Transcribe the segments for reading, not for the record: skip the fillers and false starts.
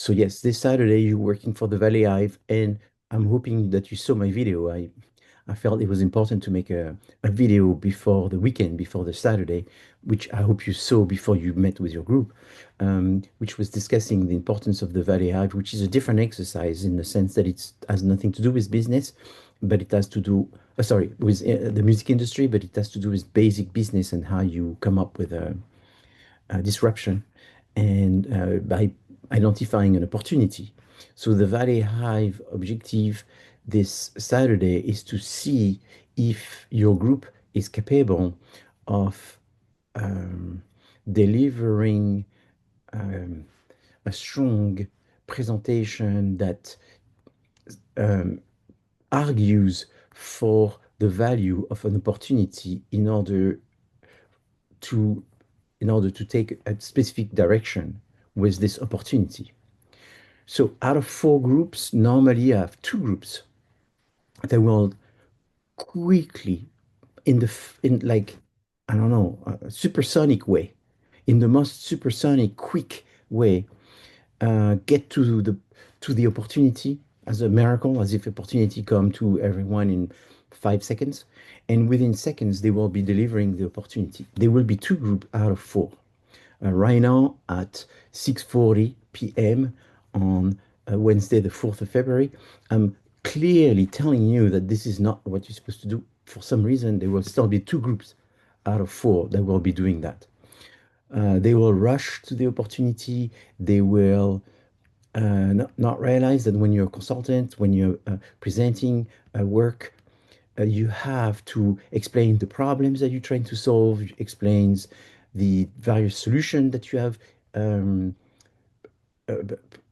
So yes, this Saturday you're working for the Valley Hive, and I'm hoping that you saw my video. I felt it was important to make a video before the weekend, before the Saturday, which I hope you saw before you met with your group, which was discussing the importance of the Valley Hive, which is a different exercise in the sense that it has nothing to do with business, but it has to do, sorry, with the music industry, but it has to do with basic business and how you come up with a disruption and by identifying an opportunity. So the Valley Hive objective this Saturday is to see if your group is capable of um, delivering um, a strong presentation that um, argues for the value of an opportunity to in order to take a specific direction with this opportunity. So out of four groups, normally I have two groups that will quickly in like I don't know, a supersonic way, in the most supersonic quick way, get to the opportunity as a miracle, as if opportunity come to everyone in 5 seconds, and within seconds they will be delivering the opportunity. There will be two groups out of four. Right now at 6:40 p.m. on Wednesday, the 4th of February. I'm clearly telling you that this is not what you're supposed to do. For some reason, there will still be two groups out of four that will be doing that. They will rush to the opportunity. They will not realize that when you're a consultant, when you're presenting work, you have to explain the problems that you're trying to solve, explains the various solutions that you have um, uh,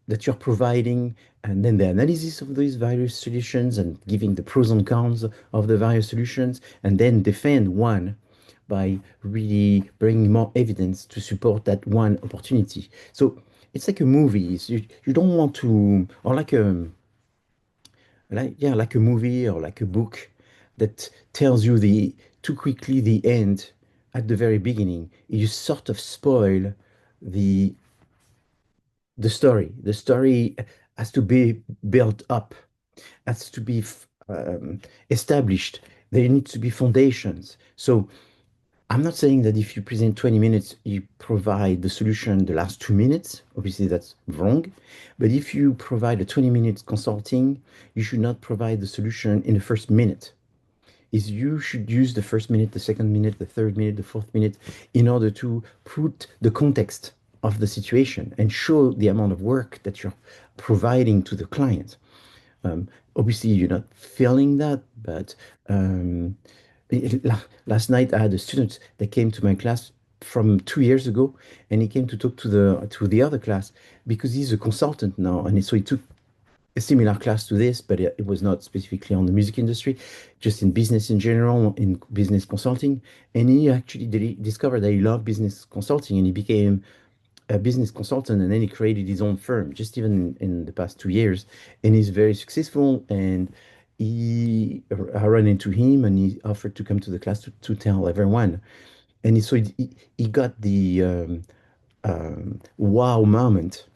that you're providing, and then the analysis of these various solutions and giving the pros and cons of the various solutions, and then defend one by really bringing more evidence to support that one opportunity. So it's like a movie. You don't want to, or like a movie or like a book that tells you the too quickly the end at the very beginning. You sort of spoil the the story. The story has to be built up, has to be established. There needs to be foundations. So I'm not saying that if you present 20 minutes, you provide the solution the last 2 minutes. Obviously, that's wrong. But if you provide a 20 minutes consulting, you should not provide the solution in the first minute. Is you should use the first minute, the second minute, the third minute, the fourth minute in order to put the context of the situation and show the amount of work that you're providing to the client. Obviously, you're not feeling that, but um, last night I had a student that came to my class from 2 years ago, and he came to talk to the other class because he's a consultant now, and so he took a similar class to this, but it was not specifically on the music industry, just in business in general, in business consulting. And he actually discovered that he loved business consulting, and he became a business consultant, and then he created his own firm just even in the past 2 years, and he's very successful. And I ran into him, and he offered to come to the class to tell everyone. And he got the wow moment,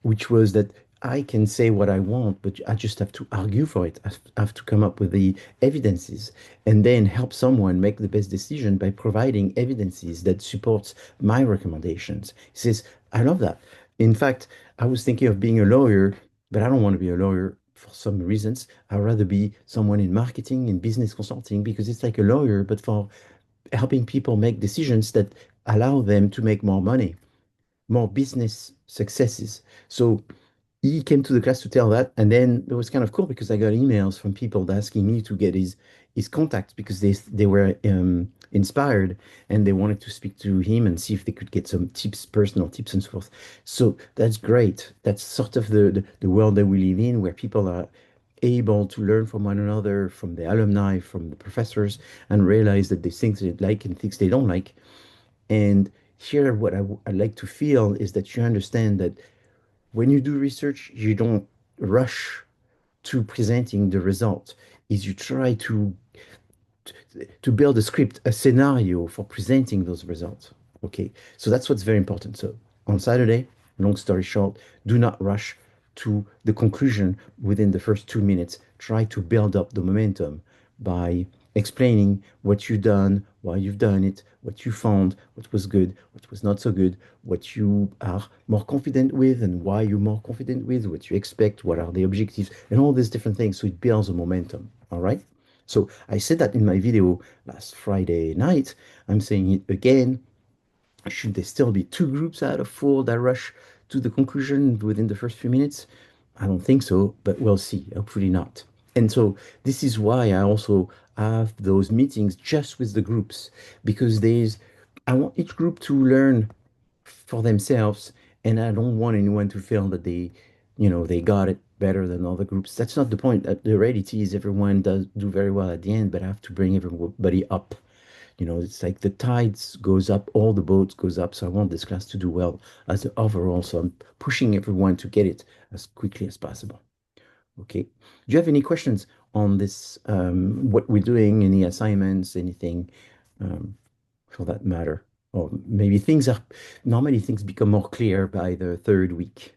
which was that I can say what I want, but I just have to argue for it. I have to come up with the evidences and then help someone make the best decision by providing evidences that supports my recommendations. He says, I love that. In fact, I was thinking of being a lawyer, but I don't want to be a lawyer for some reasons. I'd rather be someone in marketing and business consulting because it's like a lawyer, but for helping people make decisions that allow them to make more money, more business successes. So he came to the class to tell that, and then it was kind of cool because I got emails from people asking me to get his contact because they were inspired and they wanted to speak to him and see if they could get some tips, personal tips and so forth. So that's great. That's sort of the world that we live in, where people are able to learn from one another, from the alumni, from the professors, and realize that there's things they like and things they don't like. And here, what I like to feel is that you understand that when you do research, you don't rush to presenting the result. Is you try to build a script, a scenario for presenting those results. Okay, so that's what's very important. So on Saturday, long story short, do not rush to the conclusion within the first 2 minutes. Try to build up the momentum by explaining what you've done, why you've done it, what you found, what was good, what was not so good, what you are more confident with, and why you're more confident with, what you expect, what are the objectives, and all these different things. So it builds a momentum. All right. So I said that in my video last Friday night. I'm saying it again. Should there still be two groups out of four that rush to the conclusion within the first few minutes? I don't think so, but we'll see. Hopefully not. And so this is why I also have those meetings just with the groups, because I want each group to learn for themselves, and I don't want anyone to feel that they got it better than other groups. That's not the point. The reality is everyone does do very well at the end, but I have to bring everybody up. It's like the tides goes up, all the boats goes up. So I want this class to do well as an overall. So I'm pushing everyone to get it as quickly as possible. Okay. Do you have any questions on this, what we're doing, any assignments, anything for that matter? Or maybe normally things become more clear by the third week.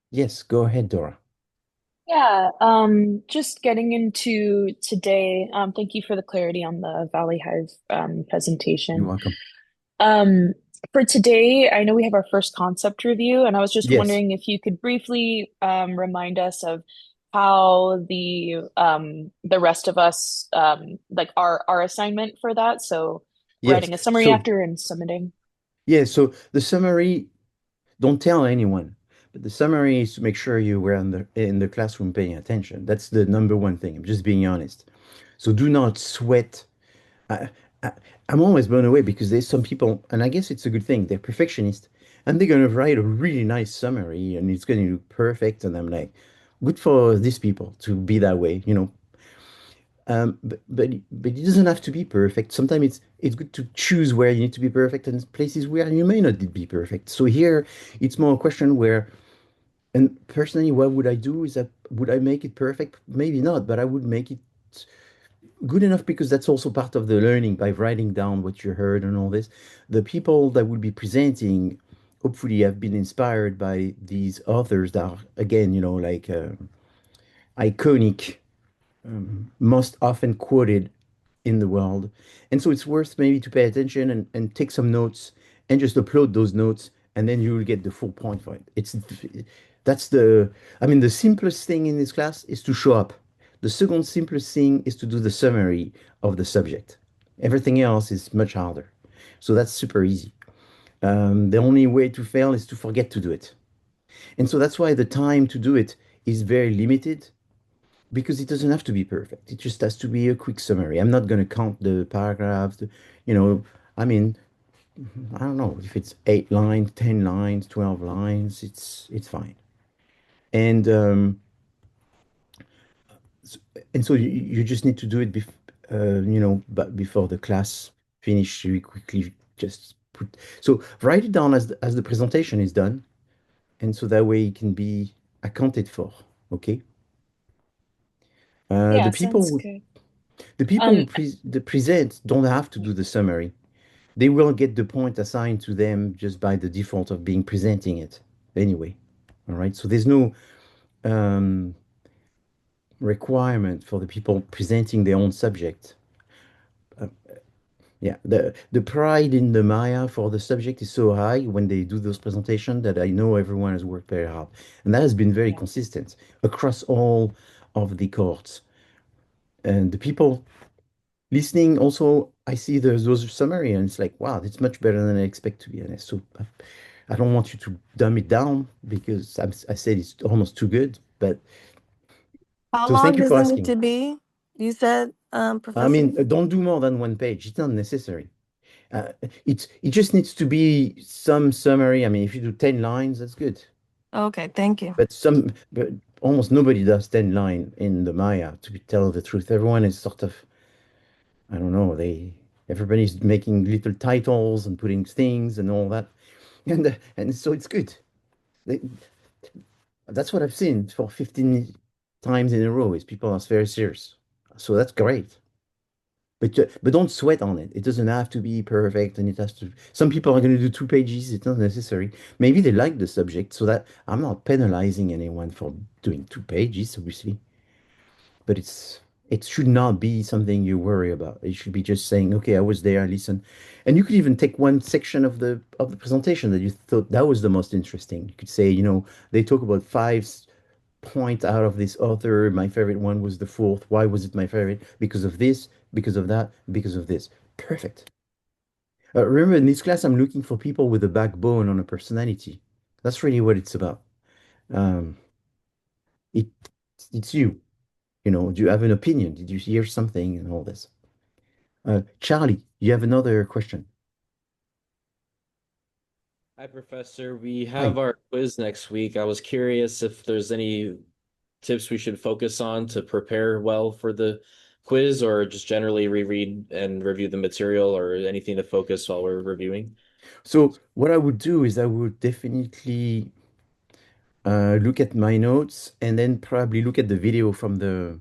Yes, go ahead, Dora. Yeah, just getting into today, thank you for the clarity on the Valley Hive You're presentation. welcome. Um, for today, I know we have our first concept review, and I was just Yes, wondering if you could briefly remind us of how the rest of us like our assignment for that. So yes. writing a summary So, after and submitting. yeah, so the summary, don't tell anyone, but the summary is to make sure you were in the classroom paying attention. That's the number one thing. I'm just being honest. So do not sweat. I, I, I'm always blown away because there's some people, and I guess it's a good thing, they're perfectionists, and they're going to write a really nice summary and it's going to look perfect. And I'm like, good for these people to be that way. But it doesn't have to be perfect. Sometimes it's good to choose where you need to be perfect and places where you may not be perfect. So here it's more a question where, and personally, what would I do is that would I make it perfect? Maybe not, but I would make it good enough because that's also part of the learning by writing down what you heard and all this. The people that will be presenting hopefully have been inspired by these authors that are, again, like iconic, most often quoted in the world. And so it's worth maybe to pay attention and take some notes and just upload those notes, and then you will get the full point for it. That's the simplest thing in this class is to show up. The second simplest thing is to do the summary of the subject. Everything else is much harder. So that's super easy. The only way to fail is to forget to do it. And so that's why the time to do it is very limited because it doesn't have to be perfect. It just has to be a quick summary. I'm not going to count the paragraphs. You know, I mean, I don't know if it's 8 lines, 10 lines, 12 lines. It's fine. And and so you just need to do it but before the class finish. You quickly just put. So write it down as the presentation is done, and so that way it can be accounted for. Okay. Uh, Yeah, the sounds people good. the people Um, that present don't have to do the summary. They will get the point assigned to them just by the default of being presenting it anyway. All right. So there's no um, requirement for the people presenting their own subject. Yeah, the pride in the Maya for the subject is so high when they do those presentations that I know everyone has worked very hard. And that has been very yeah. consistent across all of the courts. And the people listening also, I see those summary and it's like, wow, it's much better than I expect to be honest. So I don't want you to dumb it down because I said it's almost too good. But How so long thank you does for it need asking. to be? You said, I Professor? mean, don't do more than one page. It's not necessary. Uh, it just needs to be some summary. I mean, if you do 10 lines, that's good. Okay, thank you. But almost nobody does 10 line in the Maya, to tell the truth. Everyone is sort of, I don't know, everybody's making little titles and putting things and all that. And so it's good. They, that's what I've seen for 15 times in a row is people are very serious. So that's great. But don't sweat on it. It doesn't have to be perfect, and it has to. Some people are going to do 2 pages. It's not necessary. Maybe they like the subject, so that I'm not penalizing anyone for doing 2 pages, obviously. But it should not be something you worry about. It should be just saying, okay, I was there, I listened, and you could even take one section of the presentation that you thought that was the most interesting. You could say, they talk about point out of this author. My favorite one was the fourth. Why was it my favorite? Because of this, because of that, because of this. Perfect. Remember, in this class, I'm looking for people with a backbone on a personality. That's really what it's about. Um, it, it's you. Do you have an opinion? Did you hear something and all this? Charlie, you have another question. Hi, Professor. We Hi. have our quiz next week. I was curious if there's any tips we should focus on to prepare well for the quiz, or just generally reread and review the material, or anything to focus while we're reviewing. So what I would do is I would definitely look at my notes and then probably look at the video from the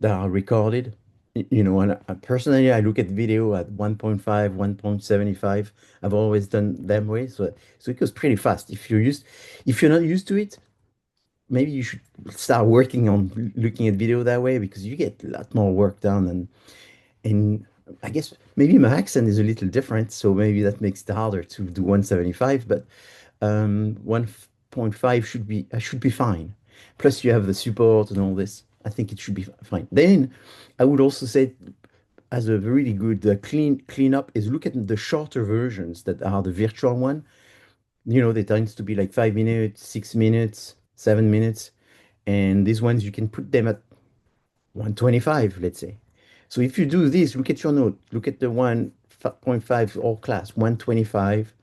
that are recorded. And personally, I look at video at 1.5, 1.75. I've always done that way, so it goes pretty fast. If you're not used to it, maybe you should start working on looking at video that way because you get a lot more work done. And I guess maybe my accent is a little different, so maybe that makes it harder to do 175. But 1.5 should be fine. Plus, you have the support and all this. I think it should be fine. Then, I would also say, as a really good clean up, is look at the shorter versions that are the virtual one. They tends to be like 5 minutes, 6 minutes, 7 minutes, and these ones you can put them at 125, let's say. So if you do this, look at your note, look at the 1.5 all class, 125,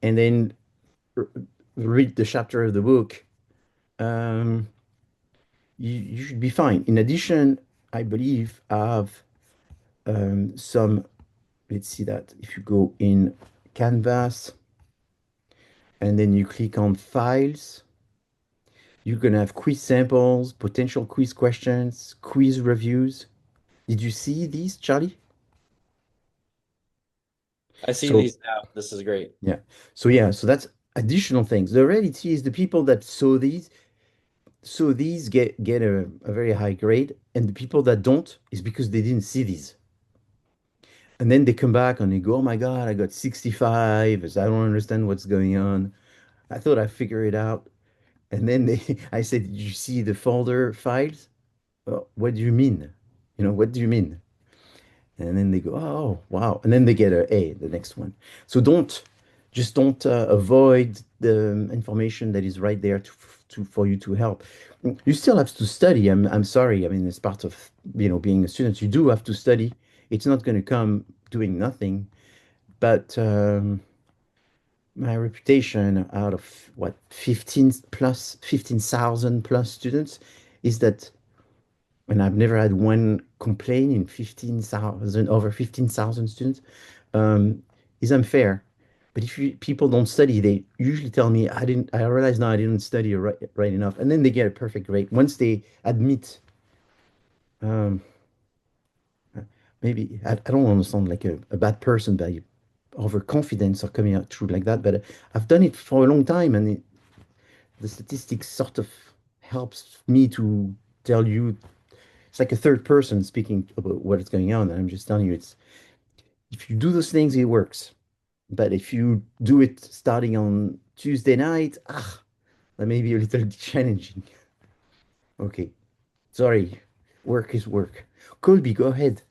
and then r- read the chapter of the book. Um, you should be fine. In addition, I believe I have let's see that. If you go in Canvas and then you click on Files, you're going to have quiz samples, potential quiz questions, quiz reviews. Did you see these, Charlie? I see So these now. This is great. yeah. So that's additional things. The reality is the people that saw these get a very high grade, and the people that don't is because they didn't see these. And then they come back and they go, "Oh my God, I got 65. I don't understand what's going on. I thought I figured it out." And then I said, "Did you see the folder files? What do you mean? What do you mean?" And then they go, "Oh, wow." And then they get a A, the next one. So don't avoid the information that is right there for you to help. You still have to study. I'm sorry. I mean, it's part of, being a student. You do have to study. It's not going to come doing nothing. But my reputation out of what, 15,000 plus students is that, and I've never had one complaint in 15,000, over 15,000 students, um, is unfair. But if people don't study, they usually tell me, I realize now I didn't study right enough. And then they get a perfect grade. Once they admit, um, maybe, I don't want to sound like a bad person by overconfidence or coming out true like that, but I've done it for a long time, and the statistics sort of helps me to tell you. It's like a third person speaking about what is going on, and I'm just telling you, it's if you do those things, it works. But if you do it starting on Tuesday night, that may be a little challenging. Okay, sorry, work is work. Colby, go ahead.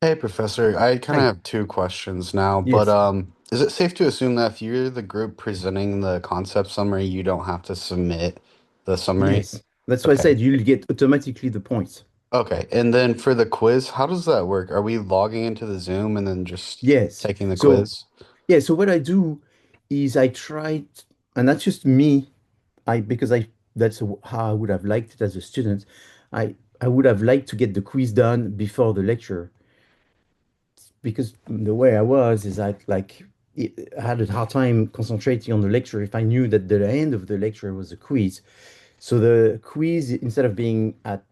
Hey, Professor. I kind of Hi. have two questions now, but Yes, is it safe to assume that if you're the group presenting the concept summary, you don't have to submit the summary? yes. That's why I Okay. said you'll get automatically the points. Okay. And then for the quiz, how does that work? Are we logging into the Zoom and then just Yes. taking the So, quiz? yeah, so what I do is I try, and that's just me. Because that's how I would have liked it as a student. I would have liked to get the quiz done before the lecture because the way I was is I had a hard time concentrating on the lecture if I knew that the end of the lecture was a quiz. So the quiz, instead of being at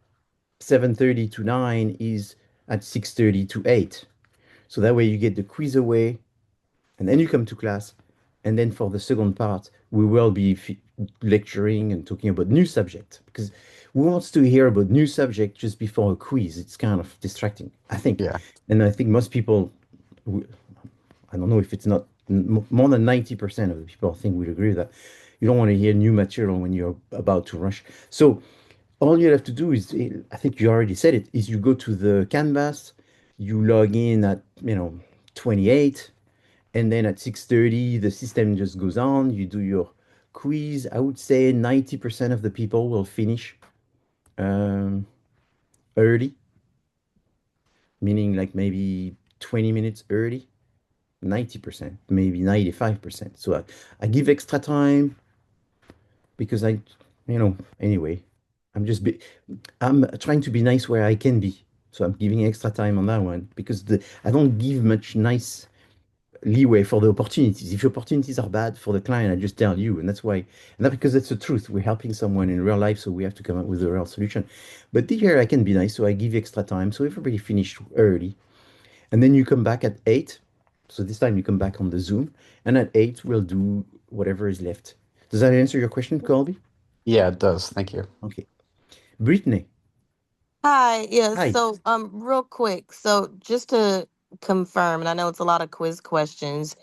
7:30 to 9, is at 6:30 to 8. So that way you get the quiz away and then you come to class. And then for the second part, we will be lecturing and talking about new subject because who wants to hear about new subject just before a quiz? It's kind of distracting, I think. Yeah. And I think most people, I don't know if it's not more than 90% of the people I think would agree with that. You don't want to hear new material when you're about to rush. So all you have to do is, I think you already said it, is you go to the canvas, you log in at, 28, and then at 6:30, the system just goes on. You do your quiz. I would say 90% of the people will finish um, early, meaning like maybe 20 minutes early. 90%, maybe 95%. So I give extra time because anyway, I'm trying to be nice where I can be. So I'm giving extra time on that one because I don't give much nice leeway for the opportunities. If opportunities are bad for the client, I just tell you, and that's why, and not because that's the truth. We're helping someone in real life, so we have to come up with a real solution. But here I can be nice, so I give extra time, so everybody finished early, and then you come back at 8. So this time you come back on the Zoom, and at 8 we'll do whatever is left. Does that answer your question, Colby? Yeah, it does. Thank you. Okay. Brittany, Hi, yes. hi. So, real quick. So, just to confirm, and I know it's a lot of quiz questions.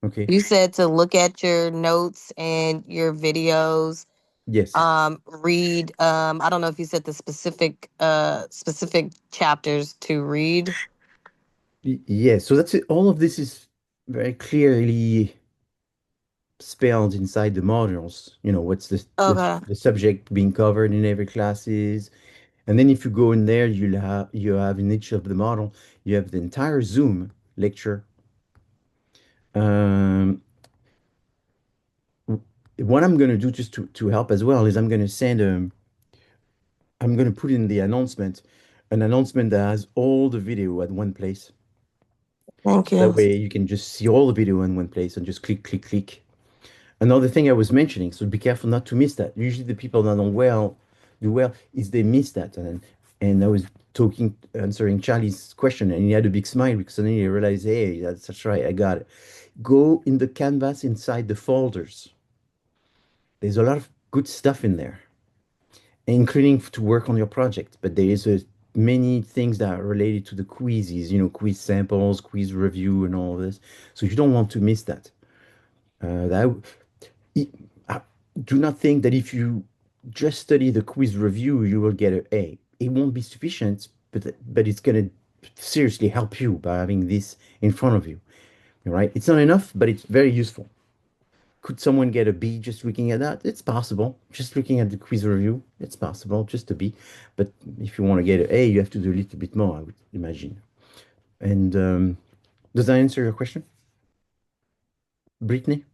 Okay. You said to look at your notes and your videos. Yes. Read. I don't know if you said the specific chapters to read. Yes. So that's it. All of this is very clearly spelled inside the modules. What's Okay. the subject being covered in every classes. And then if you go in there, you have in each of the model, you have the entire Zoom lecture. Um, what I'm going to do just to help as well is I'm going to put in the announcement, an announcement that has all the video at one place. Thank That you. way you can just see all the video in one place and just click, click, click. Another thing I was mentioning, so be careful not to miss that. Usually the people that do well is they miss that. And I was answering Charlie's question, and he had a big smile because suddenly he realized, hey, that's right, I got it. Go in the canvas inside the folders. There's a lot of good stuff in there, including to work on your project. But there is many things that are related to the quizzes, quiz samples, quiz review, and all of this. So you don't want to miss that. That it- uh, Do not think that if you just study the quiz review, you will get an A. It won't be sufficient, but it's going to seriously help you by having this in front of you. All right? It's not enough, but it's very useful. Could someone get a B just looking at that? It's possible. Just looking at the quiz review, it's possible, just a B. But if you want to get an A, you have to do a little bit more, I would imagine. And does that answer your question, Brittany?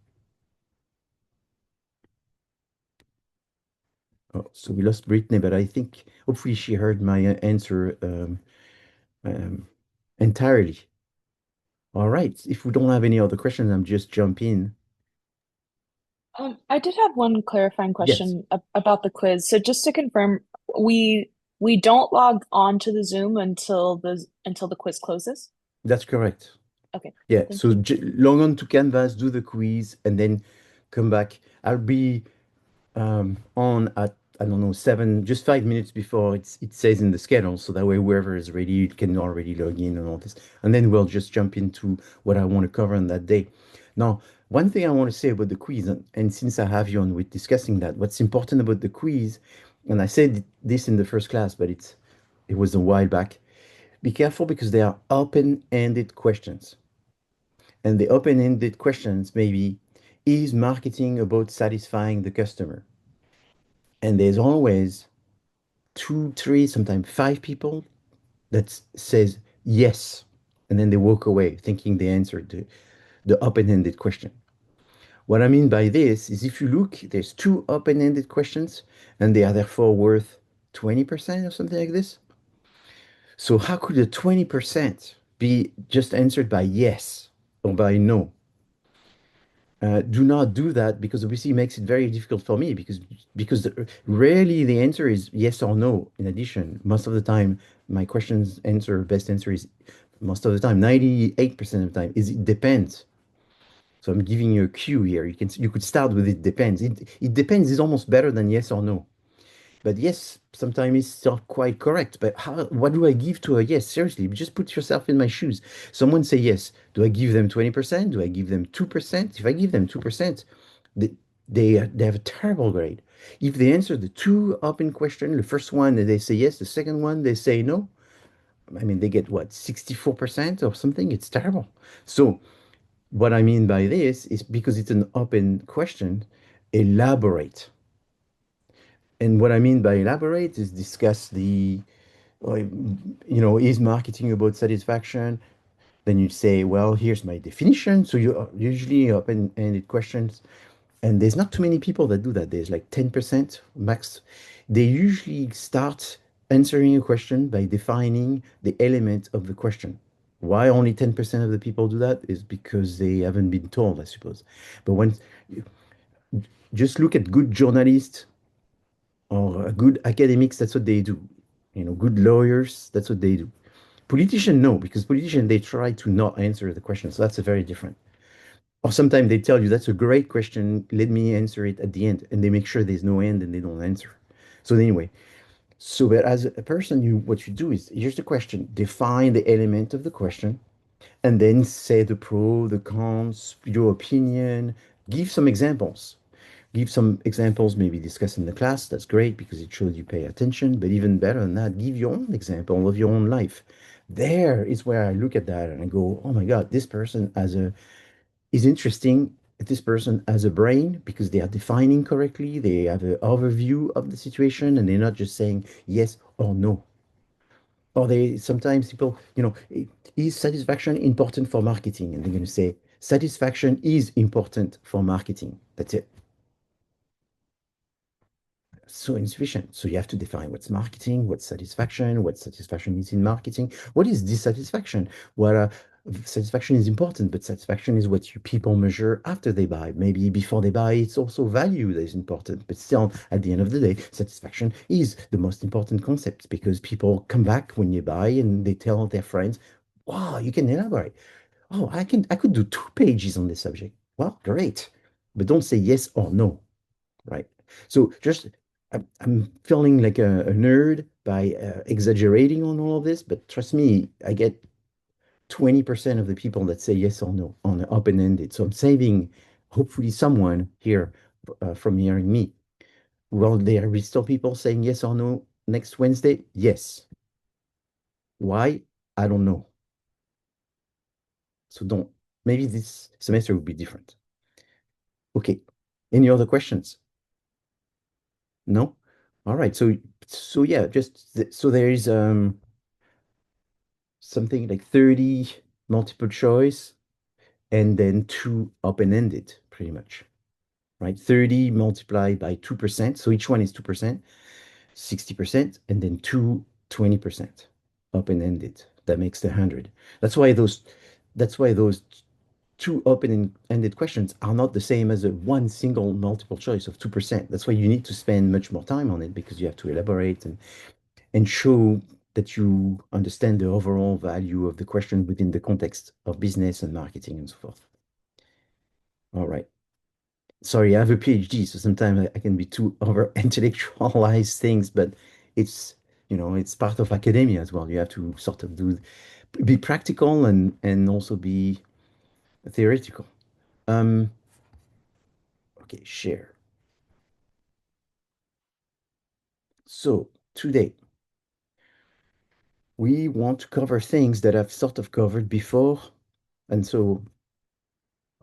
Oh, so we lost Brittany, but I think hopefully she heard my answer um, entirely. All right. If we don't have any other questions, I'm just jump in. I did have one clarifying Yes, question about the quiz. So just to confirm, we we don't log on to the Zoom until the quiz closes? that's correct. Okay, Yeah. thank So you. log on to Canvas, do the quiz, and then come back. I'll be on at I don't know 7, just 5 minutes before it says in the schedule, so that way whoever is ready you can already log in and all this, and then we'll just jump into what I want to cover on that day. Now, one thing I want to say about the quiz, and since I have you on with discussing that, what's important about the quiz, and I said this in the first class, but it was a while back. Be careful because they are open-ended questions, and the open-ended questions maybe is marketing about satisfying the customer. And there's always two, three, sometimes five people that says yes, and then they walk away thinking they answered the open-ended question. What I mean by this is if you look, there's two open-ended questions, and they are therefore worth 20% or something like this. So how could the 20% be just answered by yes or by no? Do not do that because obviously it makes it very difficult for me because rarely the answer is yes or no. In addition, most of the time my questions answer best answer is most of the time 98% of the time is it depends. So I'm giving you a cue here. You could start with it depends. It depends is almost better than yes or no. But yes, sometimes it's not quite correct. But what do I give to a yes? Seriously, just put yourself in my shoes. Someone say yes. Do I give them 20%? Do I give them 2%? If I give them 2%, they, they have a terrible grade. If they answer the two open question, the first one they say yes, the second one they say no. I mean, they get what, 64% or something? It's terrible. So what I mean by this is because it's an open question, elaborate. And what I mean by elaborate is discuss is marketing about satisfaction? Then you say, well, here's my definition. So you usually open-ended questions. And there's not too many people that do that. There's like 10% max. They usually start answering a question by defining the element of the question. Why only 10% of the people do that is because they haven't been told, I suppose. But when just look at good journalists or good academics, that's what they do. Good lawyers, that's what they do. Politicians, no, because politicians, they try to not answer the question. So that's a very different. Or sometimes they tell you, that's a great question. Let me answer it at the end. And they make sure there's no end and they don't answer. So anyway, but as a person, what you do is here's the question, define the element of the question, and then say the pro, the cons, your opinion, give some examples. Give some examples, maybe discuss in the class. That's great because it shows you pay attention. But even better than that, give your own example of your own life. There is where I look at that and I go, oh my God, this person is interesting. This person has a brain because they are defining correctly. They have an overview of the situation and they're not just saying yes or no. Or they sometimes people, is satisfaction important for marketing? And they're going to say, satisfaction is important for marketing. That's it. So insufficient. So you have to define what's marketing, what's satisfaction, what satisfaction is in marketing. What is dissatisfaction? Satisfaction is important, but satisfaction is what you people measure after they buy. Maybe before they buy, it's also value that is important. But still, at the end of the day, satisfaction is the most important concept because people come back when you buy and they tell their friends, wow, you can elaborate. Oh, I could do 2 pages on this subject. Well, great. But don't say yes or no, right? So just I'm feeling like a nerd by exaggerating on all of this, but trust me, I get 20% of the people that say yes or no on the open-ended. So I'm saving hopefully someone here from hearing me. Will there be still people saying yes or no next Wednesday? Yes. Why? I don't know. So don't. Maybe this semester will be different. Okay. Any other questions? No? All right. So yeah, so there is something like 30 multiple choice and then two open-ended pretty much, right? 30 multiplied by 2%. So each one is 2%, 60%, and then two 20% open-ended. That makes the 100. That's why those two open-ended questions are not the same as a one single multiple choice of 2%. That's why you need to spend much more time on it because you have to elaborate and show that you understand the overall value of the question within the context of business and marketing and so forth. All right. Sorry, I have a PhD, so sometimes I can be too over intellectualize things, but it's it's part of academia as well. You have to sort of be practical and also be theoretical. Um, okay, share. So today we want to cover things that I've sort of covered before, and so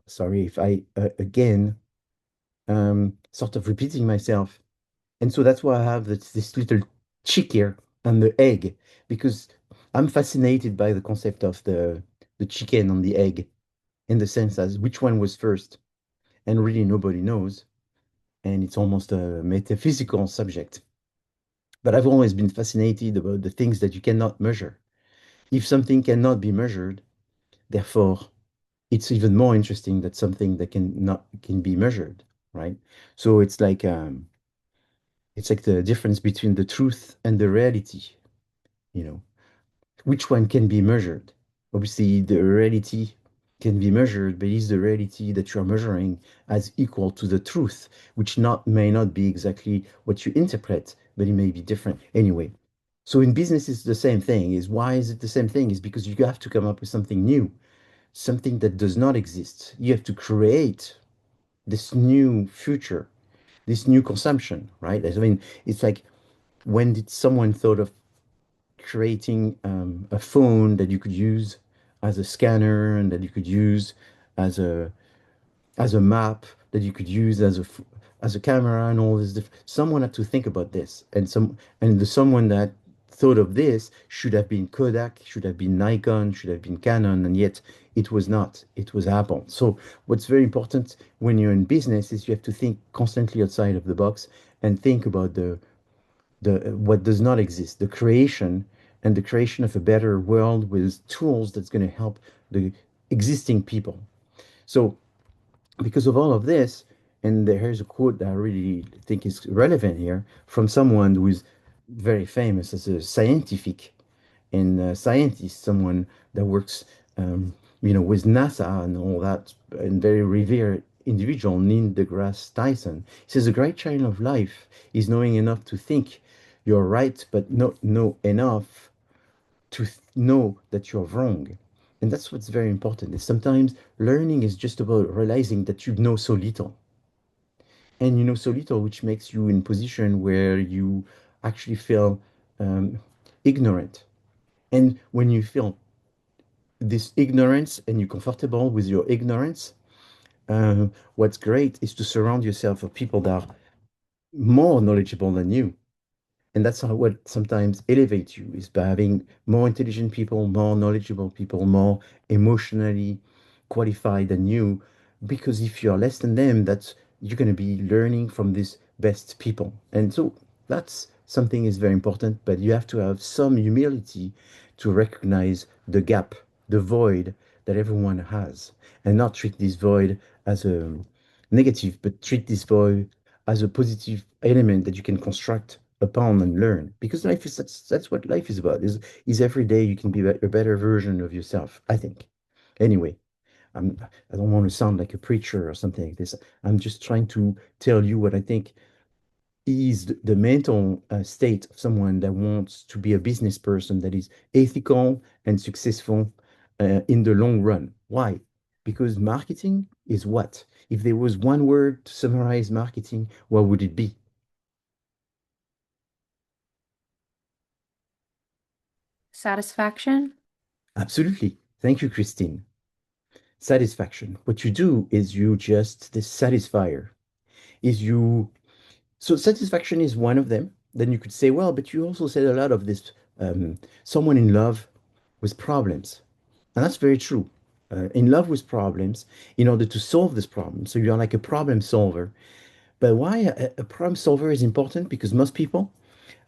sorry if I again sort of repeating myself. And so that's why I have this little chick here and the egg, because I'm fascinated by the concept of the chicken and the egg in the sense as which one was first. And really nobody knows. And it's almost a metaphysical subject. But I've always been fascinated about the things that you cannot measure. If something cannot be measured, therefore it's even more interesting that something that can be measured, right? So it's like the difference between the truth and the reality, you know. Which one can be measured? Obviously, the reality can be measured, but is the reality that you're measuring as equal to the truth, which not may not be exactly what you interpret, but it may be different anyway. So in business, it's the same thing. Is why is it the same thing? Is because you have to come up with something new, something that does not exist. You have to create this new future, this new consumption, right? I mean, it's like when did someone thought of creating a phone that you could use as a scanner and that you could use as a map that you could use as a camera and all this someone had to think about this and the someone that thought of this should have been Kodak, should have been Nikon, should have been Canon, and yet it was not. It was Apple. So what's very important when you're in business is you have to think constantly outside of the box and think about the what does not exist, the creation and the creation of a better world with tools that's going to help the existing people. So because of all of this, and here's a quote that I really think is relevant here from someone who is very famous as a scientific and scientist, someone that works, with NASA and all that, and very revered individual, Neil deGrasse Tyson. He says, a great challenge of life is knowing enough to think you're right, but not know enough to know that you're wrong. And that's what's very important. Is sometimes learning is just about realizing that you know so little. And you know so little, which makes you in position where you actually feel um, ignorant. And when you feel this ignorance and you're comfortable with your ignorance, what's great is to surround yourself with people that are more knowledgeable than you. And that's how what sometimes elevates you is by having more intelligent people, more knowledgeable people, more emotionally qualified than you. Because if you're less than them, that's you're going to be learning from these best people. And so that's something is very important, but you have to have some humility to recognize the gap, the void that everyone has, and not treat this void as a negative, but treat this void as a positive element that you can construct upon and learn. Because life is that's what life is about. Is every day you can be a better version of yourself, I think. Anyway, I don't want to sound like a preacher or something like this. I'm just trying to tell you what I think is the mental state of someone that wants to be a business person that is ethical and successful in the long run. Why? Because marketing is what? If there was one word to summarize marketing, what would it be? Satisfaction? Absolutely. Thank you, Christine. Satisfaction. What you do is you just the satisfier. Is you So satisfaction is one of them. Then you could say, well, but you also said a lot of this someone in love with problems. And that's very true. In love with problems in order to solve this problem. So you're like a problem solver. But why a problem solver is important? Because most people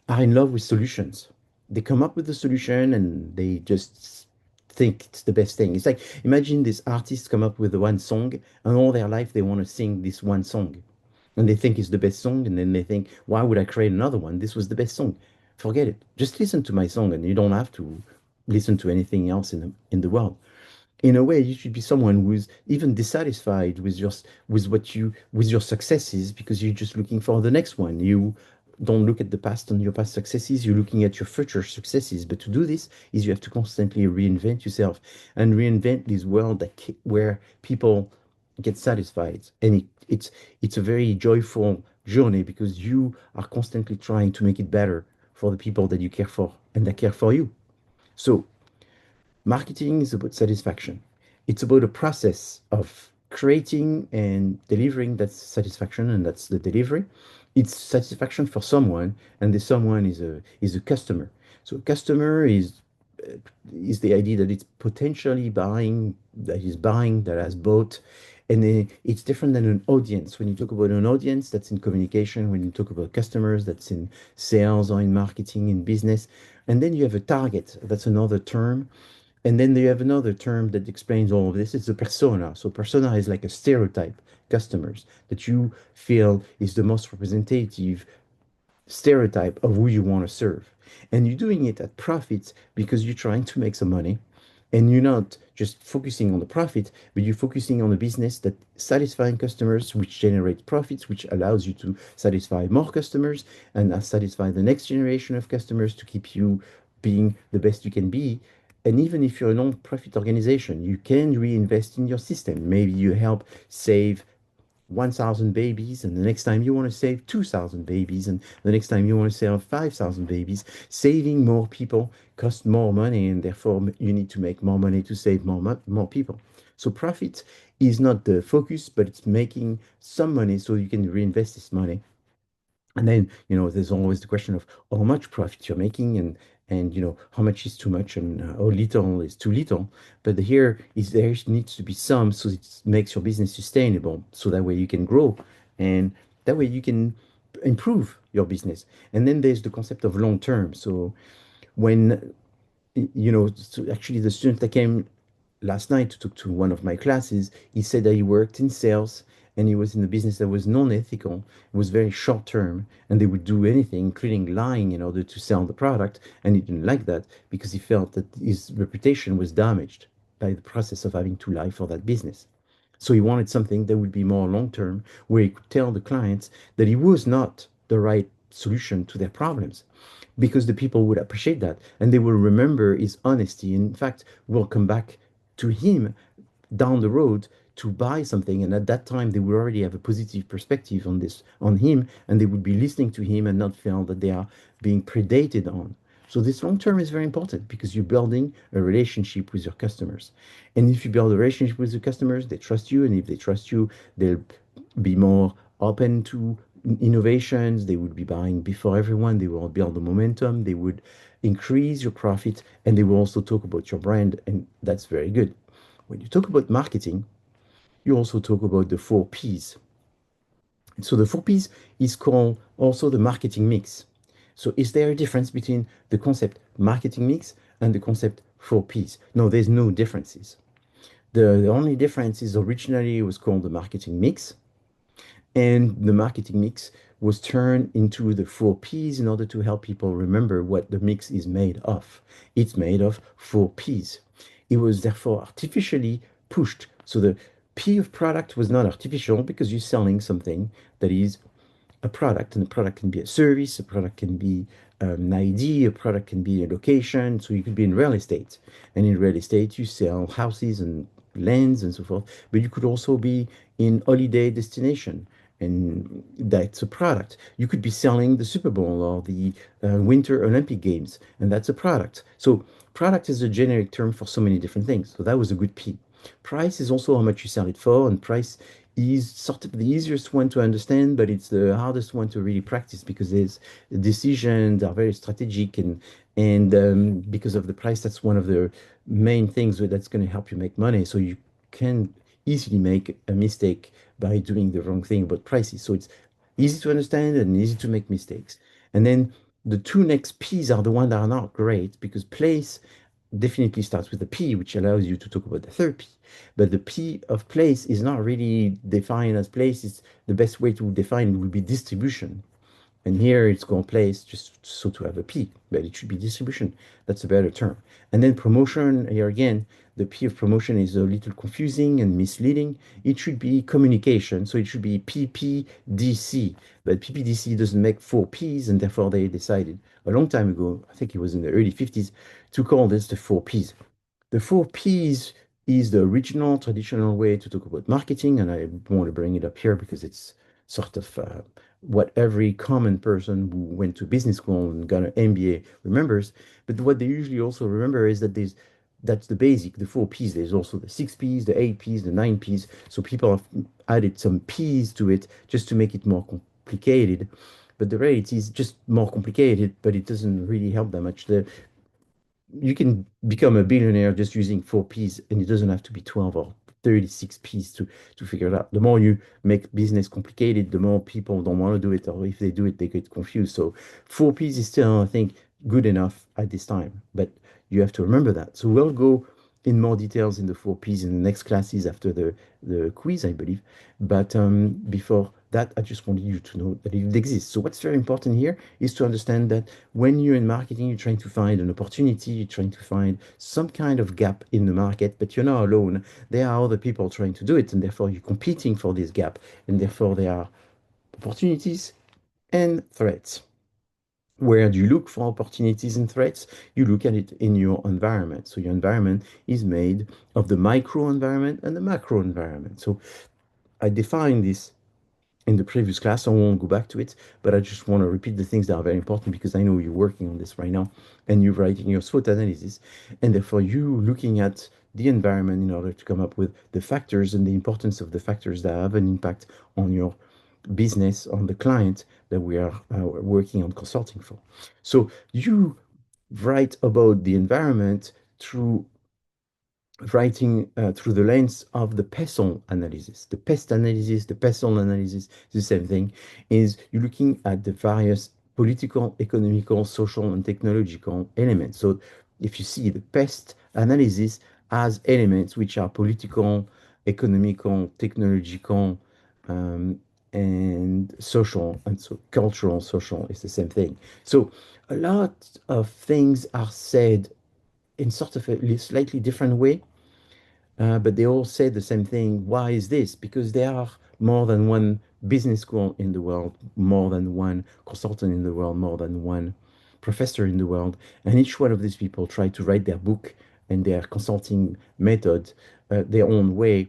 are in love with solutions. They come up with the solution and they just think it's the best thing. It's like imagine this artist come up with the one song and all their life they want to sing this one song. And they think it's the best song, and then they think, why would I create another one? This was the best song. Forget it. Just listen to my song and you don't have to listen to anything else in the world. In a way, you should be someone who's even dissatisfied with with your successes because you're just looking for the next one. You don't look at the past and your past successes, you're looking at your future successes. But to do this is you have to constantly reinvent yourself and reinvent this world where people get satisfied. And it's a very joyful journey because you are constantly trying to make it better for the people that you care for and that care for you. So marketing is about satisfaction. It's about a process of creating and delivering that satisfaction, and that's the delivery. It's satisfaction for someone, and the someone is a customer. So a customer is the idea that it's potentially buying, that has bought, and it's different than an audience. When you talk about an audience, that's in communication. When you talk about customers, that's in sales or in marketing, in business. And then you have a target. That's another term And then you have another term that explains all of this. It's a persona. So persona is like a stereotype customers that you feel is the most representative stereotype of who you want to serve. And you're doing it at profits because you're trying to make some money and you're not just focusing on the profit, but you're focusing on a business that satisfying customers, which generates profits, which allows you to satisfy more customers and satisfy the next generation of customers to keep you being the best you can be. And even if you're a non-profit organization, you can reinvest in your system. Maybe you help save 1,000 babies, and the next time you want to save 2,000 babies, and the next time you want to save 5,000 babies. Saving more people costs more money, and therefore you need to make more money to save more people. So profit is not the focus, but it's making some money so you can reinvest this money. And then, there's always the question of how much profit you're making and how much is too much and how little is too little. But here is there needs to be some so it makes your business sustainable. So that way you can grow and that way you can improve your business. And then there's the concept of long term. So when so actually the student that came last night to talk to one of my classes, he said that he worked in sales and he was in a business that was non-ethical, it was very short term, and they would do anything, including lying, in order to sell the product. And he didn't like that because he felt that his reputation was damaged by the process of having to lie for that business. So he wanted something that would be more long term, where he could tell the clients that he was not the right solution to their problems because the people would appreciate that and they will remember his honesty. In fact, will come back to him down the road to buy something, and at that time they would already have a positive perspective on him, and they would be listening to him and not feel that they are being predated on. So this long term is very important because you're building a relationship with your customers. And if you build a relationship with the customers, they trust you, and if they trust you, they'll be more open to innovations. They would be buying before everyone. They will build the momentum. They would increase your profit, and they will also talk about your brand, and that's very good. When you talk about marketing, you also talk about the 4 Ps. So the 4 Ps is called also the marketing mix. So is there a difference between the concept marketing mix and the concept 4 Ps? No, there's no differences. The only difference is originally it was called the marketing mix, and the marketing mix was turned into the 4 Ps in order to help people remember what the mix is made of. It's made of 4 Ps. It was therefore artificially pushed. So the P of product was not artificial because you're selling something that is a product, and a product can be a service, a product can be an ID, a product can be a location. So you could be in real estate, and in real estate you sell houses and lands and so forth. But you could also be in holiday destination, and that's a product. You could be selling the Super Bowl or the Winter Olympic Games, and that's a product. So product is a generic term for so many different things. So that was a good P. Price is also how much you sell it for, and price is sort of the easiest one to understand, but it's the hardest one to really practice because there's decisions are very strategic, and because of the price, that's one of the main things that's going to help you make money. So you can easily make a mistake by doing the wrong thing about prices. So it's easy to understand and easy to make mistakes. And then the two next P's are the ones that are not great because place definitely starts with a P, which allows you to talk about the third P. But the P of place is not really defined as place. It's the best way to define it would be distribution. And here it's called place just so to have a P, but it should be distribution. That's a better term. And then promotion, here again, the P of promotion is a little confusing and misleading. It should be communication, so it should be PPDC. But PPDC doesn't make 4 Ps, and therefore they decided a long time ago, I think it was in the early 50s, to call this the 4 Ps. The 4 Ps is the original traditional way to talk about marketing, and I want to bring it up here because it's sort of what every common person who went to business school and got an MBA remembers. But what they usually also remember is that that's the basic, the 4 Ps. There's also the 6 Ps, the 8 Ps, the 9 Ps. So people have added some Ps to it just to make it more complicated. But the reality is just more complicated, but it doesn't really help that much. You can become a billionaire just using 4 Ps, and it doesn't have to be 12 or 36 Ps to figure it out. The more you make business complicated, the more people don't want to do it, or if they do it, they get confused. So 4 Ps is still, I think, good enough at this time, but you have to remember that. So we'll go in more details in the 4Ps in the next classes after the quiz, I believe. But before that, I just wanted you to know that it exists. So what's very important here is to understand that when you're in marketing, you're trying to find an opportunity, you're trying to find some kind of gap in the market, but you're not alone. There are other people trying to do it, and therefore you're competing for this gap, and therefore there are opportunities and threats. Where do you look for opportunities and threats? You look at it in your environment. So your environment is made of the micro environment and the macro environment. So I defined this in the previous class. I won't go back to it, but I just want to repeat the things that are very important because I know you're working on this right now and you're writing your SWOT analysis. And therefore, you looking at the environment in order to come up with the factors and the importance of the factors that have an impact on your business, on the client that we are working on consulting for. So you write about the environment through writing through the lens of the PESOL analysis. The PEST analysis, the PESOL analysis, the same thing, is you're looking at the various political, economical, social, and technological elements. So if you see the PEST analysis has elements which are political, economical, technological, um, and social, and so cultural, social is the same thing. So a lot of things are said in sort of a slightly different way, but they all say the same thing. Why is this? Because there are more than one business school in the world, more than one consultant in the world, more than one professor in the world. And each one of these people try to write their book and their consulting method their own way.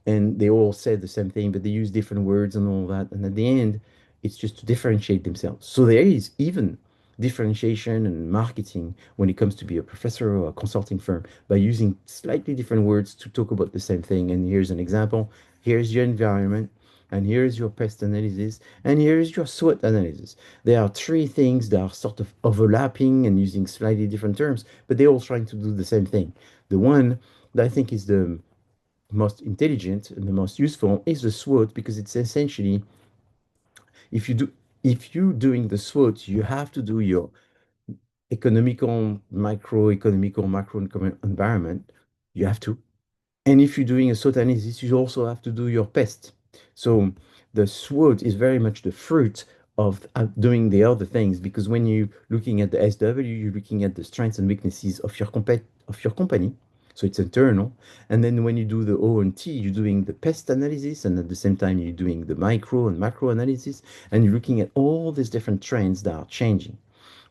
And they all say the same thing, but they use different words and all that. And at the end, it's just to differentiate themselves. So there is even differentiation and marketing when it comes to be a professor or a consulting firm by using slightly different words to talk about the same thing. And here's an example. Here's your environment, and here's your pest analysis, and here's your SWOT analysis. There are three things that are sort of overlapping and using slightly different terms, but they're all trying to do the same thing. The one that I think is the most intelligent and the most useful is the SWOT because it's essentially if you do if you're doing the SWOT, you have to do your economical, microeconomical, macro environment. You have to. And if you're doing a SWOT analysis, you also have to do your pest. So the SWOT is very much the fruit of doing the other things because when you're looking at the SW, you're looking at the strengths and weaknesses of your company. So it's internal. And then when you do the O and T, you're doing the pest analysis, and at the same time, you're doing the micro and macro analysis, and you're looking at all these different trends that are changing.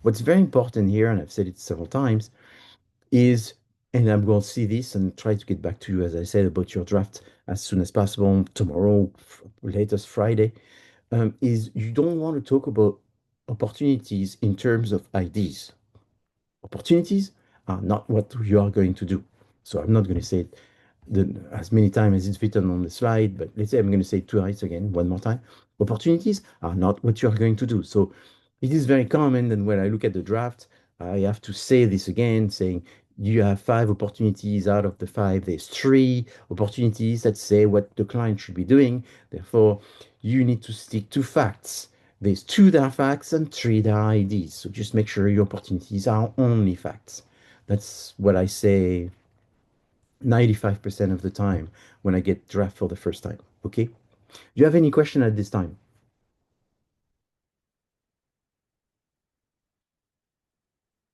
What's very important here, and I've said it several times, is, and I'm going to see this and try to get back to you, as I said, about your draft as soon as possible, tomorrow, latest Friday, is you don't want to talk about opportunities in terms of ideas. Opportunities are not what you are going to do. So I'm not going to say it as many times as it's written on the slide, but let's say I'm going to say it twice again, one more time. Opportunities are not what you are going to do. So it is very common that when I look at the draft, I have to say this again, saying you have five opportunities out of the five. There's three opportunities that say what the client should be doing. Therefore, you need to stick to facts. There's two that are facts and three that are IDs. So just make sure your opportunities are only facts. That's what I say 95% of the time when I get draft for the first time. Okay? Do you have any question at this time?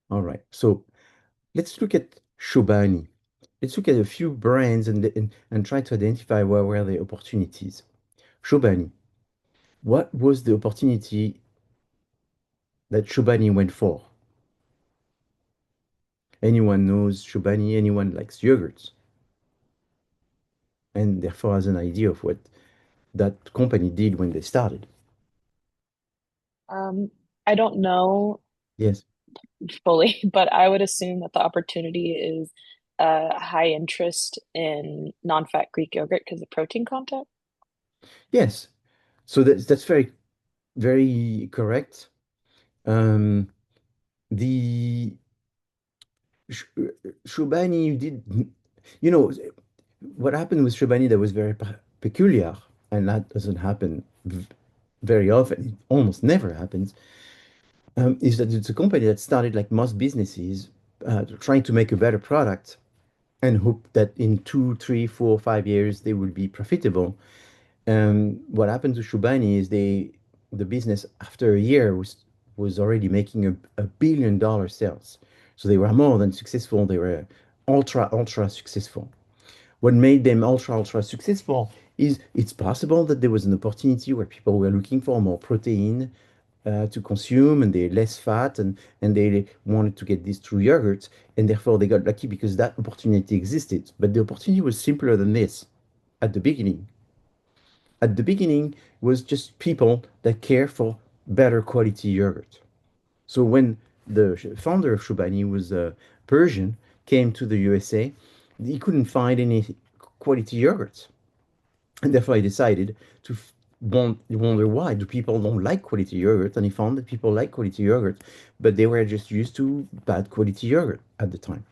All right. So let's look at Shobani. Let's look at a few brands and try to identify where were the opportunities. Shobani. What was the opportunity that Shobani went for? Anyone knows Shobani? Anyone likes yogurts? And therefore has an idea of what that company did when they started. Um, I don't know Yes. fully, but I would assume that the opportunity is high interest in non-fat Greek yogurt because of protein content. Yes. So that's very, very correct. Um, the Shubani did, you know, what happened with Shubani that was very peculiar, and that doesn't happen very often, it almost never happens, is that it's a company that started like most businesses trying to make a better product and hope that in 2, 3, 4, 5 years they will be profitable. What happened to Shubani is the business after a year was already making $1 billion sales. So they were more than successful. They were ultra successful. What made them ultra successful is it's possible that there was an opportunity where people were looking for more protein to consume and they're less fat and they wanted to get this through yogurt and therefore they got lucky because that opportunity existed. But the opportunity was simpler than this at the beginning. At the beginning was just people that care for better quality yogurt. So when the founder of Shubani was Persian, came to the USA, he couldn't find any quality yogurts. And therefore, he decided to wonder why do people don't like quality yogurt, and he found that people like quality yogurt, but they were just used to bad quality yogurt at the time.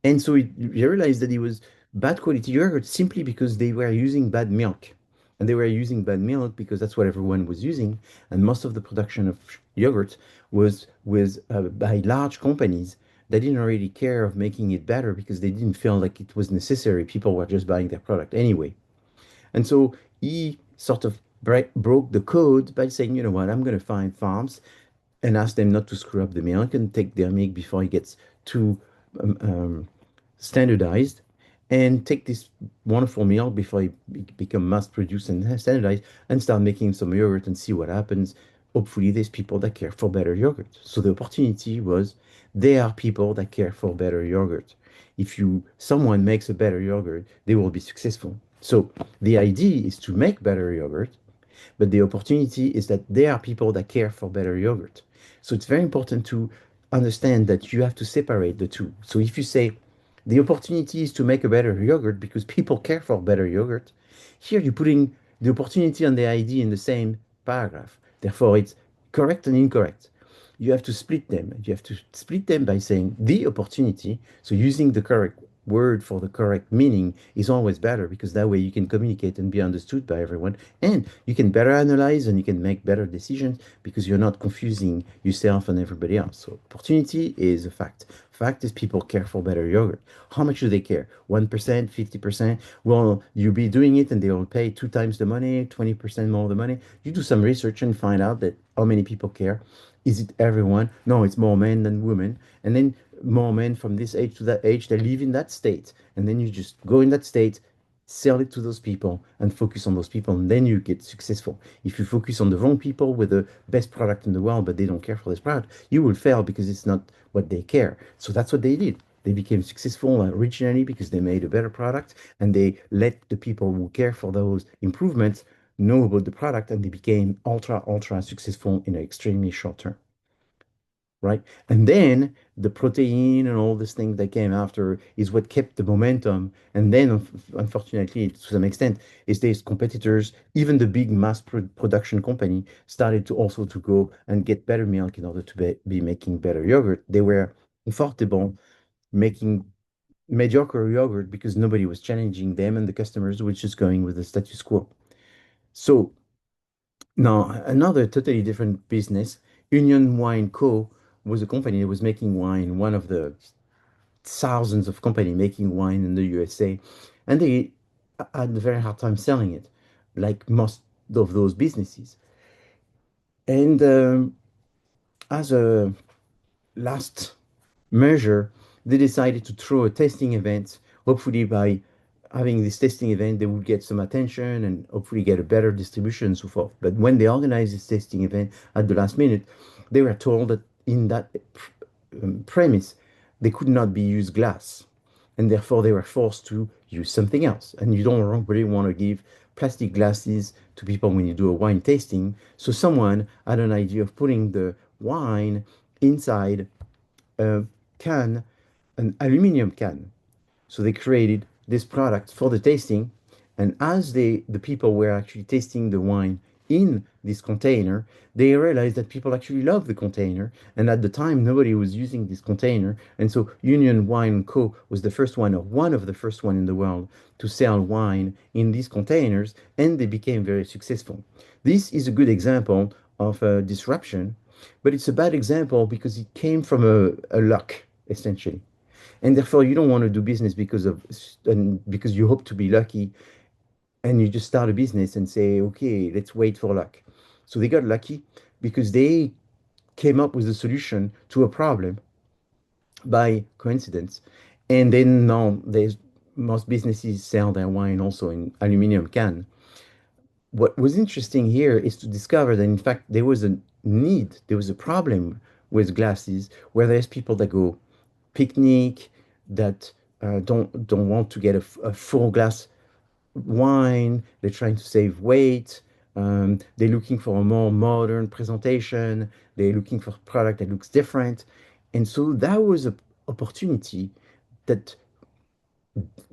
And so he realized that it was bad quality yogurt simply because they were using bad milk. And they were using bad milk because that's what everyone was using. And most of the production of yogurt was by large companies that didn't really care of making it better because they didn't feel like it was necessary. People were just buying their product anyway. And so he sort of broke the code by saying, you know what, I'm going to find farms and ask them not to screw up the milk and take their milk before it gets too um, um, standardized and take this wonderful milk before it become mass produced and standardized and start making some yogurt and see what happens. Hopefully there's people that care for better yogurt. So the opportunity was there are people that care for better yogurt. If someone makes a better yogurt, they will be successful. So the idea is to make better yogurt, but the opportunity is that there are people that care for better yogurt. So it's very important to understand that you have to separate the two. So if you say the opportunity is to make a better yogurt because people care for better yogurt, here you're putting the opportunity and the idea in the same paragraph. Therefore, it's correct and incorrect. You have to split them. You have to split them by saying the opportunity. So using the correct word for the correct meaning is always better because that way you can communicate and be understood by everyone and you can better analyze and you can make better decisions because you're not confusing yourself and everybody else. So opportunity is a fact. Fact is people care for better yogurt. How much do they care? 1%, 50%? Well, you'll be doing it and they will pay 2 times the money, 20% more the money. You do some research and find out that how many people care. Is it everyone? No, it's more men than women. And then more men from this age to that age, they live in that state. And then you just go in that state, sell it to those people and focus on those people. And then you get successful. If you focus on the wrong people with the best product in the world, but they don't care for this product, you will fail because it's not what they care. So that's what they did. They became successful originally because they made a better product and they let the people who care for those improvements know about the product and they became ultra successful in an extremely short term, right? And then the protein and all these things that came after is what kept the momentum. And then, unfortunately, to some extent, is these competitors, even the big mass production company, started to also to go and get better milk in order to be making better yogurt. They were comfortable making mediocre yogurt because nobody was challenging them and the customers were just going with the status quo. So now, another totally different business, Union Wine Co. was a company that was making wine, one of the thousands of companies making wine in the USA, and they had a very hard time selling it, like most of those businesses. And as a last measure, they decided to throw a testing event. Hopefully, by having this testing event, they would get some attention and hopefully get a better distribution and so forth. But when they organized this testing event at the last minute, they were told that in that premise, they could not be used glass. And therefore, they were forced to use something else. And you don't really want to give plastic glasses to people when you do a wine tasting. So someone had an idea of putting the wine inside a can, an aluminum can. So they created this product for the tasting. And as the people were actually tasting the wine in this container, they realized that people actually love the container. And at the time, nobody was using this container. And so Union Wine Co. was the first one, or one of the first one in the world, to sell wine in these containers. And they became very successful. This is a good example of a disruption, but it's a bad example because it came from a luck, essentially. And therefore you don't want to do business because you hope to be lucky, and you just start a business and say, okay, let's wait for luck. So they got lucky because they came up with a solution to a problem by coincidence. And then now there's most businesses sell their wine also in aluminum can. What was interesting here is to discover that in fact there was a need, there was a problem with glasses where there's people that go picnic, that don't want to get a full glass wine. They're trying to save weight. They're looking for a more modern presentation. They're looking for a product that looks different. And so that was an opportunity that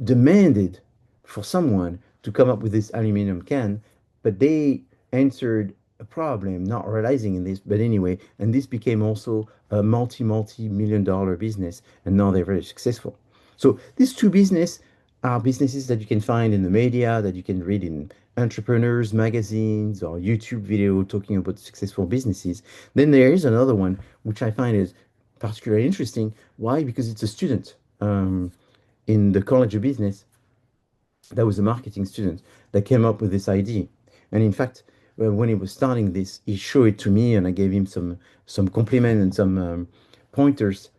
demanded for someone to come up with this aluminum can, but they answered a problem, not realizing in this. But anyway, and this became also a multi million-dollar business, and now they're very successful. So these two business are businesses that you can find in the media, that you can read in entrepreneurs magazines or YouTube video talking about successful businesses. Then there is another one which I find is particularly interesting. Why? Because it's a student. In the College of Business, that was a marketing student that came up with this idea. And in fact, when he was starting this, he showed it to me, and I gave him some compliment and some pointers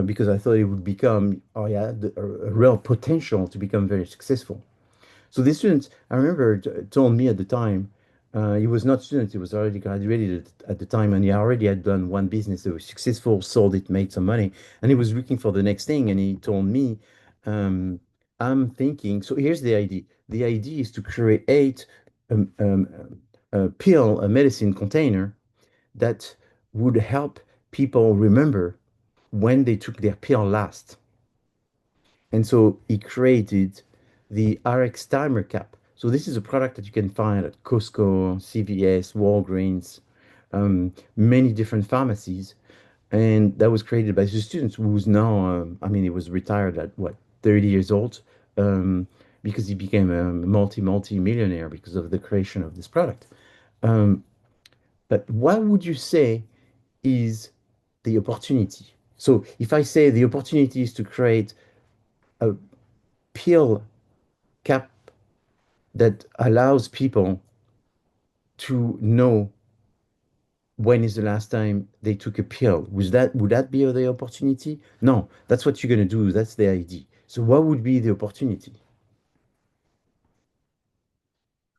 because I thought it would become, oh yeah, a real potential to become very successful. So the student, I remember, told me at the time, he was not student, he was already graduated at the time, and he already had done one business that was successful, sold it, made some money, and he was looking for the next thing. And he told me, um, I'm thinking, so here's the idea. The idea is to create a pill, a medicine container that would help people remember when they took their pill last. And so he created the RX timer cap. So this is a product that you can find at Costco, CVS, Walgreens, many different pharmacies. And that was created by the students who's now, I mean, he was retired at what, 30 years old, um, because he became a multi millionaire because of the creation of this product. Um, but what would you say is the opportunity? So if I say the opportunity is to create a pill cap that allows people to know when is the last time they took a pill. Would that be the opportunity? No, that's what you're gonna do. That's the idea. So what would be the opportunity?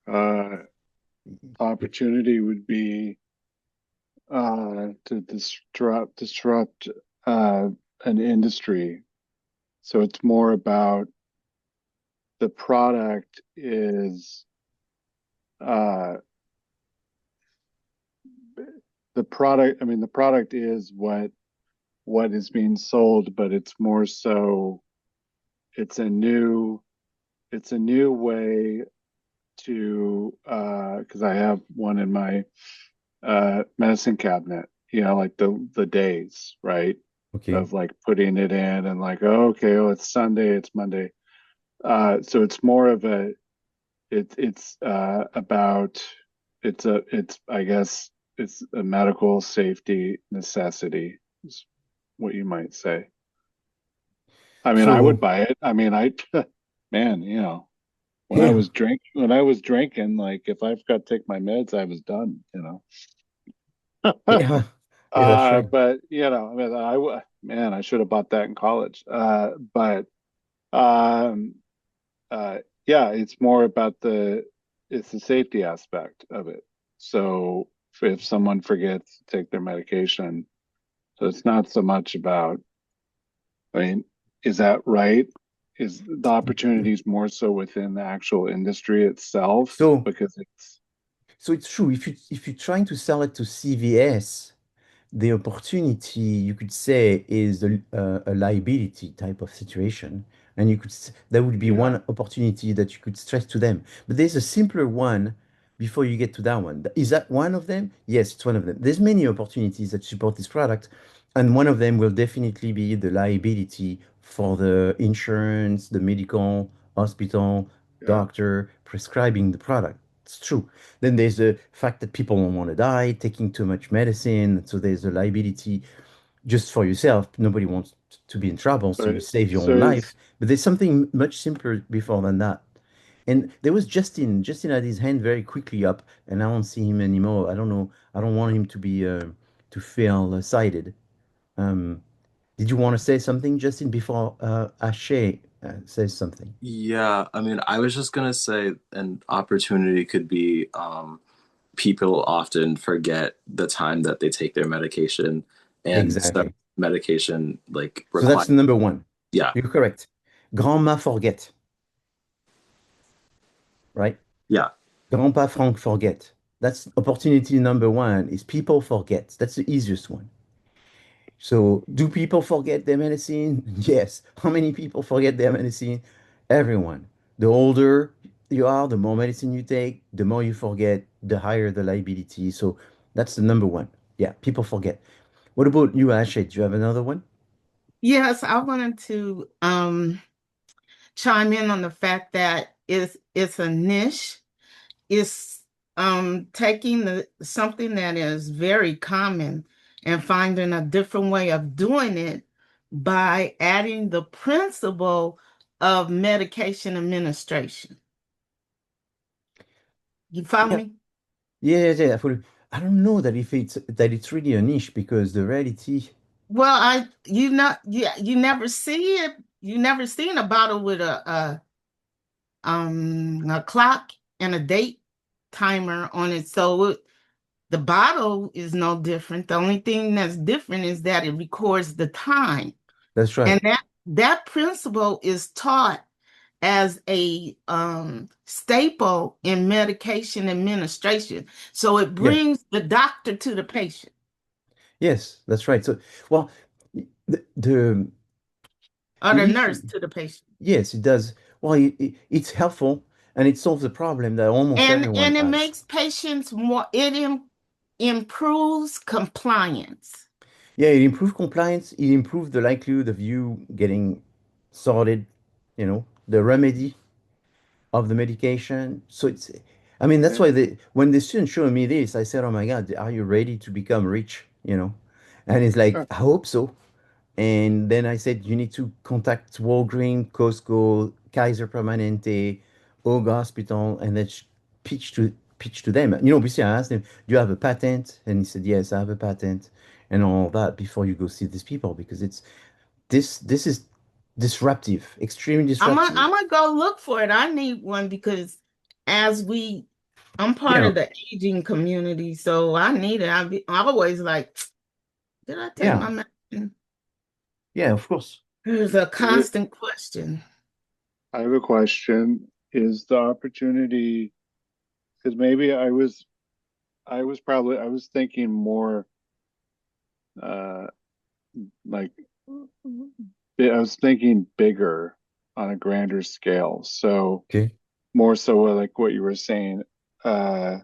Uh, Opportunity would be to disrupt an industry. So it's more about the product is uh, the product. I mean, the product is what is being sold, but it's more so it's a new it's a new way to because I have one in my medicine cabinet, you know, like the days, right? Okay. Of like putting it in and like, oh, okay, oh, it's Sunday, it's Monday. So it's more of a it's about it's I guess it's a medical safety necessity is what you might say. I mean, I would So buy it. I mean, I man, you know, yeah, when I was drinking, like if I've got to take my meds, I was done, you know. yeah, yeah, that's right. But you know, I mean, man, I should have bought that in college. But um, yeah, it's more about it's the safety aspect of it. So if someone forgets to take their medication, so it's not so much about, I mean, is that right? Is the opportunities more so within the actual industry itself So because it's so it's true. If you're trying to sell it to CVS, the opportunity, you could say, is a liability type of situation. And that would be yeah, one opportunity that you could stress to them. But there's a simpler one before you get to that one. Is that one of them? Yes, it's one of them. There's many opportunities that support this product. And one of them will definitely be the liability for the insurance, the medical, hospital, yeah, doctor prescribing the product. It's true. Then there's the fact that people don't want to die, taking too much medicine. So there's a liability just for yourself. Nobody wants to be in trouble, so So you save your so own life. is But there's something much simpler before than that. And there was Justin. Justin had his hand very quickly up, and I don't see him anymore. I don't know. I don't want him to be to feel sighted. Um, did you want to say something, Justin, before Ashay says something? Yeah, I mean, I was just gonna say an opportunity could be people often forget the time that they take their medication and some Exactly. medication like So that's require. the number one. Yeah, You're correct. Grandma forget, right? yeah. Grandpa Frank forget. That's opportunity number one is people forget. That's the easiest one. So do people forget their medicine? Yes. How many people forget their medicine? Everyone. The older you are, the more medicine you take, the more you forget, the higher the liability. So that's the number one. Yeah, people forget. What about you, Ashley? Do you have another one? Yes, I wanted to chime in on the fact that it's a niche. It's taking the something that is very common and finding a different way of doing it by adding the principle of medication administration. You follow Yeah, me? yeah, yeah. I don't know that if it's really a niche because the reality, Well, you never see it. You never seen a bottle with a clock and a date timer on it. So the bottle is no different. The only thing that's different is that it records the time. that's right. And that principle is taught as a staple in medication administration. So it Yeah, brings the doctor to the patient yes, that's right. So, well, the or the the issue, nurse to the patient. yes, it does. Well, it's helpful and it solves a problem that almost everyone And it has. makes patients more, improves compliance. Yeah, it improves compliance. It improves the likelihood of you getting sorted, the remedy of the medication. So I mean, that's okay. why when the student showed me this, I said, "Oh my God, are you ready to become rich?" And it's like, Sure. I hope so. And then I said, you need to contact Walgreens, Costco, Kaiser Permanente, Oak Hospital, and then pitch to them. Obviously, I asked him, "Do you have a patent?" And he said, "Yes, I have a patent," and all that before you go see these people because this is disruptive, extremely disruptive. I'm gonna go look for it. I need one because as I'm part Yeah, of the aging community, so I need it. I'm always like, did I take yeah, my medicine? yeah, of course. There's a Is constant question. I have a question. Is the opportunity, because maybe I was thinking more uh like I was thinking bigger on a grander scale. So Okay. more so like what you were saying uh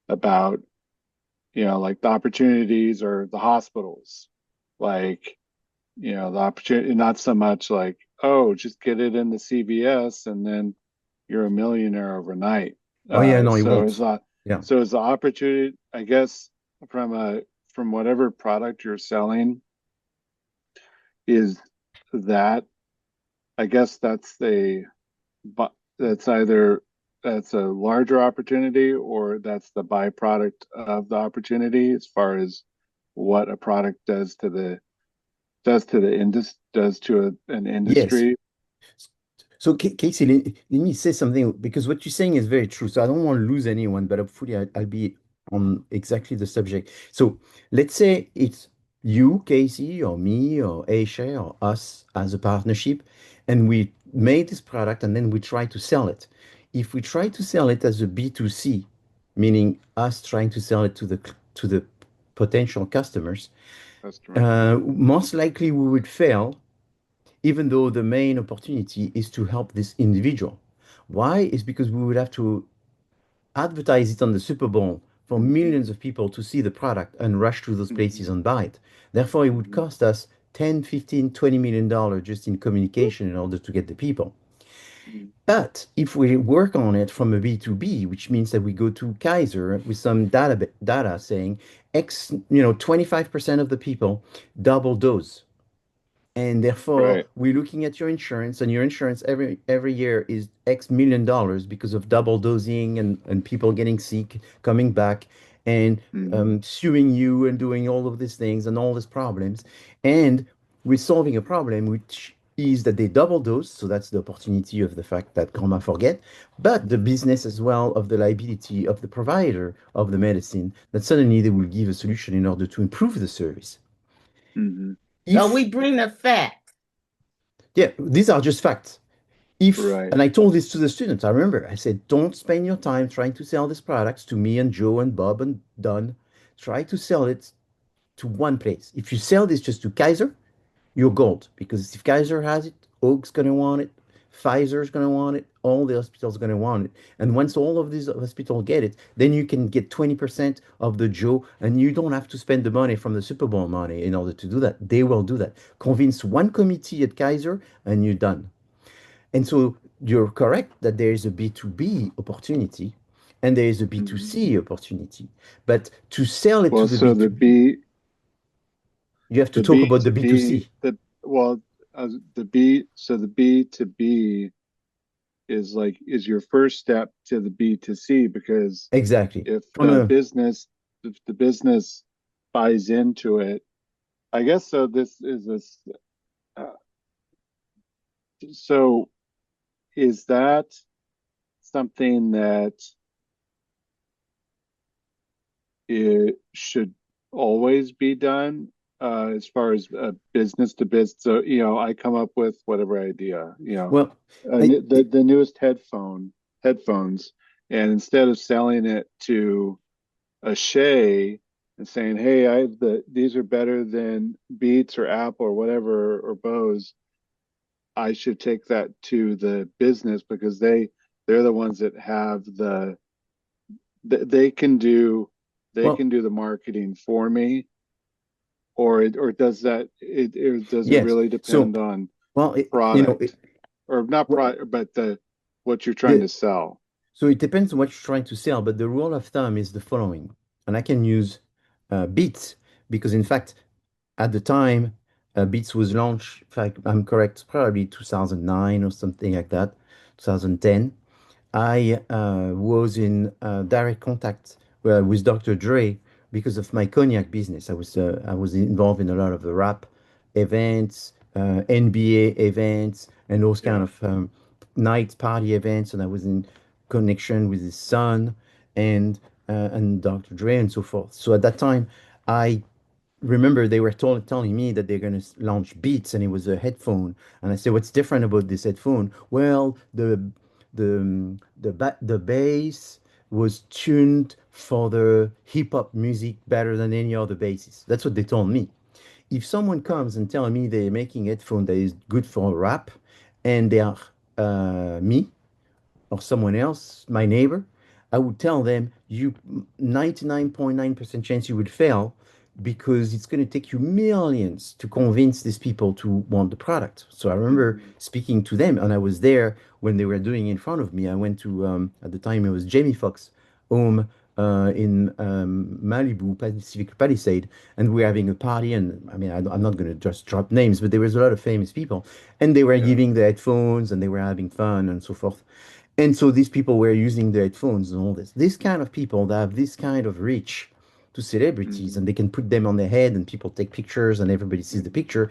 about, like the opportunities or the hospitals. Like, the opportunity, not so much like, oh, just get it in the CVS and then you're a millionaire overnight. Oh yeah, no, it So it's won't. not, Yeah. so it's the opportunity, I guess, from whatever product you're selling, is that, I guess but that's either that's a larger opportunity or that's the byproduct of the opportunity as far as what a product does to an Yes. industry. So, Casey, let me say something because what you're saying is very true. So, I don't want to lose anyone, but hopefully, I'll be on exactly the subject. So, let's say it's you, Casey, or me, or Aisha, or us as a partnership, and we made this product and then we try to sell it. If we try to sell it as a B2C, meaning us trying to sell it to the potential customers, Customer. most likely we would fail even though the main opportunity is to help this individual. Why? Is because we would have to advertise it on the Super Bowl for millions of people to see the product and rush to those Mhm. places and buy it. Therefore, it would Mhm. cost us 10, 15, $20 million just in communication in order to get the people. Mm. But if we work on it from a B2B, which means that we go to Kaiser with some data saying X, 25% of the people double dose. And therefore, Right. we're looking at your insurance, and your insurance every year is X million dollars because of double dosing and people getting sick, coming back, and Hmm. suing you and doing all of these things and all these problems. And we're solving a problem which is that they double dose, so that's the opportunity of the fact that grandma forget, but the business as well of the liability of the provider of the medicine, that suddenly they will give a solution in order to improve the service. Hmm. So we If bring the fact. Yeah, these are just facts. If, Right. and I told this to the students, I remember, I said, don't spend your time trying to sell these products to me and Joe and Bob and Don. Try to sell it to one place. If you sell this just to Kaiser, you're gold. Because if Kaiser has it, Oak's going to want it, Pfizer's going to want it, all the hospitals are going to want it. And once all of these hospitals get it, then you can get 20% of the Joe, and you don't have to spend the money from the Super Bowl money in order to do that. They will do that. Convince one committee at Kaiser, and you're done. And so you're correct that there is a B2B opportunity and there is a Hmm. B2C opportunity. But to sell it to Well, the so B2B, you have to the talk B about the to B, B2C. well, the B to B is your first step to the B to C, because Exactly. if From a, the business buys into it, I guess so. This is uh, so is that something that it should always be done, as far as business to business? So, I come up with whatever idea, well, I, the newest headphones, and instead of selling it to a Shay and saying, "Hey, these are better than Beats or Apple or whatever or Bose," I should take that to the business, because they're the ones that have they can do well, the marketing for me, or does it yes. really So, depend on well, product, or not what, product, but the what you're trying the, to sell? so it depends on what you're trying to sell, but the rule of thumb is the following. And I can use Beats because, in fact, at the time, Beats was launched, if I'm correct, probably 2009 or something like that, 2010. I was in direct contact with Dr. Dre because of my cognac business. I was involved in a lot of the rap events, NBA events, and those kind Yeah. of night party events. And I was in connection with his son and Dr. Dre and so forth. So at that time, I remember they were telling me that they're going to launch Beats and it was a headphone. And I said, what's different about this headphone? Well, the bass was tuned for the hip hop music better than any other basses. That's what they told me. If someone comes and tell me they're making a headphone that is good for rap and they are me, or someone else, my neighbor, I would tell them you 99.9% chance you would fail because it's going to take you millions to convince these people to want the product. So I remember Hmm. speaking to them, and I was there when they were doing it in front of me. I went to at the time it was Jamie Foxx home in Malibu, Pacific Palisade, and we were having a party. And I mean, I'm not going to just drop names, but there was a lot of famous people, and they were Yeah. giving the headphones, and they were having fun and so forth. And so these people were using the headphones and all this. This kind of people that have this kind of reach to celebrities Hmm. and they can put them on their head and people take pictures and everybody sees the picture.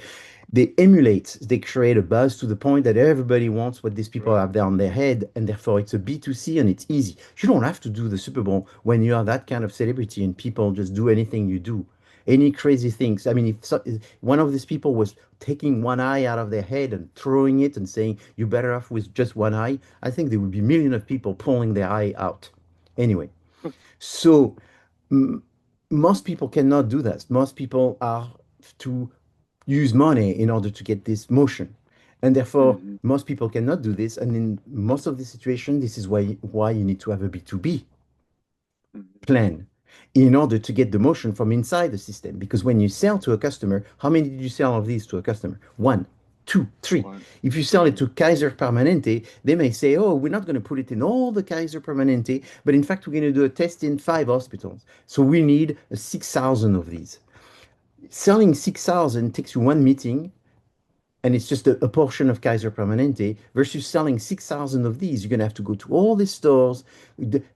They emulate, they create a buzz to the point that everybody wants what these people Right. have there on their head. And therefore it's a B2C and it's easy. You don't have to do the Super Bowl when you are that kind of celebrity and people just do anything you do. Any crazy things. I mean, if one of these people was taking one eye out of their head and throwing it and saying, you're better off with just one eye, I think there would be millions of people pulling their eye out. Anyway, so m most people cannot do that. Most people are to use money in order to get this motion. And therefore, Hmm. most people cannot do this. And in most of the situation, this is why you need to have a B2B Hmm. plan in order to get the motion from inside the system. Because when you sell to a customer, how many did you sell of these to a customer? One. two, three. One. If you sell it to Kaiser Permanente, they may say, oh, we're not going to put it in all the Kaiser Permanente, but in fact, we're going to do a test in 5 hospitals. So we need 6,000 of these. Selling 6,000 takes you one meeting, and it's just a portion of Kaiser Permanente versus selling 6,000 of these. You're going to have to go to all these stores,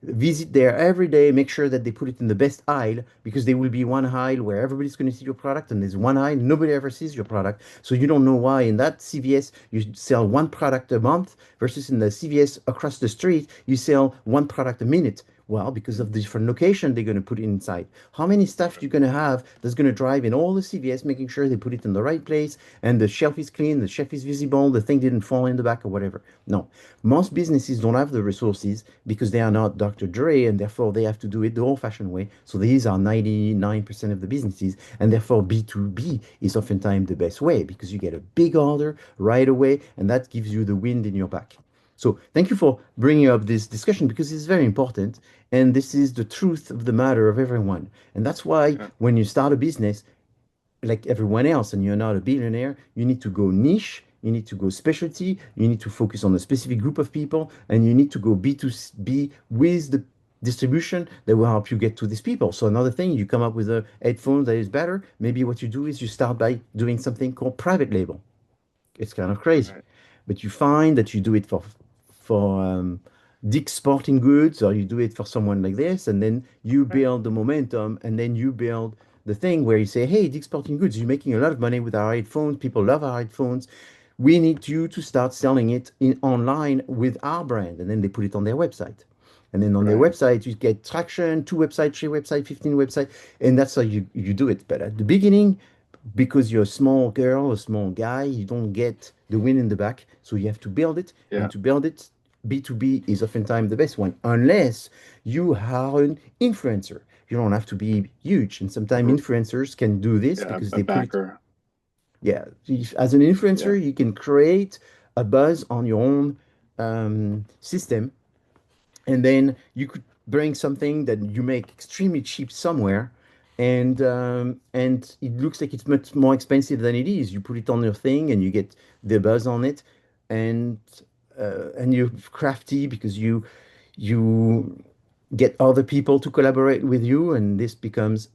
visit there every day, make sure that they put it in the best aisle because there will be one aisle where everybody's going to see your product, and there's one aisle nobody ever sees your product. So you don't know why in that CVS you sell one product a month versus in the CVS across the street you sell one product a minute. Well, because of the different location they're going to put it inside. How many staff you're going to have that's going to drive in all the CVS, making sure they put it in the right place and the shelf is clean, the shelf is visible, the thing didn't fall in the back or whatever. No, most businesses don't have the resources because they are not Dr. Dre and therefore they have to do it the old-fashioned way. So these are 99% of the businesses, and therefore B2B is oftentimes the best way because you get a big order right away and that gives you the wind in your back. So thank you for bringing up this discussion because it's very important. And this is the truth of the matter of everyone. And that's why Yeah. when you start a business, like everyone else, and you're not a billionaire, you need to go niche, you need to go specialty, you need to focus on a specific group of people, and you need to go B2B with the distribution that will help you get to these people. So another thing, you come up with a headphone that is better. Maybe what you do is you start by doing something called private label. It's kind of crazy, Right. but you find that you do it for Dick's Sporting Goods, or you do it for someone like this, and then you Right. build the momentum, and then you build the thing where you say, "Hey, Dick's Sporting Goods, you're making a lot of money with our headphones. People love our headphones. We need you to start selling it in online with our brand," and then they put it on their website. And then on their Right. website, you get traction, 2 websites, 3 websites, 15 websites, and that's how you do it. But at the beginning, because you're a small girl, a small guy, you don't get the wind in the back. So you have to build it. And Yeah. to build it, B2B is oftentimes the best one, unless you are an influencer. You don't have to be huge. And sometimes R- influencers can do this Yeah. because A they put it, backer. yeah. As an Yeah. influencer, you can create a buzz on your own system, and then you could bring something that you make extremely cheap somewhere, and it looks like it's much more expensive than it is. You put it on your thing and you get the buzz on it, and and you're crafty because you get other people to collaborate with you, and this becomes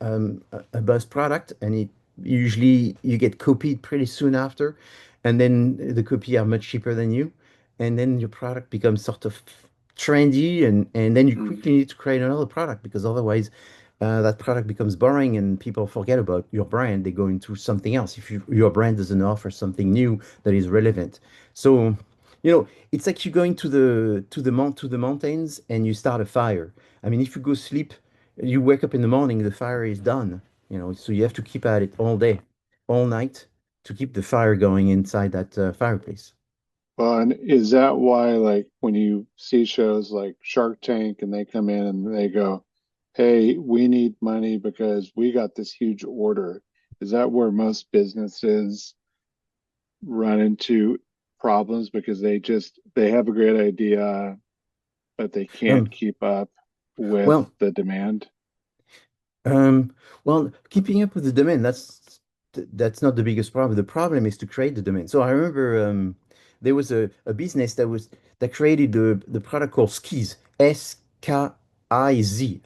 a buzz product, and it usually you get copied pretty soon after, and then the copy are much cheaper than you, and then your product becomes sort of trendy, and then you Mm. quickly need to create another product because otherwise that product becomes boring and people forget about your brand. They go into something else if your brand doesn't offer something new that is relevant. So it's like you're going to the mountains and you start a fire. I mean, if you go sleep, you wake up in the morning, the fire is done. So you have to keep at it all day, all night to keep the fire going inside that fireplace. Well, and is that why, like, when you see shows like Shark Tank and they come in and they go, "Hey, we need money because we got this huge order." Is that where most businesses run into problems because they have a great idea, but they can't Um, keep up with well, the demand? Um, well, keeping up with the demand, that's not the biggest problem. The problem is to create the demand. So I remember there was a business that created the product called Skis, Skiz, I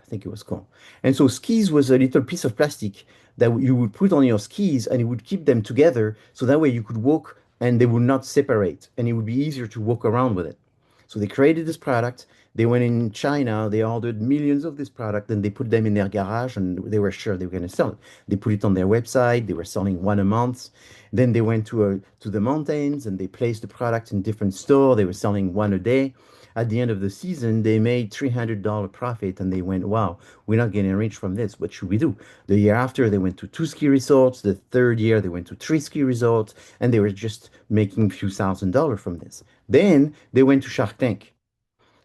think it was called. And so Skis was a little piece of plastic that you would put on your skis and it would keep them together so that way you could walk and they would not separate and it would be easier to walk around with it. So they created this product. They went in China, they ordered millions of this product, and they put them in their garage, and they were sure they were going to sell it. They put it on their website. They were selling one a month. Then they went to the mountains and they placed the product in different store. They were selling one a day. At the end of the season, they made $300 profit, and they went, "Wow, we're not getting rich from this. What should we do?" The year after, they went to 2 ski resorts. The third year, they went to 3 ski resorts, and they were just making a few $1,000s from this. Then they went to Shark Tank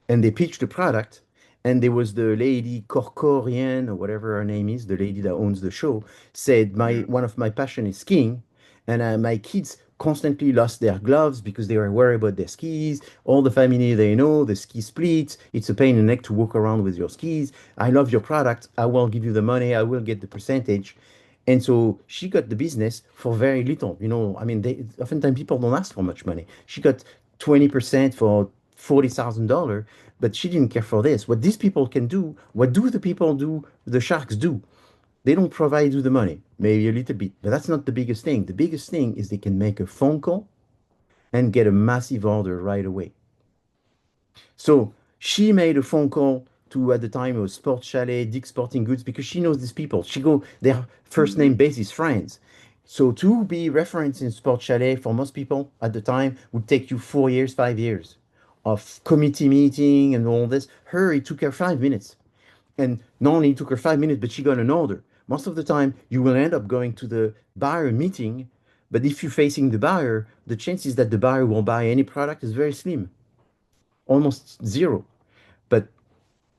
and they pitched the product. And there was the lady Corcorian or whatever her name is, the lady that owns the show, said, "My Yeah. one of my passion is skiing, and my kids constantly lost their gloves because they were worried about their skis. All the family they know, the ski splits. It's a pain in the neck to walk around with your skis. I love your product. I will give you the money. I will get the percentage." And so she got the business for very little. I mean, oftentimes people don't ask for much money. She got 20% for $40,000, but she didn't care for this. What these people can do, what do the people do, the sharks do? They don't provide you the money, maybe a little bit, but that's not the biggest thing. The biggest thing is they can make a phone call and get a massive order right away. So she made a phone call to, at the time, it was Sport Chalet, Dick Sporting Goods, because she knows these people. She go, their first name basis friends. So to be referenced in Sport Chalet for most people at the time would take you 4 years, 5 years of committee meeting and all this. Her, it took her 5 minutes. And not only it took her 5 minutes, but she got an order. Most of the time, you will end up going to the buyer meeting, but if you're facing the buyer, the chances that the buyer will buy any product is very slim, almost zero. But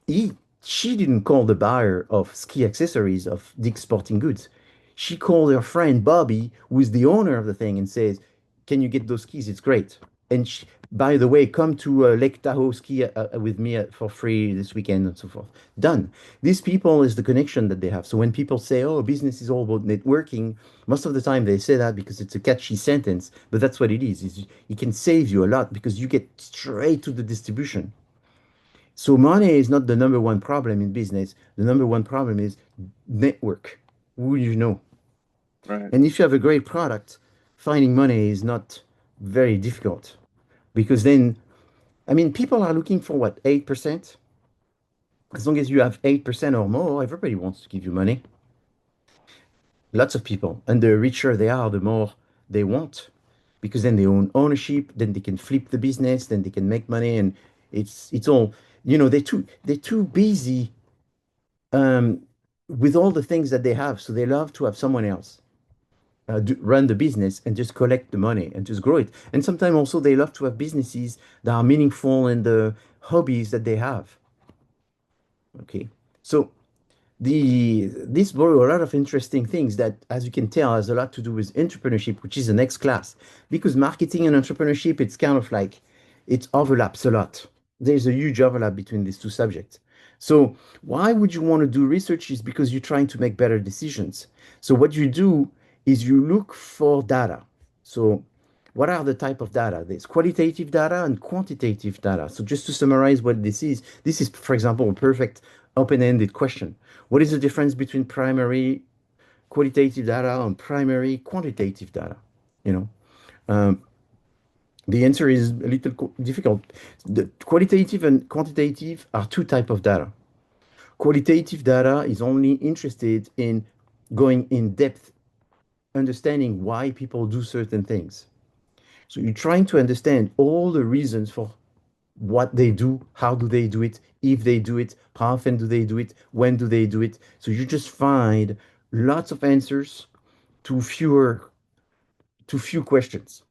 he she didn't call the buyer of ski accessories of Dick's Sporting Goods. She called her friend Bobby, who is the owner of the thing, and says, "Can you get those skis? It's great." And by the way, come to Lake Tahoe ski with me for free this weekend and so forth. Done. These people is the connection that they have. So when people say, "Oh, business is all about networking," most of the time they say that because it's a catchy sentence, but that's what it is. It can save you a lot because you get straight to the distribution. So money is not the number one problem in business. The number one problem is network. Who you know. Right. And if you have a great product, finding money is not very difficult because then, I mean, people are looking for what, 8%? As long as you have 8% or more, everybody wants to give you money. Lots of people. And the richer they are, the more they want because then they own ownership, then they can flip the business, then they can make money. And it's all, they're too busy um, with all the things that they have. So they love to have someone else run the business and just collect the money and just grow it. And sometimes also they love to have businesses that are meaningful in the hobbies that they have. Okay. So this brought a lot of interesting things that, as you can tell, has a lot to do with entrepreneurship, which is the next class. Because marketing and entrepreneurship, it's kind of like it overlaps a lot. There's a huge overlap between these two subjects. So why would you want to do research is because you're trying to make better decisions. So what you do is you look for data. So what are the type of data? There's qualitative data and quantitative data. So just to summarize what this is, for example, a perfect open-ended question. What is the difference between primary qualitative data and primary quantitative data? You know, um, the answer is a little difficult. The qualitative and quantitative are two type of data. Qualitative data is only interested in going in depth, understanding why people do certain things. So you're trying to understand all the reasons for what they do, how do they do it, if they do it, how often do they do it, when do they do it. So you just find lots of answers to few questions.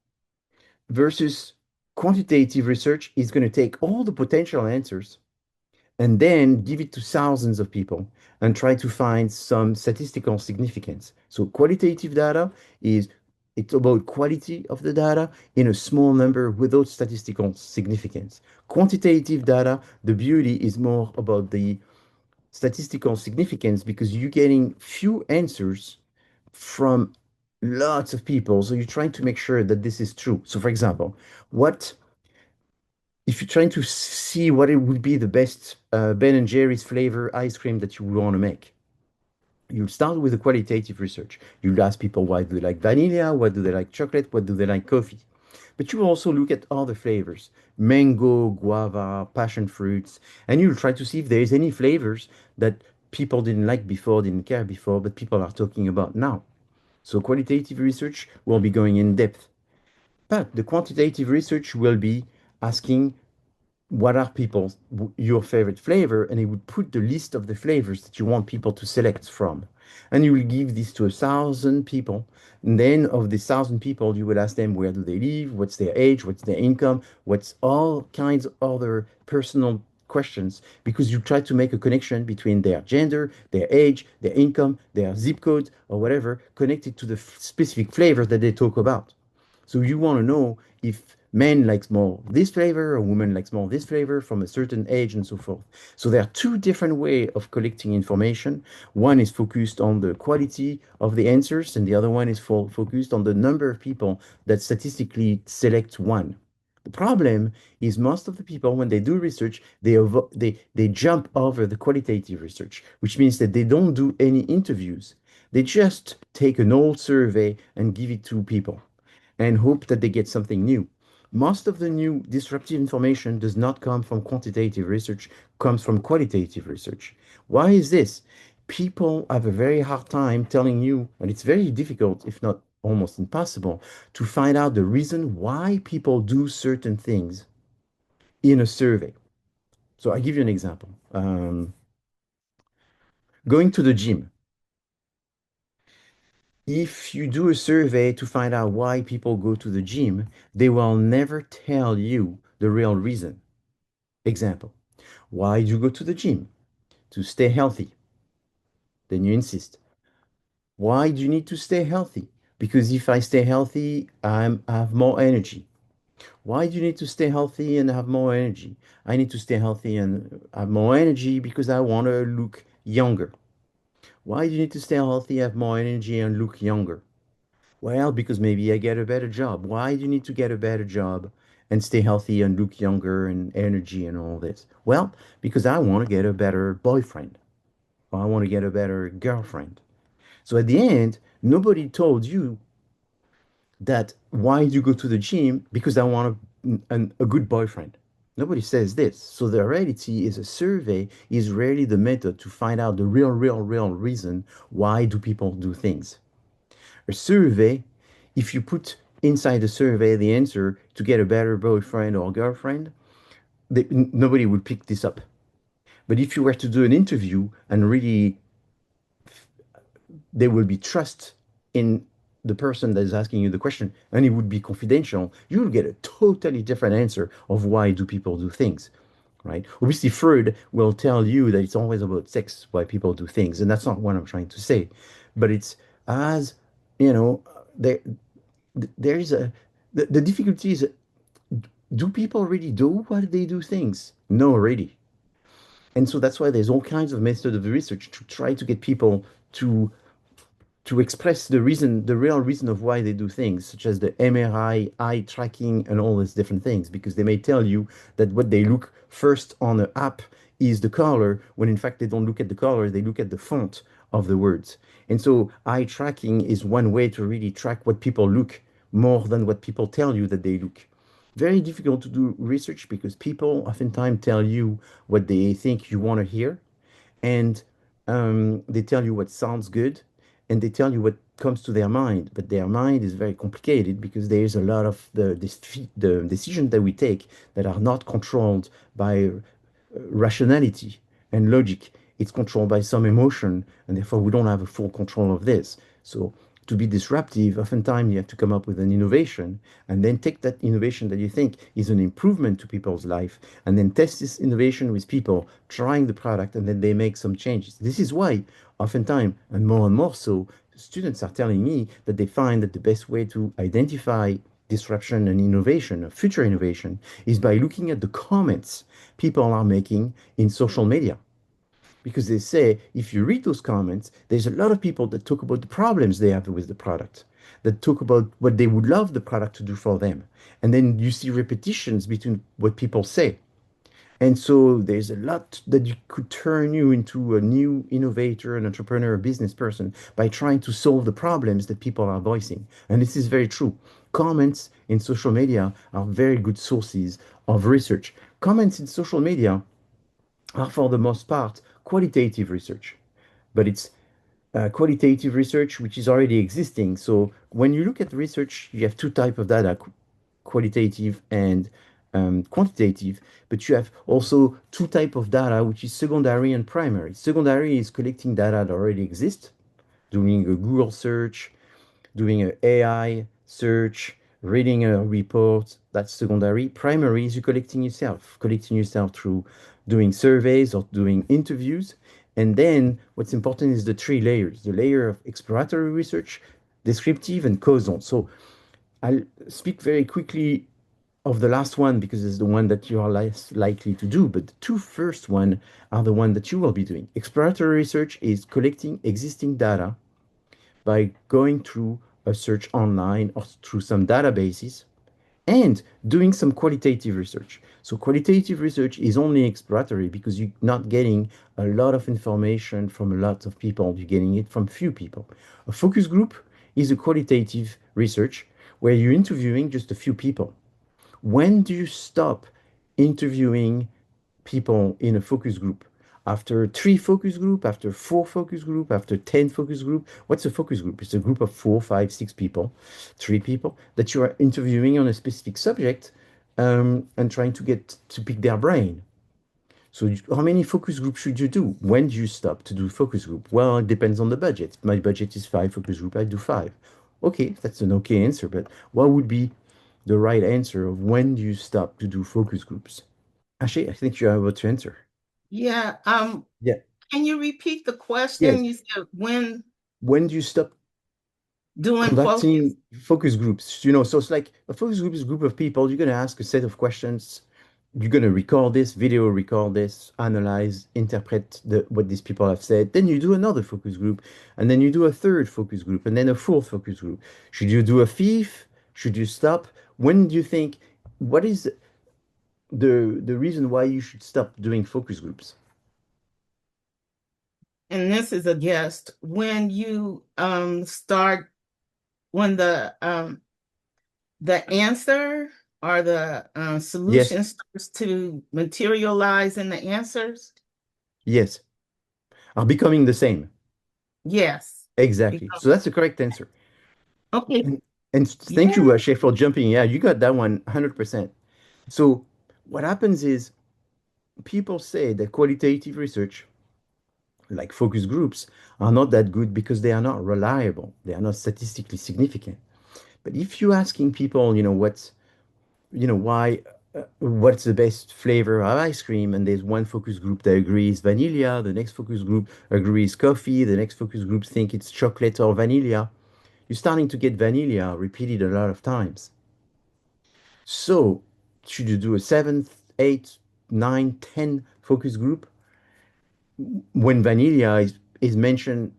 Versus quantitative research is going to take all the potential answers and then give it to thousands of people and try to find some statistical significance. So qualitative data is it's about quality of the data in a small number without statistical significance. Quantitative data, the beauty is more about the statistical significance because you're getting few answers from lots of people. So you're trying to make sure that this is true. So for example, what if you're trying to see what it would be the best Ben and Jerry's flavor ice cream that you would want to make, you start with a qualitative research. You ask people why do they like vanilla, what do they like chocolate, what do they like coffee. But you also look at other flavors, mango, guava, passion fruits, and you'll try to see if there's any flavors that people didn't like before, didn't care before, but people are talking about now. So qualitative research will be going in depth. But the quantitative research will be asking what are people's your favorite flavor, and it would put the list of the flavors that you want people to select from, and you will give this to 1,000 people, and then of the 1,000 people you will ask them where do they live, what's their age, what's their income, what's all kinds of other personal questions, because you try to make a connection between their gender, their age, their income, their zip code, or whatever, connected to the specific flavor that they talk about. So you want to know if Men likes more this flavor, a woman likes more this flavor from a certain age and so forth. So there are two different ways of collecting information. One is focused on the quality of the answers, and the other one is focused on the number of people that statistically select one. The problem is most of the people, when they do research, they jump over the qualitative research, which means that they don't do any interviews. They just take an old survey and give it to people and hope that they get something new. Most of the new disruptive information does not come from quantitative research, comes from qualitative research. Why is this? People have a very hard time telling you, and it's very difficult, if not almost impossible, to find out the reason why people do certain things in a survey. So I give you an example. Going to the gym. If you do a survey to find out why people go to the gym, they will never tell you the real reason. Example, why do you go to the gym? To stay healthy. Then you insist. Why do you need to stay healthy? Because if I stay healthy, I have more energy. Why do you need to stay healthy and have more energy? I need to stay healthy and have more energy because I want to look younger. Why do you need to stay healthy, have more energy, and look younger? Well, because maybe I get a better job. Why do you need to get a better job and stay healthy and look younger and energy and all this? Well, because I want to get a better boyfriend or I want to get a better girlfriend. So at the end, nobody told you that why you go to the gym because I want a good boyfriend. Nobody says this. So the reality is a survey is rarely the method to find out the real reason why do people do things. A survey, if you put inside the survey the answer to get a better boyfriend or girlfriend, nobody would pick this up. But if you were to do an interview and really there will be trust in the person that is asking you the question and it would be confidential, you'll get a totally different answer of why do people do things, right? Obviously, Freud will tell you that it's always about sex, why people do things, and that's not what I'm trying to say. But it's as, you know, there, there is the difficulty is, do people really do what they do things? No, really. And so that's why there's all kinds of methods of research to try to get people to express the reason, the real reason of why they do things, such as the MRI, eye tracking, and all these different things, because they may tell you that what they look first on the app is the color, when in fact they don't look at the color, they look at the font of the words. And so eye tracking is one way to really track what people look more than what people tell you that they look. Very difficult to do research because people oftentimes tell you what they think you want to hear, and they tell you what sounds good and they tell you what comes to their mind, but their mind is very complicated because there's a lot of the decisions that we take that are not controlled by rationality and logic. It's controlled by some emotion, and therefore we don't have a full control of this. So to be disruptive, oftentimes you have to come up with an innovation and then take that innovation that you think is an improvement to people's life and then test this innovation with people trying the product and then they make some changes. This is why oftentimes, and more so, students are telling me that they find that the best way to identify disruption and innovation, future innovation, is by looking at the comments people are making in social media. Because they say, if you read those comments, there's a lot of people that talk about the problems they have with the product, that talk about what they would love the product to do for them. And then you see repetitions between what people say. And so there's a lot that you could turn you into a new innovator, an entrepreneur, a business person by trying to solve the problems that people are voicing. And this is very true. Comments in social media are very good sources of research. Comments in social media are, for the most part, qualitative research, but it's qualitative research which is already existing. So when you look at research, you have two types of data, qualitative and quantitative, but you have also two types of data, which is secondary and primary. Secondary is collecting data that already exists, doing a Google search, doing an AI search, reading a report. That's secondary. Primary is you collecting yourself through doing surveys or doing interviews. And then what's important is the three layers, the layer of exploratory research, descriptive, and causal. So I'll speak very quickly of the last one because it's the one that you are less likely to do, but the two first one are the one that you will be doing. Exploratory research is collecting existing data by going through a search online or through some databases and doing some qualitative research. So qualitative research is only exploratory because you're not getting a lot of information from a lot of people. You're getting it from few people. A focus group is a qualitative research where you're interviewing just a few people. When do you stop interviewing people in a focus group? After three focus group, after four focus group, after 10 focus group? What's a focus group? It's a group of four, five, six people, three people that you are interviewing on a specific subject and trying to get to pick their brain. So how many focus groups should you do? When do you stop to do focus group? Well, it depends on the budget. My budget is five focus group, I do five. Okay, that's an okay answer, but what would be the right answer of when do you stop to do focus groups? Actually, I think you're able to answer. Yeah. Yeah. Can you repeat the Yes. question? You said when When do you stop doing focus? conducting focus groups? So it's like a focus group is a group of people. You're going to ask a set of questions. You're going to record this, video record this, analyze, interpret what these people have said. Then you do another focus group, and then you do a third focus group, and then a fourth focus group. Should you do a fifth? Should you stop? When do you think, what is the reason why you should stop doing focus groups? And this is a guest, when you start, when the answer or the Yes, solution starts to materialize in the answers? yes, are becoming the same. Yes. Exactly. Because, So that's the correct answer. okay. And thank Yeah. you, Shay, for jumping. Yeah, you got that one 100%. So what happens is people say that qualitative research, like focus groups, are not that good because they are not reliable. They are not statistically significant. But if you're asking people, why, what's the best flavor of ice cream, and there's one focus group that agrees vanilla, the next focus group agrees coffee, the next focus group think it's chocolate or vanilla, you're starting to get vanilla repeated a lot of times. So, should you do a seventh, eighth, nine, 10 focus group when vanilla is mentioned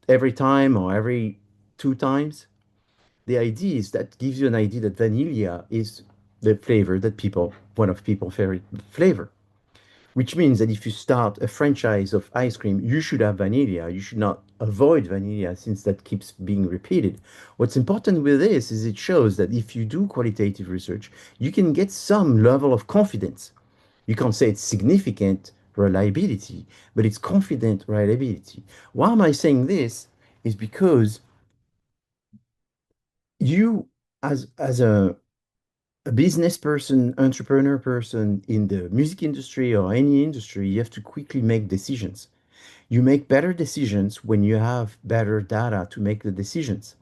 every time or every two times? The idea is that gives you an idea that vanilla is the flavor that one of people's favorite flavor. Which means that if you start a franchise of ice cream, you should have vanilla. You should not avoid vanilla since that keeps being repeated. What's important with this is it shows that if you do qualitative research, you can get some level of confidence. You can't say it's significant reliability, but it's confident reliability. Why am I saying this? Is because you, as a business person, entrepreneur person in the music industry or any industry, you have to quickly make decisions. You make better decisions when you have better data to make the decisions.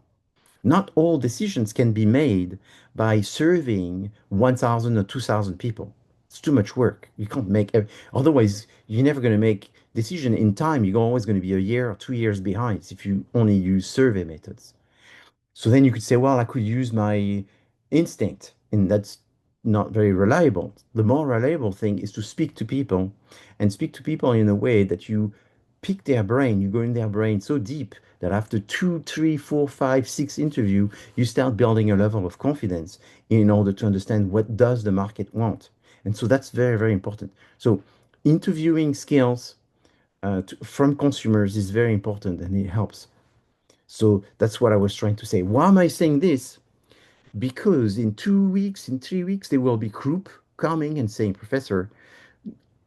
Not all decisions can be made by surveying 1,000 or 2,000 people. It's too much work. You can't otherwise, you're never going to make decision in time. You're always going to be a year or 2 years behind if you only use survey methods. So then you could say, well, I could use my instinct, and that's not very reliable. The more reliable thing is to speak to people and speak to people in a way that you pick their brain, you go in their brain so deep that after two, three, four, five, six interview, you start building a level of confidence in order to understand what does the market want. And so that's very, very important. So interviewing skills from consumers is very important and it helps. So that's what I was trying to say. Why am I saying this? Because in 2 weeks, in 3 weeks, there will be group coming and saying, Professor,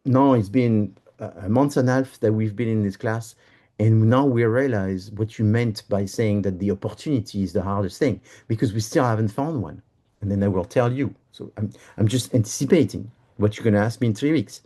no, it's been a month and a half that we've been in this class, and now we realize what you meant by saying that the opportunity is the hardest thing, because we still haven't found one. And then I will tell you. So I'm just anticipating what you're going to ask me in 3 weeks.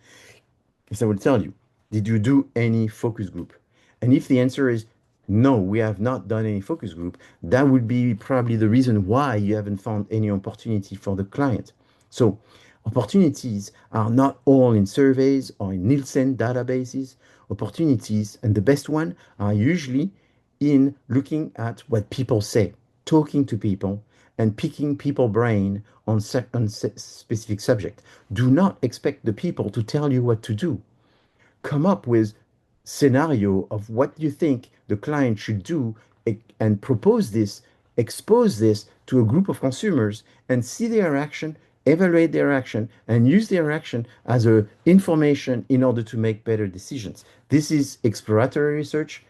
Because I will tell you, did you do any focus group? And if the answer is no, we have not done any focus group, that would be probably the reason why you haven't found any opportunity for the client. So opportunities are not all in surveys or in Nielsen databases. Opportunities, and the best one, are usually in looking at what people say, talking to people, and picking people brain on specific subject. Do not expect the people to tell you what to do. Come up with scenario of what you think the client should do and propose this, expose this to a group of consumers and see their action, evaluate their action, and use their action as a information in order to make better decisions. This is exploratory research,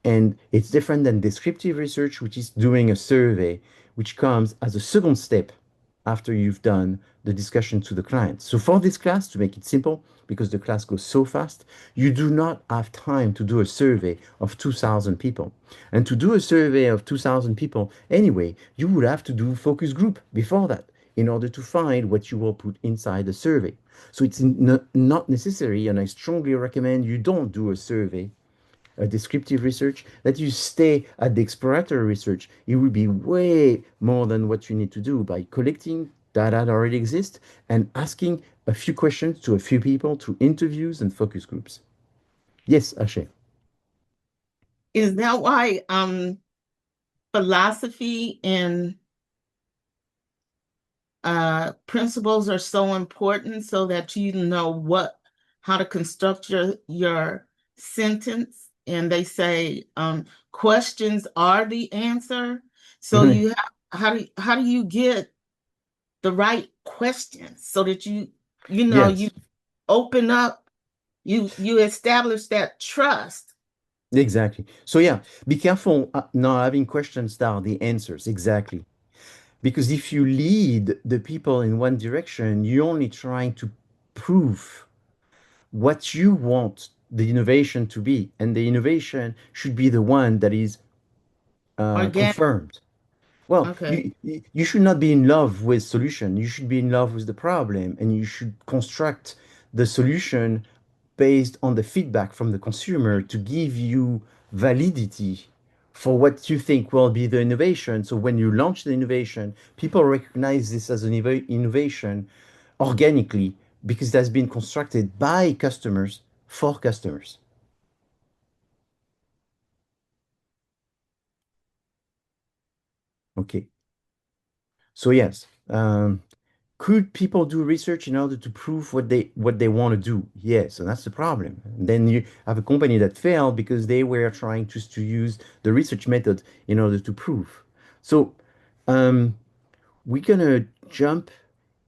and it's different than descriptive research, which is doing a survey, which comes as a second step after you've done the discussion to the client. So for this class, to make it simple, because the class goes so fast, you do not have time to do a survey of 2,000 people. And to do a survey of 2,000 people, anyway, you would have to do focus group before that in order to find what you will put inside the survey. So it's not necessary, and I strongly recommend you don't do a survey, a descriptive research, that you stay at the exploratory research. It will be way more than what you need to do by collecting data that already exists and asking a few questions to a few people through interviews and focus groups. Yes, Ashe. Is that why philosophy and principles are so important, so that you know how to construct your sentence? And they say questions are the answer. So how do you get the right questions so that you Yes, open up, you establish that trust? exactly. So yeah, be careful not having questions that are the answers. Exactly. Because if you lead the people in one direction, you're only trying to prove what you want the innovation to be, and the innovation should be the one that is Organic. confirmed. Well, Okay. you should not be in love with solution. You should be in love with the problem, and you should construct the solution based on the feedback from the consumer to give you validity for what you think will be the innovation. So when you launch the innovation, people recognize this as an innovation organically because it has been constructed by customers for customers. Okay. So yes, could people do research in order to prove what they want to do? Yes, and that's the problem. Then you have a company that failed because they were trying just to use the research method in order to prove. So um, we're gonna jump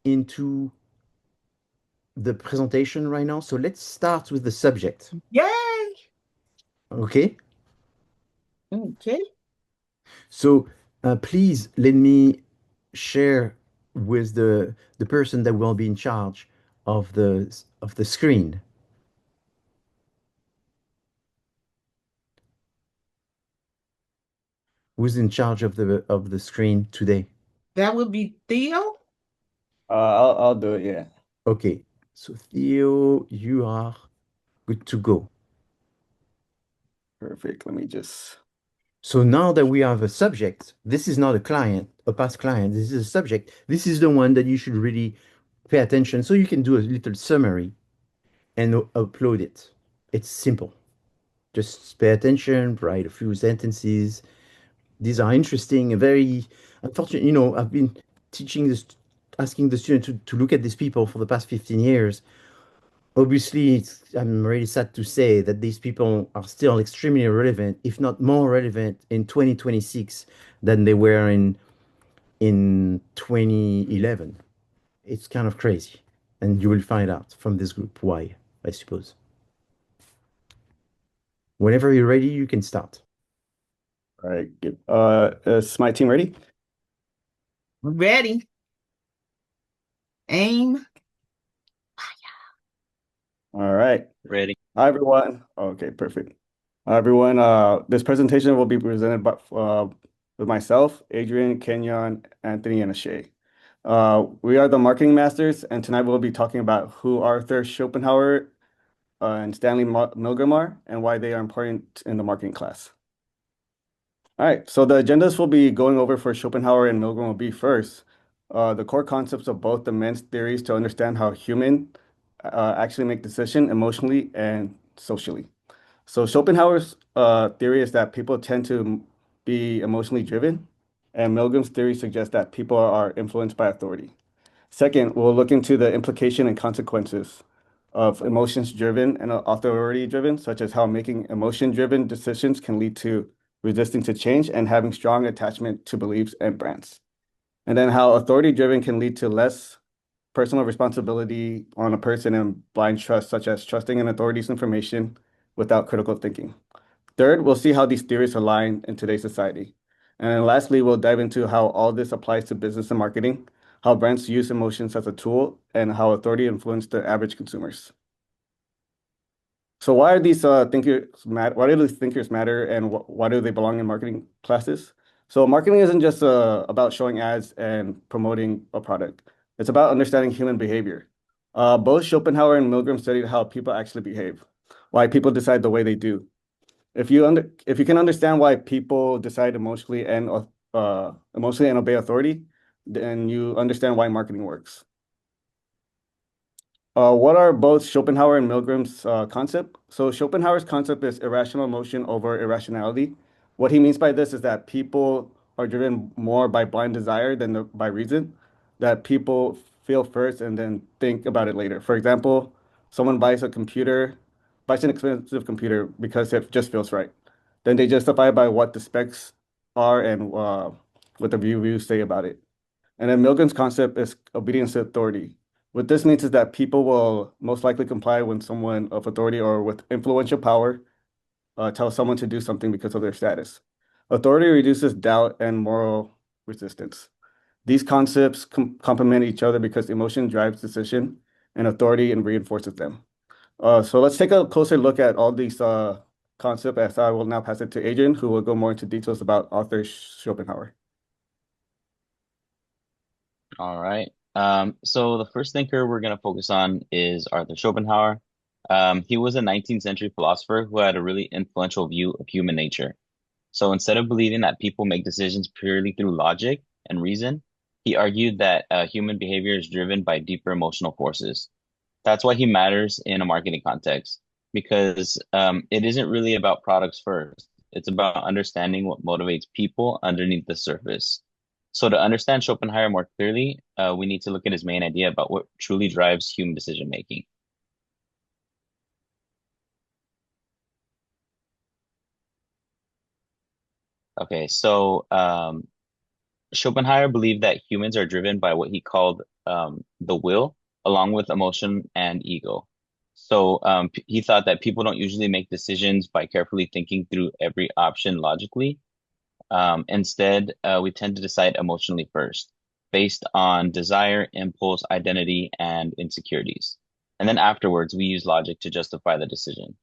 into the presentation right now. So let's start with the subject. Yay. Okay. Okay. So please let me share with the person that will be in charge of the screen. Who's in charge of the screen today? That would be Theo. I'll do it, yeah. Okay. So Theo, you are good to go. Perfect. Let me just So now that we have a subject, this is not a client, a past client. This is a subject. This is the one that you should really pay attention. So you can do a little summary and upload it. It's simple. Just pay attention, write a few sentences. These are interesting and very unfortunate. I've been teaching this, asking the student to look at these people for the past 15 years. Obviously, I'm really sad to say that these people are still extremely relevant, if not more relevant, in 2026 than they were in 2011. It's kind of crazy. And you will find out from this group why, I suppose. Whenever you're ready, you can start. all right. Good. Is my team ready? Ready. Aim. All right. Ready. Hi everyone. Okay, perfect. Hi everyone. This presentation will be presented by with myself, Adrian, Kenyon, Anthony, and Ashay. We are the marketing masters, and tonight we'll be talking about who Arthur Schopenhauer and Stanley Milgram are and why they are important in the marketing class. All right, so the agendas we'll be going over for Schopenhauer and Milgram will be first, the core concepts of both the men's theories to understand how human actually make decisions emotionally and socially. So Schopenhauer's theory is that people tend to be emotionally driven, and Milgram's theory suggests that people are influenced by authority. Second, we'll look into the implication and consequences of emotions-driven and authority-driven, such as how making emotion-driven decisions can lead to resisting to change and having strong attachment to beliefs and brands. And then how authority-driven can lead to less personal responsibility on a person and blind trust, such as trusting an authority's information without critical thinking. Third, we'll see how these theories align in today's society. And then lastly, we'll dive into how all this applies to business and marketing, how brands use emotions as a tool, and how authority influences the average consumers. So why are these thinkers matter? Why do these thinkers matter, and why do they belong in marketing classes? So marketing isn't just about showing ads and promoting a product. It's about understanding human behavior. Both Schopenhauer and Milgram studied how people actually behave, why people decide the way they do. If you can understand why people decide emotionally and obey authority, then you understand why marketing works. What are both Schopenhauer and Milgram's concept? So Schopenhauer's concept is irrational emotion over irrationality. What he means by this is that people are driven more by blind desire than by reason, that people feel first and then think about it later. For example, someone buys an expensive computer because it just feels right. Then they justify it by what the specs are and what the reviews say about it. And then Milgram's concept is obedience to authority. What this means is that people will most likely comply when someone of authority or with influential power tells someone to do something because of their status. Authority reduces doubt and moral resistance. These concepts complement each other because emotion drives decision and authority and reinforces them. So let's take a closer look at all these concepts as I will now pass it to Adrian, who will go more into details about Arthur Schopenhauer. All right. So the first thinker we're going to focus on is Arthur Schopenhauer. He was a 19th century philosopher who had a really influential view of human nature. So instead of believing that people make decisions purely through logic and reason, he argued that human behavior is driven by deeper emotional forces. That's why he matters in a marketing context, because it isn't really about products first. It's about understanding what motivates people underneath the surface. So to understand Schopenhauer more clearly, we need to look at his main idea about what truly drives human decision making. Okay, so Schopenhauer believed that humans are driven by what he called the will, along with emotion and ego. So he thought that people don't usually make decisions by carefully thinking through every option logically. Instead, we tend to decide emotionally first, based on desire, impulse, identity, and insecurities. And then afterwards, we use logic to justify the decision.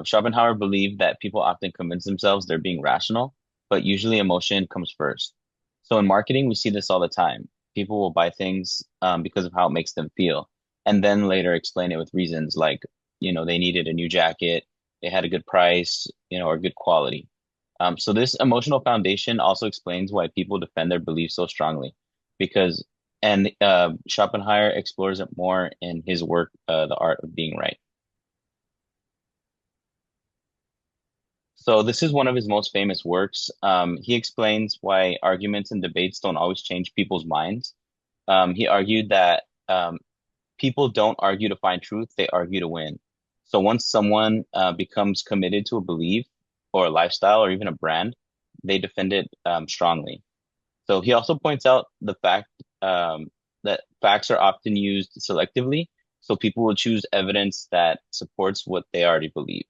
Schopenhauer believed that people often convince themselves they're being rational, but usually emotion comes first. So in marketing, we see this all the time. People will buy things because of how it makes them feel, and then later explain it with reasons like, they needed a new jacket, they had a good price, or good quality. So this emotional foundation also explains why people defend their beliefs so strongly, and Schopenhauer explores it more in his work, The Art of Being Right. So this is one of his most famous works. He explains why arguments and debates don't always change people's minds. He argued that people don't argue to find truth, they argue to win. So once someone becomes committed to a belief or a lifestyle or even a brand, they defend it strongly. So he also points out the fact that facts are often used selectively. So people will choose evidence that supports what they already believe.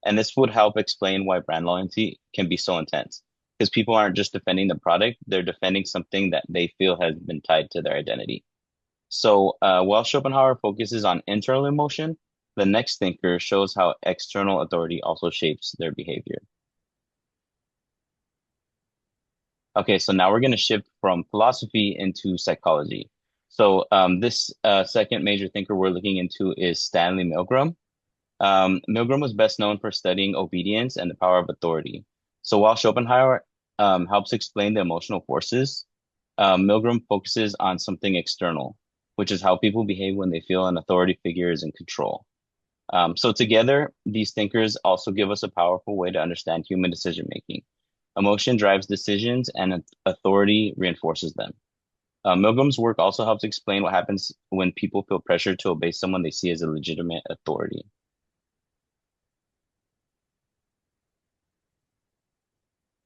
And this would help explain why brand loyalty can be so intense, because people aren't just defending the product, they're defending something that they feel has been tied to their identity. So while Schopenhauer focuses on internal emotion, the next thinker shows how external authority also shapes their behavior. Okay, so now we're going to shift from philosophy into psychology. So this second major thinker we're looking into is Stanley Milgram. Milgram was best known for studying obedience and the power of authority. So while Schopenhauer helps explain the emotional forces, Milgram focuses on something external, which is how people behave when they feel an authority figure is in control. So together, these thinkers also give us a powerful way to understand human decision making. Emotion drives decisions, and authority reinforces them. Milgram's work also helps explain what happens when people feel pressure to obey someone they see as a legitimate authority.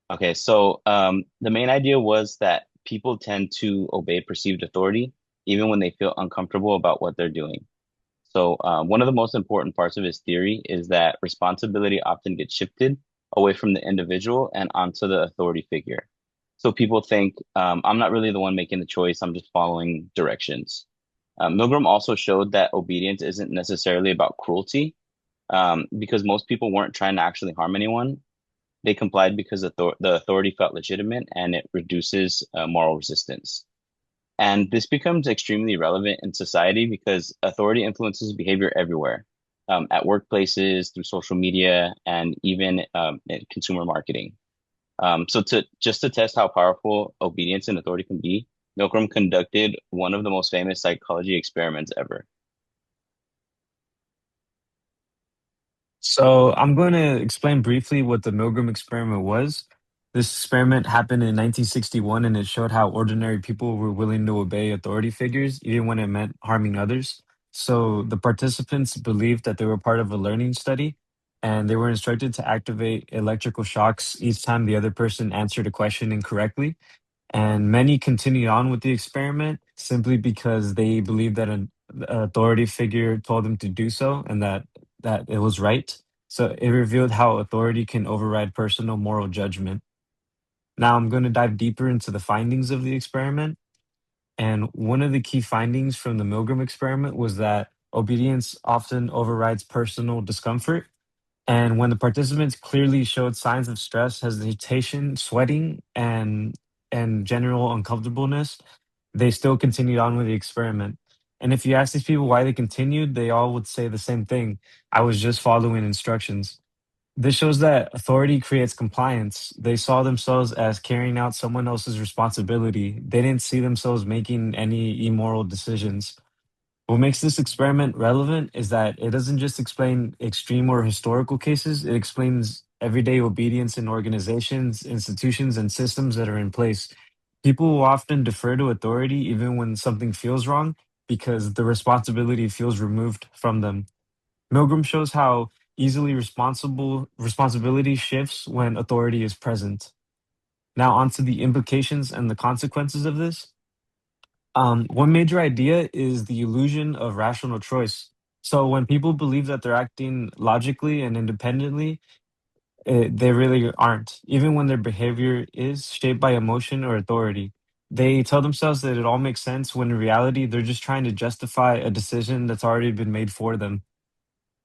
Okay, so the main idea was that people tend to obey perceived authority even when they feel uncomfortable about what they're doing. So one of the most important parts of his theory is that responsibility often gets shifted away from the individual and onto the authority figure. So people think, I'm not really the one making the choice, I'm just following directions. Milgram also showed that obedience isn't necessarily about cruelty, because most people weren't trying to actually harm anyone. They complied because the authority felt legitimate and it reduces moral resistance. And this becomes extremely relevant in society because authority influences behavior everywhere, at workplaces, through social media, and even in consumer marketing. So to test how powerful obedience and authority can be, Milgram conducted one of the most famous psychology experiments ever. So I'm going to explain briefly what the Milgram experiment was. This experiment happened in 1961 and it showed how ordinary people were willing to obey authority figures, even when it meant harming others. So the participants believed that they were part of a learning study and they were instructed to activate electrical shocks each time the other person answered a question incorrectly. And many continued on with the experiment simply because they believed that an authority figure told them to do so and that it was right. So it revealed how authority can override personal moral judgment. Now I'm going to dive deeper into the findings of the experiment. And one of the key findings from the Milgram experiment was that obedience often overrides personal discomfort. And when the participants clearly showed signs of stress, hesitation, sweating, and general uncomfortableness, they still continued on with the experiment. And if you ask these people why they continued, they all would say the same thing. I was just following instructions. This shows that authority creates compliance. They saw themselves as carrying out someone else's responsibility. They didn't see themselves making any immoral decisions. What makes this experiment relevant is that it doesn't just explain extreme or historical cases, it explains everyday obedience in organizations, institutions, and systems that are in place. People will often defer to authority even when something feels wrong because the responsibility feels removed from them. Milgram shows how easily responsibility shifts when authority is present. Now, onto the implications and the consequences of this. One major idea is the illusion of rational choice. So, when people believe that they're acting logically and independently, they really aren't, even when their behavior is shaped by emotion or authority. They tell themselves that it all makes sense when in reality, they're just trying to justify a decision that's already been made for them.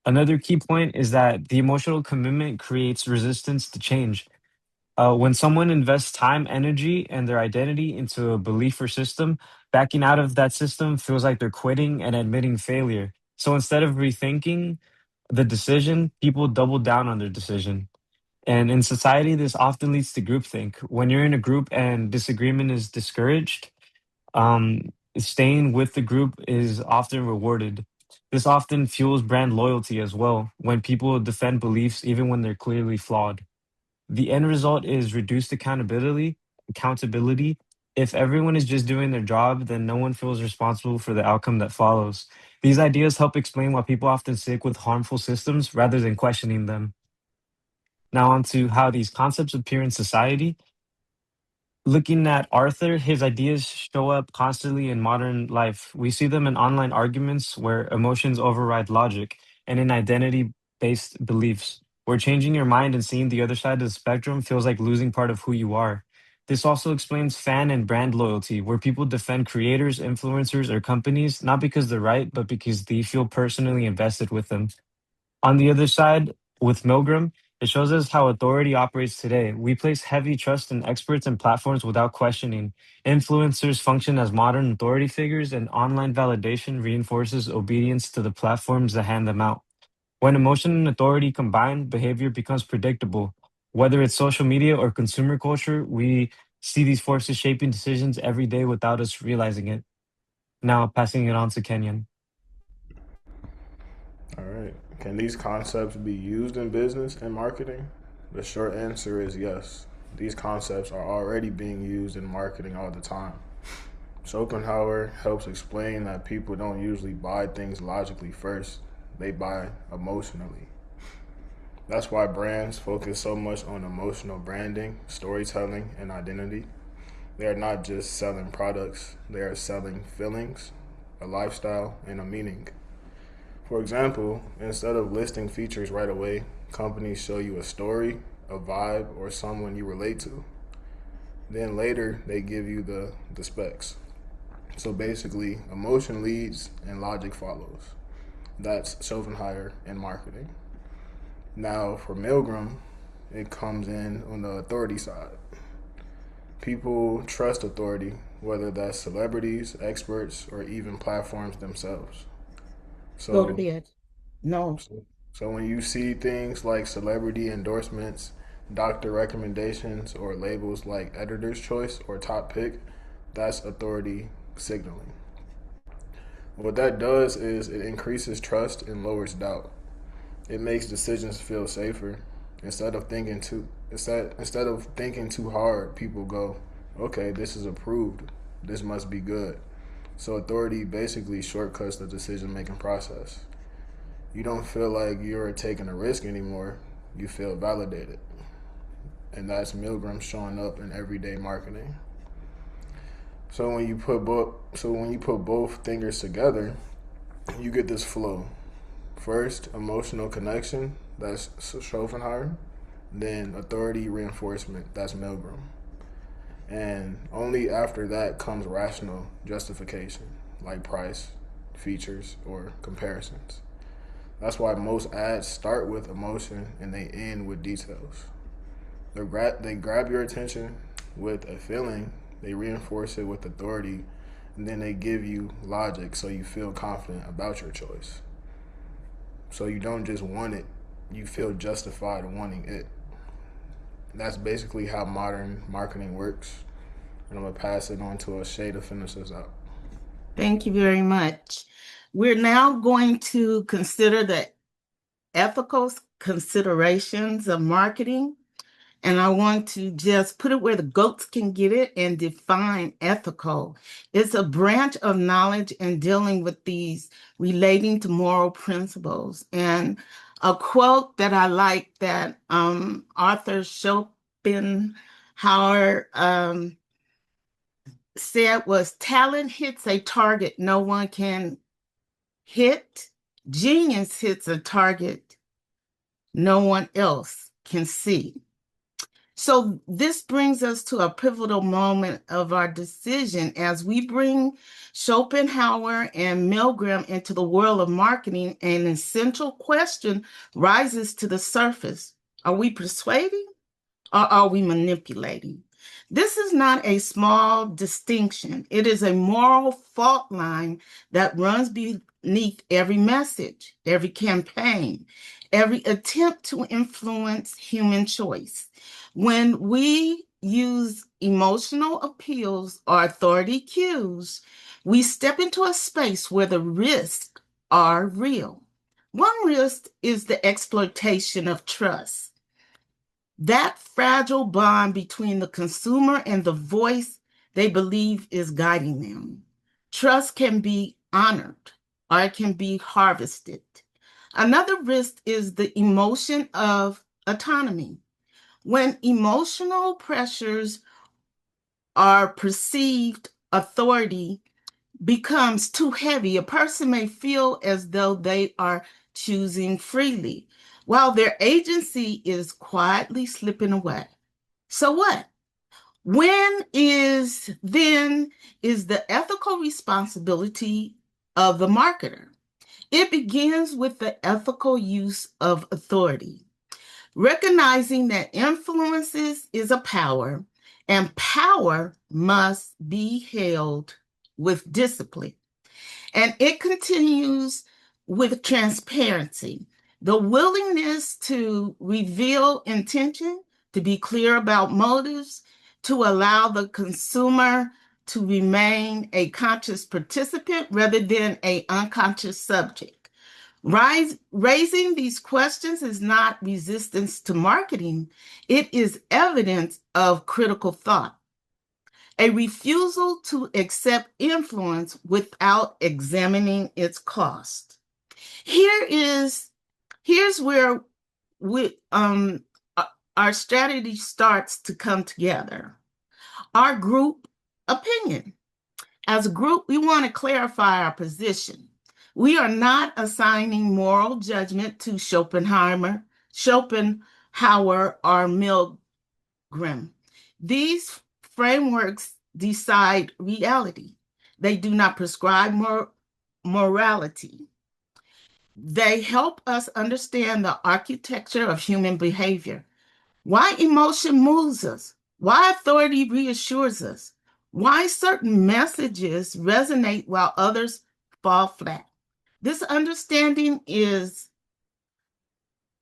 Another key point is that the emotional commitment creates resistance to change. When someone invests time, energy, and their identity into a belief or system, backing out of that system feels like they're quitting and admitting failure. So instead of rethinking the decision, people double down on their decision. And in society, this often leads to groupthink. When you're in a group and disagreement is discouraged, staying with the group is often rewarded. This often fuels brand loyalty as well, when people defend beliefs even when they're clearly flawed. The end result is reduced accountability. If everyone is just doing their job, then no one feels responsible for the outcome that follows. These ideas help explain why people often stick with harmful systems rather than questioning them. Now, on to how these concepts appear in society. Looking at Arthur, his ideas show up constantly in modern life. We see them in online arguments where emotions override logic and in identity based beliefs, where changing your mind and seeing the other side of the spectrum feels like losing part of who you are. This also explains fan and brand loyalty, where people defend creators, influencers, or companies not because they're right, but because they feel personally invested with them. On the other side, with Milgram, it shows us how authority operates today. We place heavy trust in experts and platforms without questioning. Influencers function as modern authority figures, and online validation reinforces obedience to the platforms that hand them out. When emotion and authority combine, behavior becomes predictable. Whether it's social media or consumer culture, we see these forces shaping decisions every day without us realizing it. Now, passing it on to Kenyon. All right. Can these concepts be used in business and marketing? The short answer is yes. These concepts are already being used in marketing all the time. Schopenhauer helps explain that people don't usually buy things logically first, they buy emotionally. That's why brands focus so much on emotional branding, storytelling, and identity. They are not just selling products, they are selling feelings, a lifestyle, and a meaning. For example, instead of listing features right away, companies show you a story, a vibe, or someone you relate to. Then later, they give you the specs. So basically, emotion leads and logic follows. That's Schopenhauer in marketing. Now, for Milgram, it comes in on the authority side. People trust authority, whether that's celebrities, experts, or even platforms themselves. Go to So, bed. No. so when you see things like celebrity endorsements, doctor recommendations, or labels like editor's choice or top pick, that's authority signaling. What that does is it increases trust and lowers doubt. It makes decisions feel safer. Instead of thinking too hard, people go, okay, this is approved. This must be good. So authority basically shortcuts the decision making process. You don't feel like you're taking a risk anymore. You feel validated. And that's Milgram showing up in everyday marketing. So when you put both thinkers together, you get this flow. First, emotional connection, that's Schopenhauer. Then authority reinforcement, that's Milgram. And only after that comes rational justification, like price, features, or comparisons. That's why most ads start with emotion and they end with details. They grab your attention with a feeling, they reinforce it with authority, and then they give you logic so you feel confident about your choice. So you don't just want it, you feel justified wanting it. That's basically how modern marketing works. And I'm going to pass it on to Shay to finish this out. Thank you very much. We're now going to consider the ethical considerations of marketing. And I want to just put it where the goats can get it and define ethical. It's a branch of knowledge in dealing with these relating to moral principles. And a quote that I like that Arthur Schopenhauer said was, talent hits a target no one can hit. Genius hits a target no one else can see. So this brings us to a pivotal moment of our decision as we bring Schopenhauer and Milgram into the world of marketing. An essential question rises to the surface. Are we persuading or are we manipulating? This is not a small distinction. It is a moral fault line that runs beneath every message, every campaign, every attempt to influence human choice. When we use emotional appeals or authority cues, we step into a space where the risks are real. One risk is the exploitation of trust. That fragile bond between the consumer and the voice they believe is guiding them. Trust can be honored or it can be harvested. Another risk is the emotion of autonomy. When emotional pressures are perceived, authority becomes too heavy. A person may feel as though they are choosing freely, while their agency is quietly slipping away. So what? When is the ethical responsibility of the marketer? It begins with the ethical use of authority. Recognizing that influences is a power, and power must be held with discipline. And it continues with transparency, the willingness to reveal intention, to be clear about motives, to allow the consumer to remain a conscious participant rather than an unconscious subject. Raising these questions is not resistance to marketing, it is evidence of critical thought, a refusal to accept influence without examining its cost. Here's where we our strategy starts to come together. Our group opinion. As a group, we want to clarify our position. We are not assigning moral judgment to Schopenhauer, or Milgram. These frameworks decide reality. They do not prescribe morality. They help us understand the architecture of human behavior, why emotion moves us, why authority reassures us, why certain messages resonate while others fall flat. This understanding is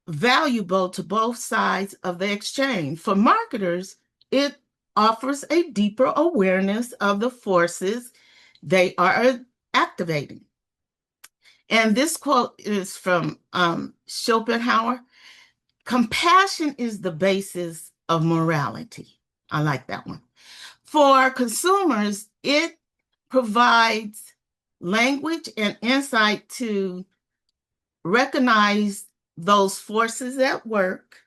valuable to both sides of the exchange. For marketers, it offers a deeper awareness of the forces they are activating. And this quote is from Schopenhauer. Compassion is the basis of morality. I like that one. For consumers, it provides language and insight to recognize those forces at work.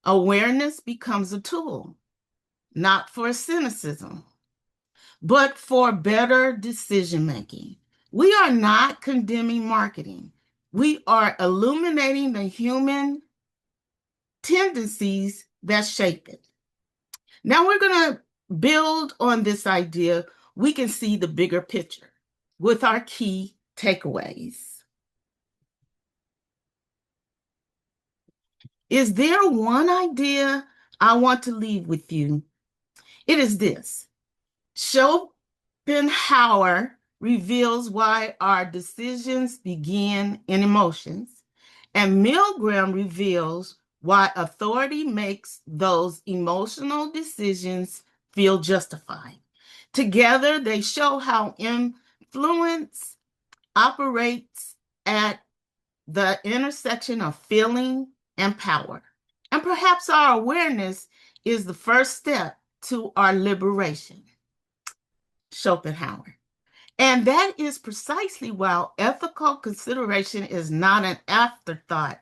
Awareness becomes a tool, not for cynicism, but for better decision making. We are not condemning marketing. We are illuminating the human tendencies that shape it. Now we're going to build on this idea. We can see the bigger picture with our key takeaways. Is there one idea I want to leave with you? It is this. Schopenhauer reveals why our decisions begin in emotions, and Milgram reveals why authority makes those emotional decisions feel justified. Together, they show how influence operates at the intersection of feeling and power. And perhaps our awareness is the first step to our liberation. Schopenhauer. And that is precisely why ethical consideration is not an afterthought.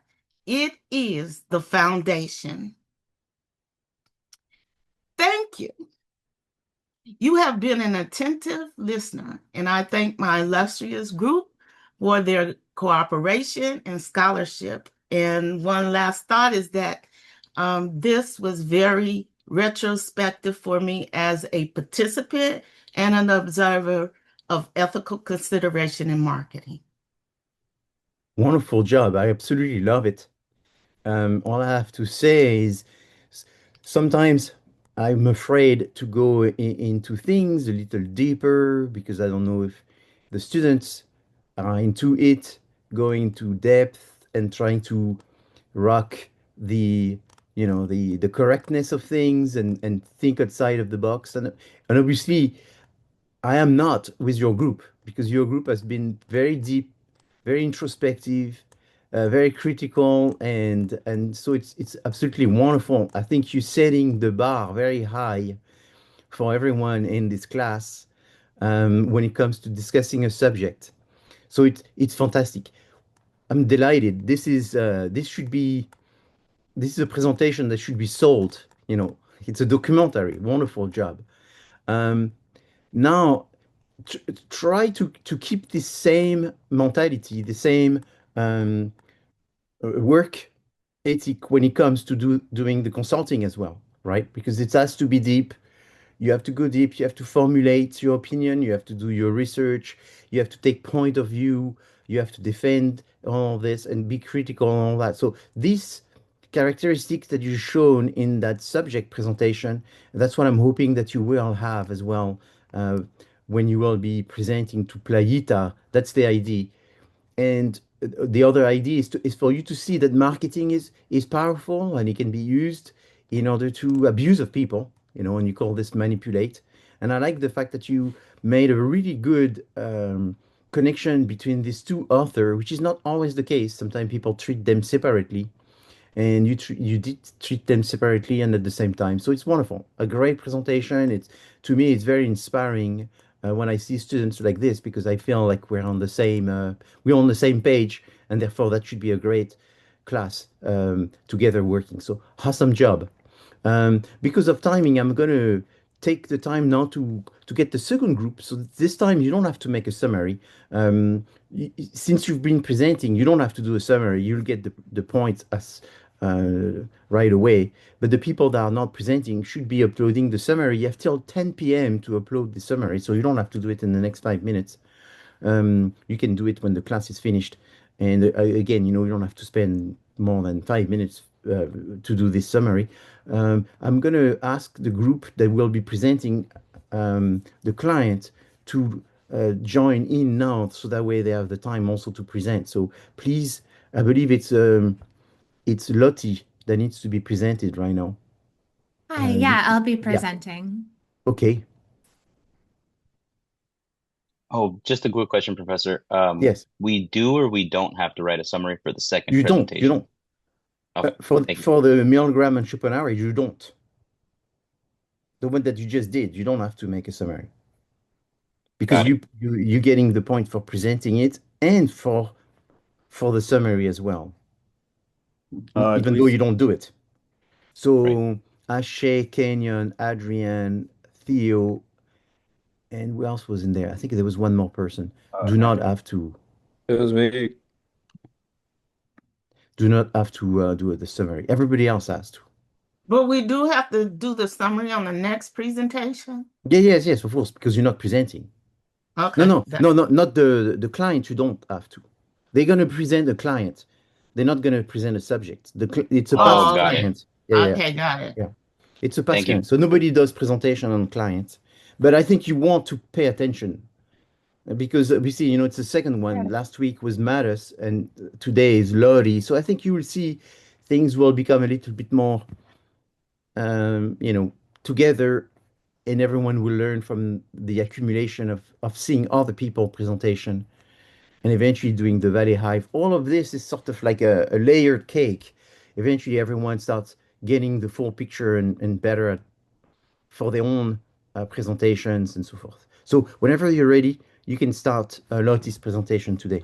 It is the foundation. Thank you. You have been an attentive listener, and I thank my illustrious group for their cooperation and scholarship. And one last thought is that this was very retrospective for me as a participant and an observer of ethical consideration in marketing. Wonderful job. I absolutely love it. All I have to say is sometimes I'm afraid to go into things a little deeper because I don't know if the students are into it, going into depth and trying to rock the correctness of things and think outside of the box. And obviously I am not with your group because your group has been very deep, very introspective, very critical, and so it's absolutely wonderful. I think you're setting the bar very high for everyone in this class when it comes to discussing a subject. So it's fantastic. I'm delighted. This is a presentation that should be sold. It's a documentary. Wonderful job. Um, Now try to keep the same mentality, the same um, work ethic when it comes to doing the consulting as well, right? Because it has to be deep. You have to go deep. You have to formulate your opinion. You have to do your research. You have to take point of view. You have to defend all this and be critical and all that. So these characteristics that you've shown in that subject presentation, that's what I'm hoping that you will have as well when you will be presenting to Playita. That's the idea. And the other idea is for you to see that marketing is powerful and it can be used in order to abuse of people, and you call this manipulate. And I like the fact that you made a really good connection between these two authors, which is not always the case. Sometimes people treat them separately, and you did treat them separately and at the same time. So it's wonderful. A great presentation. It's to me, it's very inspiring when I see students like this because I feel like we're on the same page, and therefore that should be a great class together working. So awesome job. Because of timing, I'm going to take the time now to get the second group. So this time you don't have to make a summary. Since you've been presenting, you don't have to do a summary. You'll get the points as right away. But the people that are not presenting should be uploading the summary. You have till 10 p.m. to upload the summary, so you don't have to do it in the next 5 minutes. You can do it when the class is finished. And again, you don't have to spend more than 5 minutes to do this summary. I'm going to ask the group that will be presenting the client to join in now, so that way they have the time also to present. So please, I believe it's Lottie that needs to be presented right now. Hi, yeah, I'll be Yeah. presenting. Okay. Oh, just a quick question, Professor. Yes. We do or we don't have to write a summary for the second You presentation? don't. Okay, For thank you. for the Milgram and Schopenhauer, you don't. The one that you just did, you don't have to make a summary because Got it. you're getting the point for presenting it and for the summary as well, even though you don't do it. So Ashay, Kenyon, Adrian, Theo, and who else was in there? I think there was one more person. Do not have to. It was me. Do not have to do the summary. Everybody else has to. But we do have to do the summary on the next presentation. Yeah, yes, of course, because you're not presenting. Okay. No, not the client. You don't have to. They're gonna present a client. They're not gonna present a subject. It's a past got it. client. Yeah, Okay, got it. yeah. It's a past Thank you. client. So nobody does presentation on clients. But I think you want to pay attention because we see, it's the second one. Last week was Mattis, and today is Lori. So I think you will see things will become a little bit more, together, and everyone will learn from the accumulation of seeing other people presentation and eventually doing the Valley Hive. All of this is sort of like a layered cake. Eventually, everyone starts getting the full picture and better for their own presentations and so forth. So whenever you're ready, you can start Lottie's presentation today.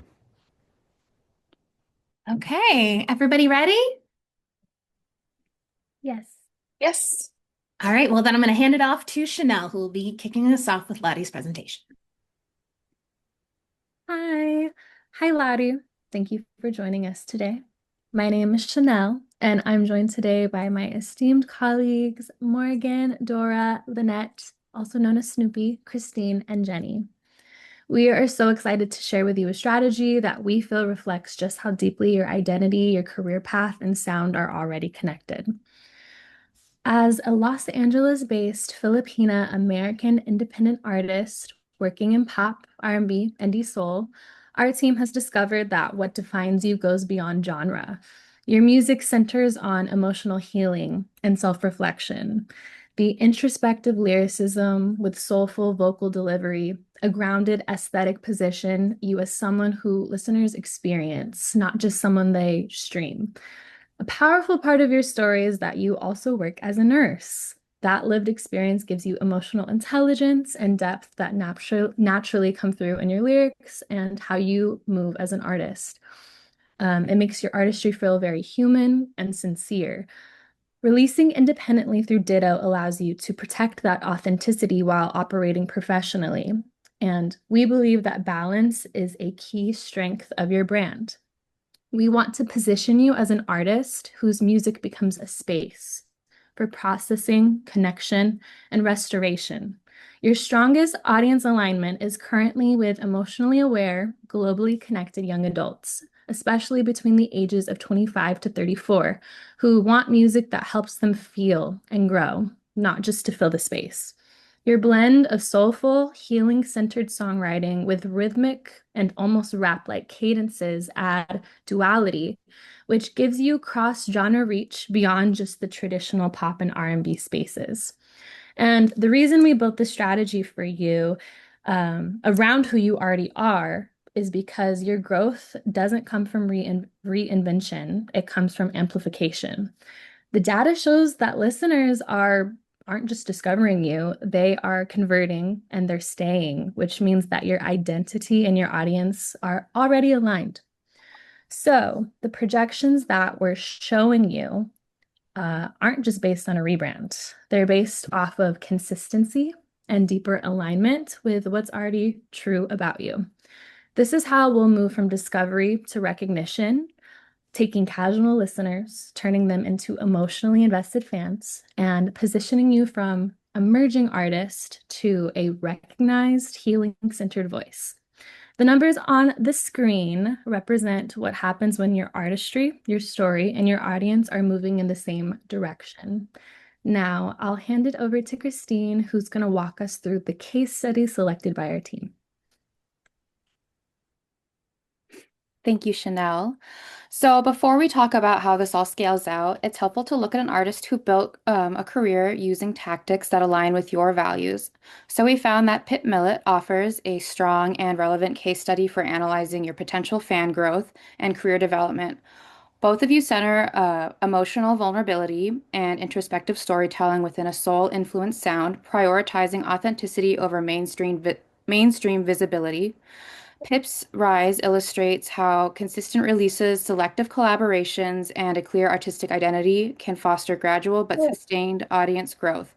Okay, everybody ready? Yes. Yes. All right, well, then I'm going to hand it off to Chanel, who will be kicking us off with Lottie's presentation. Hi. Hi, Lottie. Thank you for joining us today. My name is Chanel, and I'm joined today by my esteemed colleagues, Morgan, Dora, Lynette, also known as Snoopy, Christine, and Jenny. We are so excited to share with you a strategy that we feel reflects just how deeply your identity, your career path, and sound are already connected. As a Los Angeles-based Filipina American independent artist working in pop, R&B, indie soul, our team has discovered that what defines you goes beyond genre. Your music centers on emotional healing and self-reflection. The introspective lyricism with soulful vocal delivery, a grounded aesthetic position you as someone who listeners experience, not just someone they stream. A powerful part of your story is that you also work as a nurse. That lived experience gives you emotional intelligence and depth that naturally come through in your lyrics and how you move as an artist. It makes your artistry feel very human and sincere. Releasing independently through Ditto allows you to protect that authenticity while operating professionally. And we believe that balance is a key strength of your brand. We want to position you as an artist whose music becomes a space for processing, connection, and restoration. Your strongest audience alignment is currently with emotionally aware, globally connected young adults, especially between the ages of 25 to 34, who want music that helps them feel and grow, not just to fill the space. Your blend of soulful, healing-centered songwriting with rhythmic and almost rap-like cadences add duality, which gives you cross-genre reach beyond just the traditional pop and R&B spaces. And the reason we built this strategy for you around who you already are is because your growth doesn't come from reinvention, it comes from amplification. The data shows that listeners aren't just discovering you, they are converting and they're staying, which means that your identity and your audience are already aligned. So the projections that we're showing you aren't just based on a rebrand. They're based off of consistency and deeper alignment with what's already true about you. This is how we'll move from discovery to recognition, taking casual listeners, turning them into emotionally invested fans, and positioning you from emerging artist to a recognized, healing-centered voice. The numbers on the screen represent what happens when your artistry, your story, and your audience are moving in the same direction. Now, I'll hand it over to Christine, who's going to walk us through the case study selected by our team. Thank you, Chanel. So before we talk about how this all scales out, it's helpful to look at an artist who built a career using tactics that align with your values. So we found that Pitt Millett offers a strong and relevant case study for analyzing your potential fan growth and career development. Both of you center emotional vulnerability and introspective storytelling within a soul-influenced sound, prioritizing authenticity over mainstream visibility. Pip's rise illustrates how consistent releases, selective collaborations, and a clear artistic identity can foster gradual but sustained audience growth.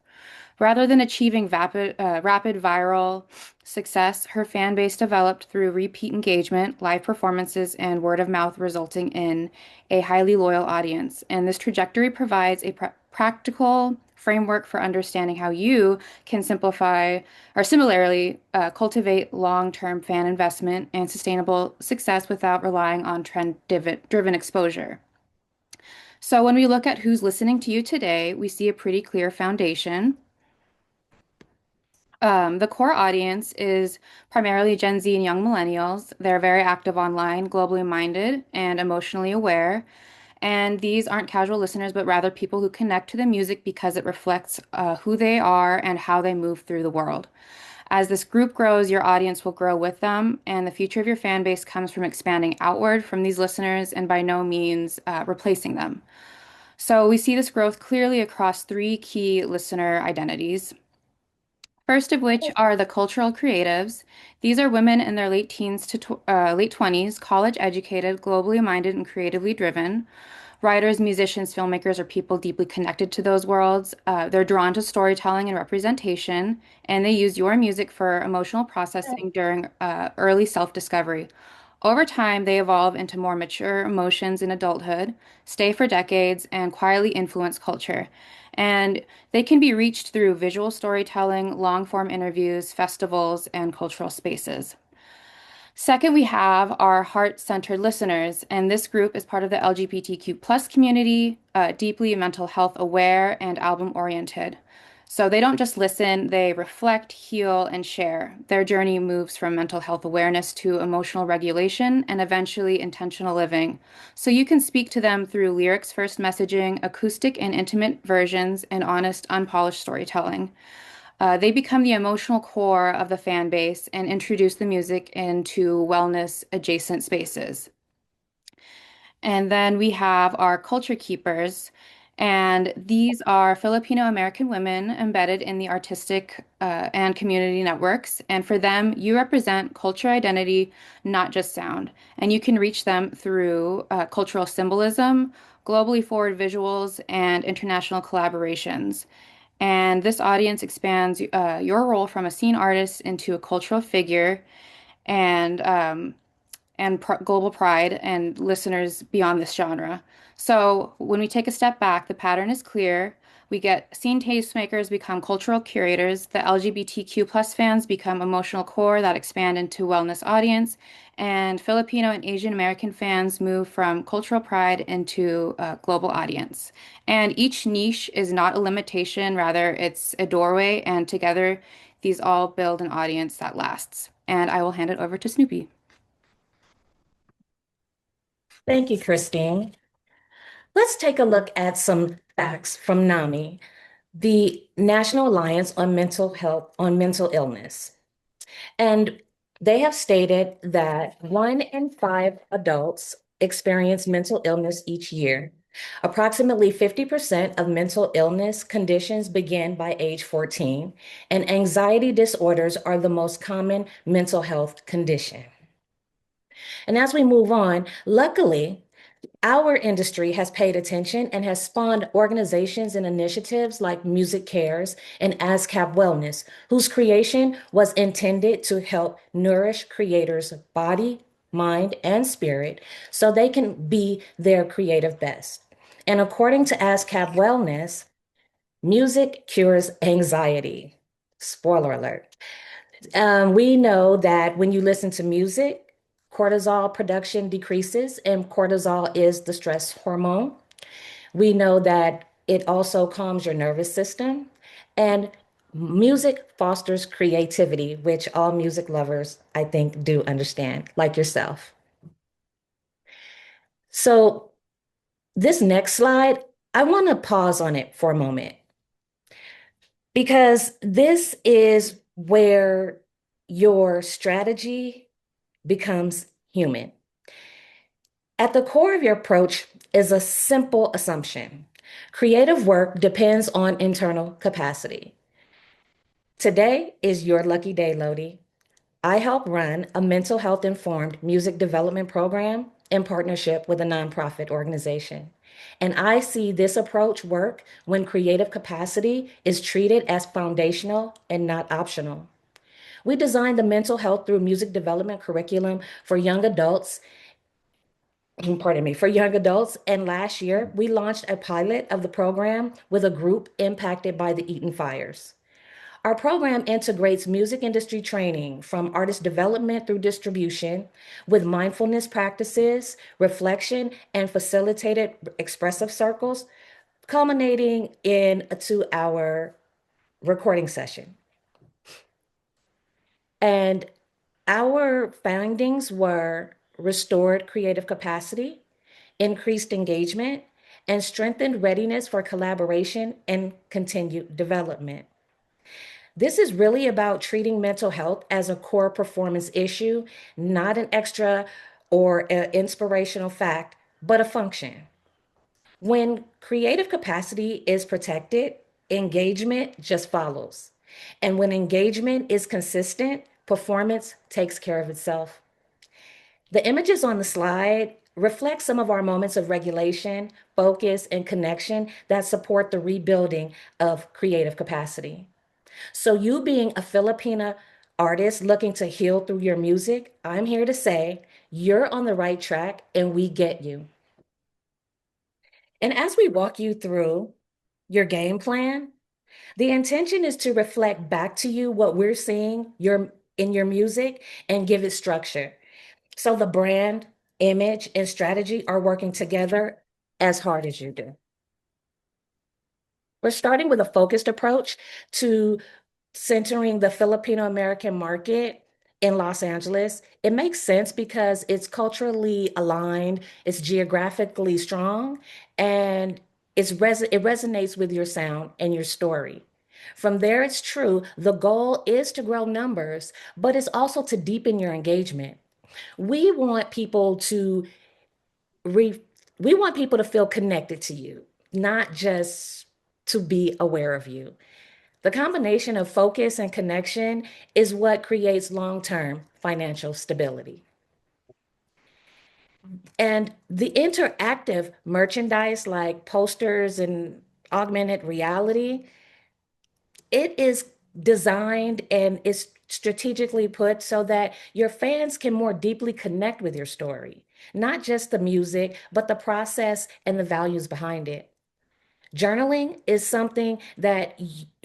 Rather than achieving rapid viral success, her fan base developed through repeat engagement, live performances, and word of mouth, resulting in a highly loyal audience. And this trajectory provides a practical framework for understanding how you can simplify or similarly cultivate long-term fan investment and sustainable success without relying on trend-driven exposure. So when we look at who's listening to you today, we see a pretty clear foundation. The core audience is primarily Gen Z and young millennials. They're very active online, globally minded, and emotionally aware. And these aren't casual listeners, but rather people who connect to the music because it reflects who they are and how they move through the world. As this group grows, your audience will grow with them, and the future of your fan base comes from expanding outward from these listeners and by no means replacing them. So we see this growth clearly across three key listener identities. First of which are the cultural creatives. These are women in their late teens to late 20s, college educated, globally minded, and creatively driven. Writers, musicians, filmmakers are people deeply connected to those worlds. They're drawn to storytelling and representation, and they use your music for emotional processing during early self-discovery. Over time, they evolve into more mature emotions in adulthood, stay for decades, and quietly influence culture. And they can be reached through visual storytelling, long-form interviews, festivals, and cultural spaces. Second, we have our heart-centered listeners, and this group is part of the LGBTQ plus community, deeply mental health aware and album-oriented. So they don't just listen, they reflect, heal, and share. Their journey moves from mental health awareness to emotional regulation and eventually intentional living. So you can speak to them through lyrics-first messaging, acoustic and intimate versions, and honest, unpolished storytelling. They become the emotional core of the fan base and introduce the music into wellness adjacent spaces. And then we have our culture keepers, and these are Filipino American women embedded in the artistic and community networks. And for them, you represent culture identity, not just sound. And you can reach them through cultural symbolism, globally forward visuals, and international collaborations. And this audience expands your role from a scene artist into a cultural figure and global pride and listeners beyond this genre. So when we take a step back, the pattern is clear. We get scene tastemakers become cultural curators, the LGBTQ plus fans become emotional core that expand into wellness audience, and Filipino and Asian American fans move from cultural pride into a global audience. And each niche is not a limitation, rather it's a doorway, and together these all build an audience that lasts. And I will hand it over to Snoopy. Thank you, Christine. Let's take a look at some facts from NAMI, the National Alliance on Mental Illness. And They have stated that 1 in 5 adults experience mental illness each year. Approximately 50% of mental illness conditions begin by age 14, and anxiety disorders are the most common mental health condition. And as we move on, luckily, our industry has paid attention and has spawned organizations and initiatives like Music Cares and ASCAP Wellness, whose creation was intended to help nourish creators' body, mind, and spirit so they can be their creative best. And according to ASCAP Wellness, music cures anxiety. Spoiler alert. We know that when you listen to music, cortisol production decreases, and cortisol is the stress hormone. We know that it also calms your nervous system, and music fosters creativity, which all music lovers, I think, do understand, like yourself. So, this next slide, I want to pause on it for a moment because this is where your strategy becomes human. At the core of your approach is a simple assumption. Creative work depends on internal capacity. Today is your lucky day, Lodi. I help run a mental health informed music development program in partnership with a nonprofit organization. And I see this approach work when creative capacity is treated as foundational and not optional. We designed the mental health through music development curriculum for young adults, pardon me, for young adults. And last year, we launched a pilot of the program with a group impacted by the Eaton fires. Our program integrates music industry training from artist development through distribution with mindfulness practices, reflection, and facilitated expressive circles, culminating in a 2-hour recording session. And our findings were restored creative capacity, increased engagement, and strengthened readiness for collaboration and continued development. This is really about treating mental health as a core performance issue, not an extra or an inspirational fact, but a function. When creative capacity is protected, engagement just follows. And when engagement is consistent, performance takes care of itself. The images on the slide reflect some of our moments of regulation, focus, and connection that support the rebuilding of creative capacity. So, you being a Filipina artist looking to heal through your music, I'm here to say you're on the right track and we get you. And as we walk you through your game plan, the intention is to reflect back to you what we're seeing in your music and give it structure. So the brand, image, and strategy are working together as hard as you do. We're starting with a focused approach to centering the Filipino American market in Los Angeles. It makes sense because it's culturally aligned, it's geographically strong, and it resonates with your sound and your story. From there, it's true, the goal is to grow numbers, but it's also to deepen your engagement. We want people to re- we want people to feel connected to you, not just to be aware of you. The combination of focus and connection is what creates long-term financial stability. And the interactive merchandise like posters and augmented reality, it is designed and is strategically put so that your fans can more deeply connect with your story, not just the music, but the process and the values behind it. Journaling is something that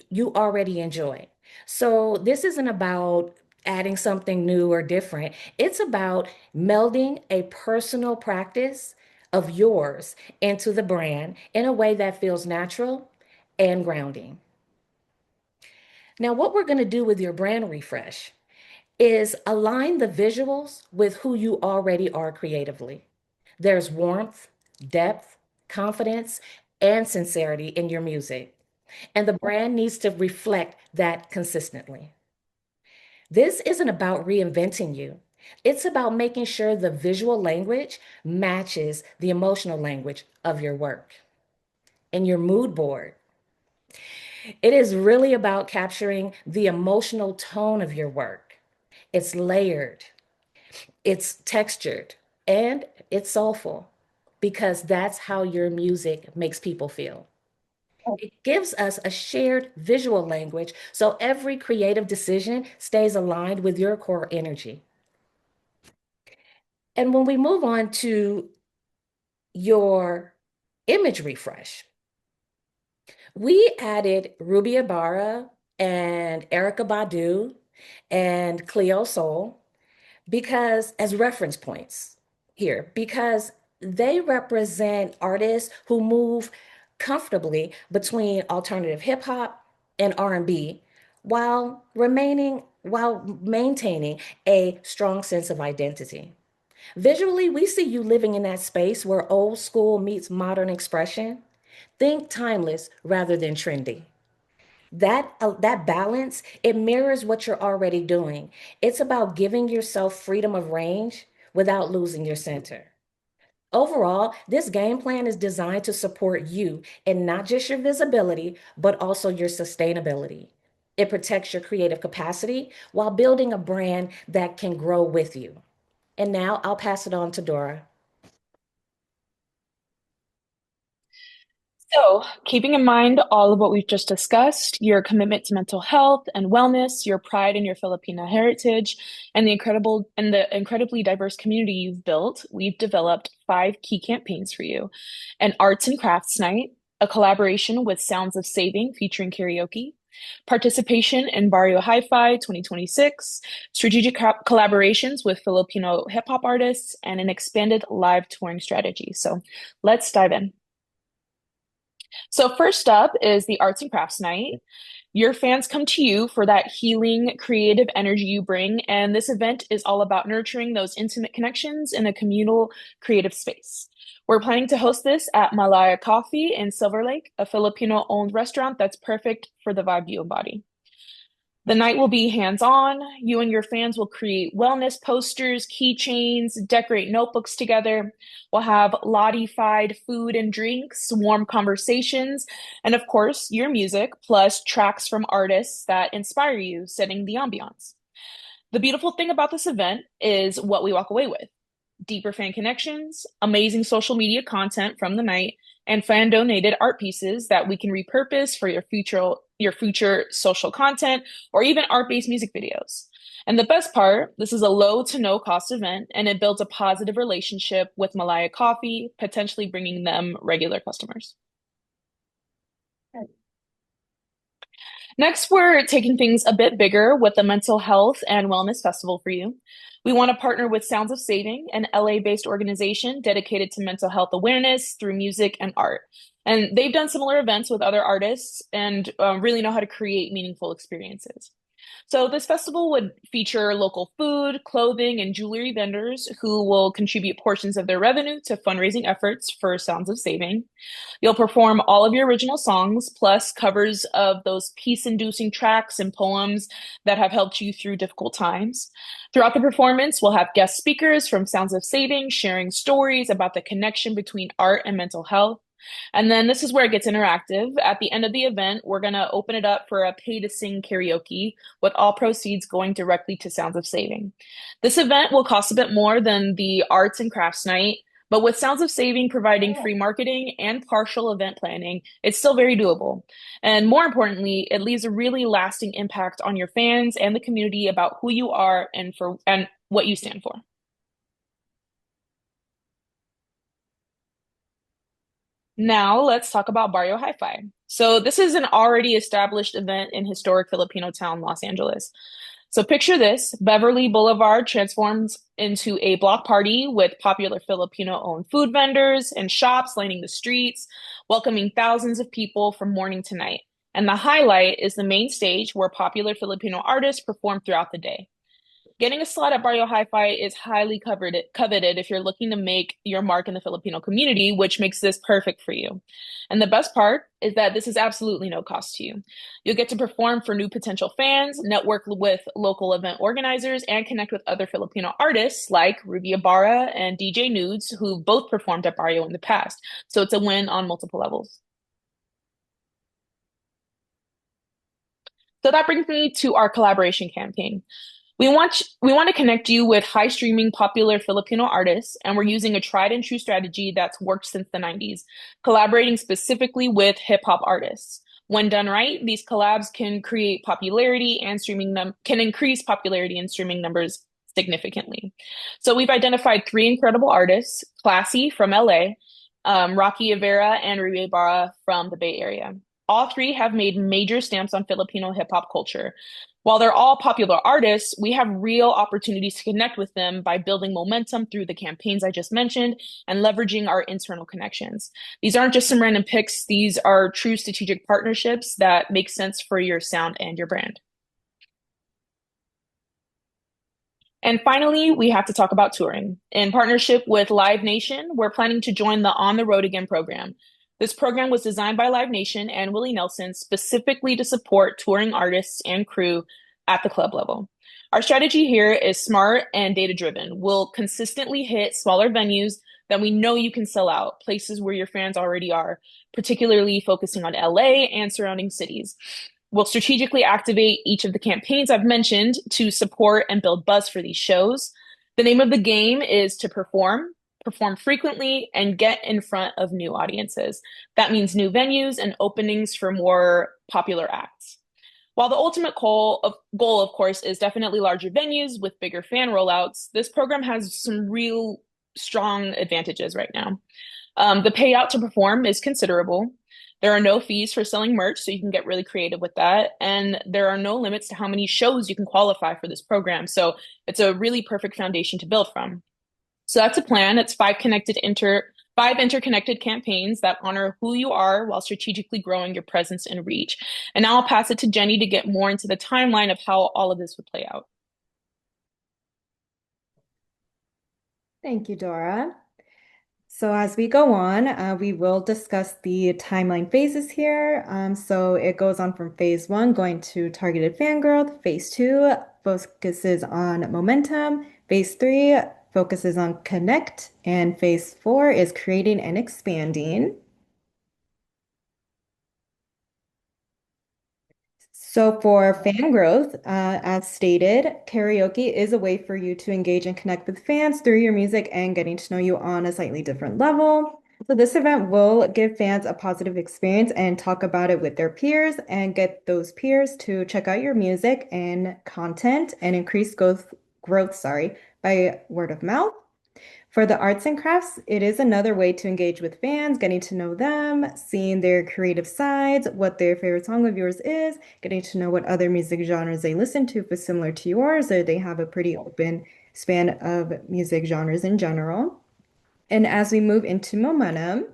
you already enjoy. So this isn't about adding something new or different. It's about melding a personal practice of yours into the brand in a way that feels natural and grounding. Now, what we're going to do with your brand refresh is align the visuals with who you already are creatively. There's warmth, depth, confidence, and sincerity in your music, and the brand needs to reflect that consistently. This isn't about reinventing you. It's about making sure the visual language matches the emotional language of your work and your mood board. It is really about capturing the emotional tone of your work. It's layered, it's textured, and it's soulful because that's how your music makes people feel. It gives us a shared visual language so every creative decision stays aligned with your core energy. And when we move on to your image refresh, we added Ruby Ibarra and Erica Badu and Cleo Sol because as reference points here, because they represent artists who move comfortably between alternative hip hop and R&B while maintaining a strong sense of identity. Visually, we see you living in that space where old school meets modern expression. Think timeless rather than trendy. That balance, it mirrors what you're already doing. It's about giving yourself freedom of range without losing your center. Overall, this game plan is designed to support you in not just your visibility, but also your sustainability. It protects your creative capacity while building a brand that can grow with you. And now I'll pass it on to Dora. So, keeping in mind all of what we've just discussed, your commitment to mental health and wellness, your pride in your Filipino heritage, and the incredibly diverse community you've built, we've developed 5 key campaigns for you: an arts and crafts night, a collaboration with Sounds of Saving featuring karaoke, participation in Barrio Hi-Fi 2026, strategic collaborations with Filipino hip hop artists, and an expanded live touring strategy. So, let's dive in. So first up is the Arts and Crafts Night. Your fans come to you for that healing, creative energy you bring, and this event is all about nurturing those intimate connections in a communal, creative space. We're planning to host this at Malaya Coffee in Silver Lake, a Filipino-owned restaurant that's perfect for the vibe you embody. The night will be hands-on. You and your fans will create wellness posters, keychains, decorate notebooks together. We'll have Lottie-fied food and drinks, warm conversations, and of course, your music, plus tracks from artists that inspire you, setting the ambiance. The beautiful thing about this event is what we walk away with: deeper fan connections, amazing social media content from the night, and fan donated art pieces that we can repurpose for your future social content or even art-based music videos. And the best part, this is a low to no cost event and it builds a positive relationship with Malaya Coffee, potentially bringing them regular customers. Next, we're taking things a bit bigger with the Mental Health and Wellness Festival for you. We want to partner with Sounds of Saving, an LA-based organization dedicated to mental health awareness through music and art. And they've done similar events with other artists and really know how to create meaningful experiences. So this festival would feature local food, clothing, and jewelry vendors who will contribute portions of their revenue to fundraising efforts for Sounds of Saving. You'll perform all of your original songs, plus covers of those peace-inducing tracks and poems that have helped you through difficult times. Throughout the performance, we'll have guest speakers from Sounds of Saving sharing stories about the connection between art and mental health. And then this is where it gets interactive. At the end of the event, we're going to open it up for a pay to sing karaoke, with all proceeds going directly to Sounds of Saving. This event will cost a bit more than the Arts and Crafts Night, but with Sounds of Saving providing free marketing and partial event planning, it's still very doable. And more importantly, it leaves a really lasting impact on your fans and the community about who you are and what you stand for. Now let's talk about Barrio Hi-Fi. So this is an already established event in historic Filipino town, Los Angeles. So picture this: Beverly Boulevard transforms into a block party with popular Filipino-owned food vendors and shops lining the streets, welcoming thousands of people from morning to night. And the highlight is the main stage where popular Filipino artists perform throughout the day. Getting a slot at Barrio Hi-Fi is highly coveted if you're looking to make your mark in the Filipino community, which makes this perfect for you. And the best part is that this is absolutely no cost to you. You'll get to perform for new potential fans, network with local event organizers, and connect with other Filipino artists like Ruby Ibarra and DJ Nudes, who both performed at Barrio in the past. So it's a win on multiple levels. So that brings me to our collaboration campaign. We want to connect you with high streaming popular Filipino artists, and we're using a tried and true strategy that's worked since the 90s, collaborating specifically with hip hop artists. When done right, these collabs can create popularity and can increase popularity and streaming numbers significantly. So we've identified 3 incredible artists: Classy from LA, Rocky Avera, and Ruby Ibarra from the Bay Area. All 3 have made major stamps on Filipino hip hop culture. While they're all popular artists, we have real opportunities to connect with them by building momentum through the campaigns I just mentioned and leveraging our internal connections. These aren't just some random picks, these are true strategic partnerships that make sense for your sound and your brand. And finally, we have to talk about touring. In partnership with Live Nation, we're planning to join the On the Road Again program. This program was designed by Live Nation and Willie Nelson specifically to support touring artists and crew at the club level. Our strategy here is smart and data-driven. We'll consistently hit smaller venues that we know you can sell out, places where your fans already are, particularly focusing on LA and surrounding cities. We'll strategically activate each of the campaigns I've mentioned to support and build buzz for these shows. The name of the game is to perform frequently, and get in front of new audiences. That means new venues and openings for more popular acts. While the ultimate goal, of course, is definitely larger venues with bigger fan rollouts, this program has some real strong advantages right now. The payout to perform is considerable. There are no fees for selling merch, so you can get really creative with that. And there are no limits to how many shows you can qualify for this program. So it's a really perfect foundation to build from. So that's a plan. It's 5 interconnected campaigns that honor who you are while strategically growing your presence and reach. And now I'll pass it to Jenny to get more into the timeline of how all of this would play out. Thank you, Dora. So as we go on, we will discuss the timeline phases here. So it goes on from phase 1, going to targeted fan growth. Phase 2 focuses on momentum. Phase 3 focuses on connect. And phase 4 is creating and expanding. So for fan growth, as stated, karaoke is a way for you to engage and connect with fans through your music and getting to know you on a slightly different level. So this event will give fans a positive experience and talk about it with their peers and get those peers to check out your music and content and increase growth, by word of mouth. For the arts and crafts, it is another way to engage with fans, getting to know them, seeing their creative sides, what their favorite song of yours is, getting to know what other music genres they listen to if it's similar to yours, or they have a pretty open span of music genres in general. And as we move into momentum,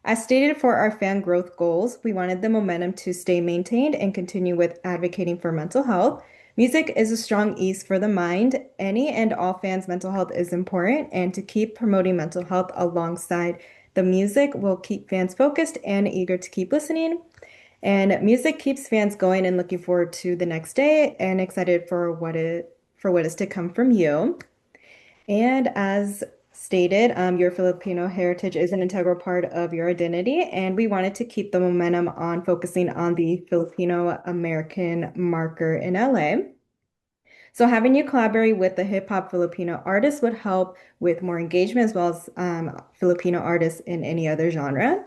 as stated for our fan growth goals, we wanted the momentum to stay maintained and continue with advocating for mental health. Music is a strong ease for the mind. Any and all fans' mental health is important, and to keep promoting mental health alongside the music will keep fans focused and eager to keep listening. And music keeps fans going and looking forward to the next day and excited for what is to come from you. And as stated, your Filipino heritage is an integral part of your identity, and we wanted to keep the momentum on focusing on the Filipino American marker in LA. So having you collaborate with the hip hop Filipino artists would help with more engagement as well as Filipino artists in any other genre.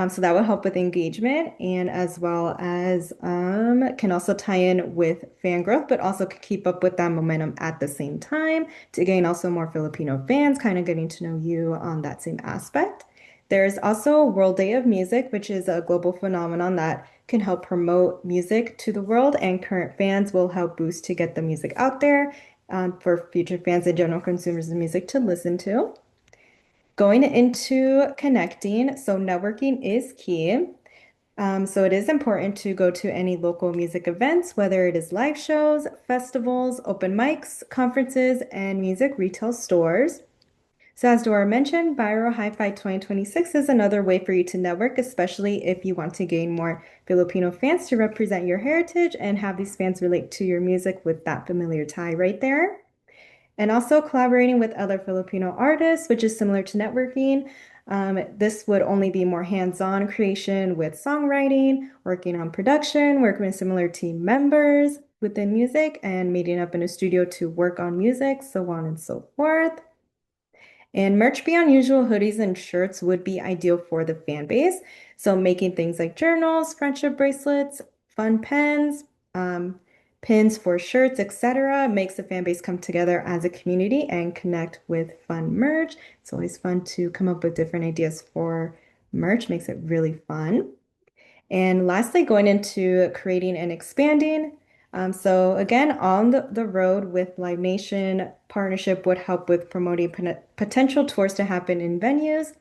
So that will help with engagement and as well as can also tie in with fan growth, but also keep up with that momentum at the same time to gain also more Filipino fans, kind of getting to know you on that same aspect. There's also World Day of Music, which is a global phenomenon that can help promote music to the world, and current fans will help boost to get the music out there for future fans and general consumers of music to listen to. Going into connecting, so networking is key. So it is important to go to any local music events, whether it is live shows, festivals, open mics, conferences, and music retail stores. So as Dora mentioned, Biro Hi-Fi 2026 is another way for you to network, especially if you want to gain more Filipino fans to represent your heritage and have these fans relate to your music with that familiar tie right there. And also collaborating with other Filipino artists, which is similar to networking. This would only be more hands-on creation with songwriting, working on production, working with similar team members within music, and meeting up in a studio to work on music, so on and so forth. And merch beyond usual hoodies and shirts would be ideal for the fan base. So making things like journals, friendship bracelets, fun pens, pins for shirts, etc., makes the fan base come together as a community and connect with fun merch. It's always fun to come up with different ideas for merch, makes it really fun. And lastly, going into creating and expanding. So again, on the road with Live Nation partnership would help with promoting potential tours to happen in venues.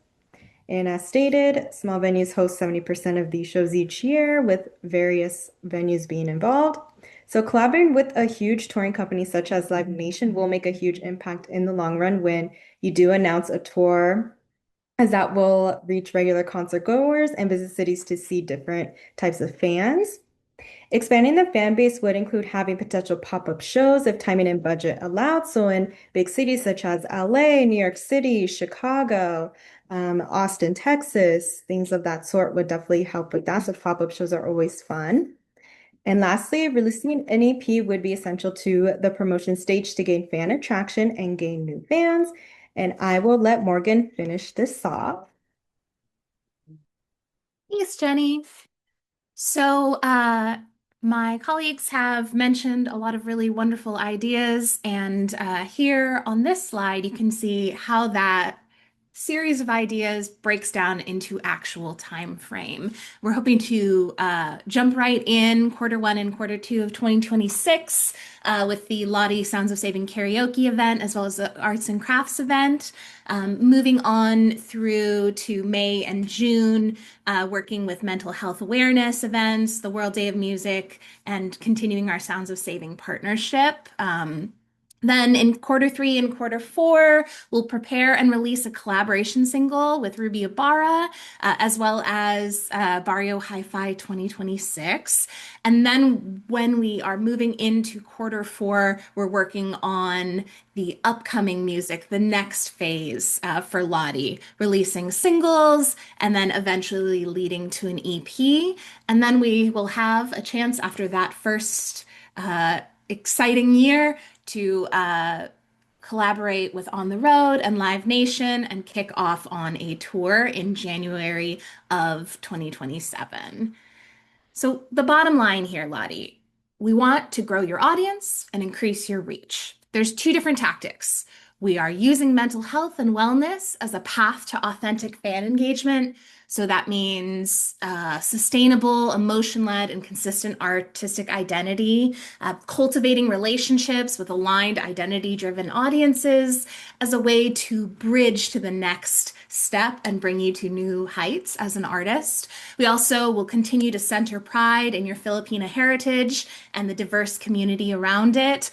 And as stated, small venues host 70% of these shows each year, with various venues being involved. So collaborating with a huge touring company such as Live Nation will make a huge impact in the long run when you do announce a tour, as that will reach regular concert goers and visit cities to see different types of fans. Expanding the fan base would include having potential pop-up shows if timing and budget allowed. So in big cities such as LA, New York City, Chicago, Austin, Texas, things of that sort would definitely help with that. So pop-up shows are always fun. And lastly, releasing an EP would be essential to the promotion stage to gain fan attraction and gain new fans. And I will let Morgan finish this off. Thanks, Jenny. So, my colleagues have mentioned a lot of really wonderful ideas, and here on this slide, you can see how that series of ideas breaks down into actual time frame. We're hoping to jump right in Q1 and Q2 of 2026 with the Lottie Sounds of Saving karaoke event, as well as the arts and crafts event. Moving on through to May and June, working with mental health awareness events, the World Day of Music, and continuing our Sounds of Saving partnership. Then in Q3 and Q4, we'll prepare and release a collaboration single with Ruby Ibarra, as well as Barrio Hi-Fi 2026. And then when we are moving into Q4, we're working on the upcoming music, the next phase for Lottie, releasing singles and then eventually leading to an EP. And then we will have a chance after that first exciting year to collaborate with On the Road and Live Nation and kick off on a tour in January of 2027. So the bottom line here, Lottie, we want to grow your audience and increase your reach. There's two different tactics. We are using mental health and wellness as a path to authentic fan engagement. So that means sustainable, emotion-led, and consistent artistic identity, cultivating relationships with aligned, identity-driven audiences as a way to bridge to the next step and bring you to new heights as an artist. We also will continue to center pride in your Filipina heritage and the diverse community around it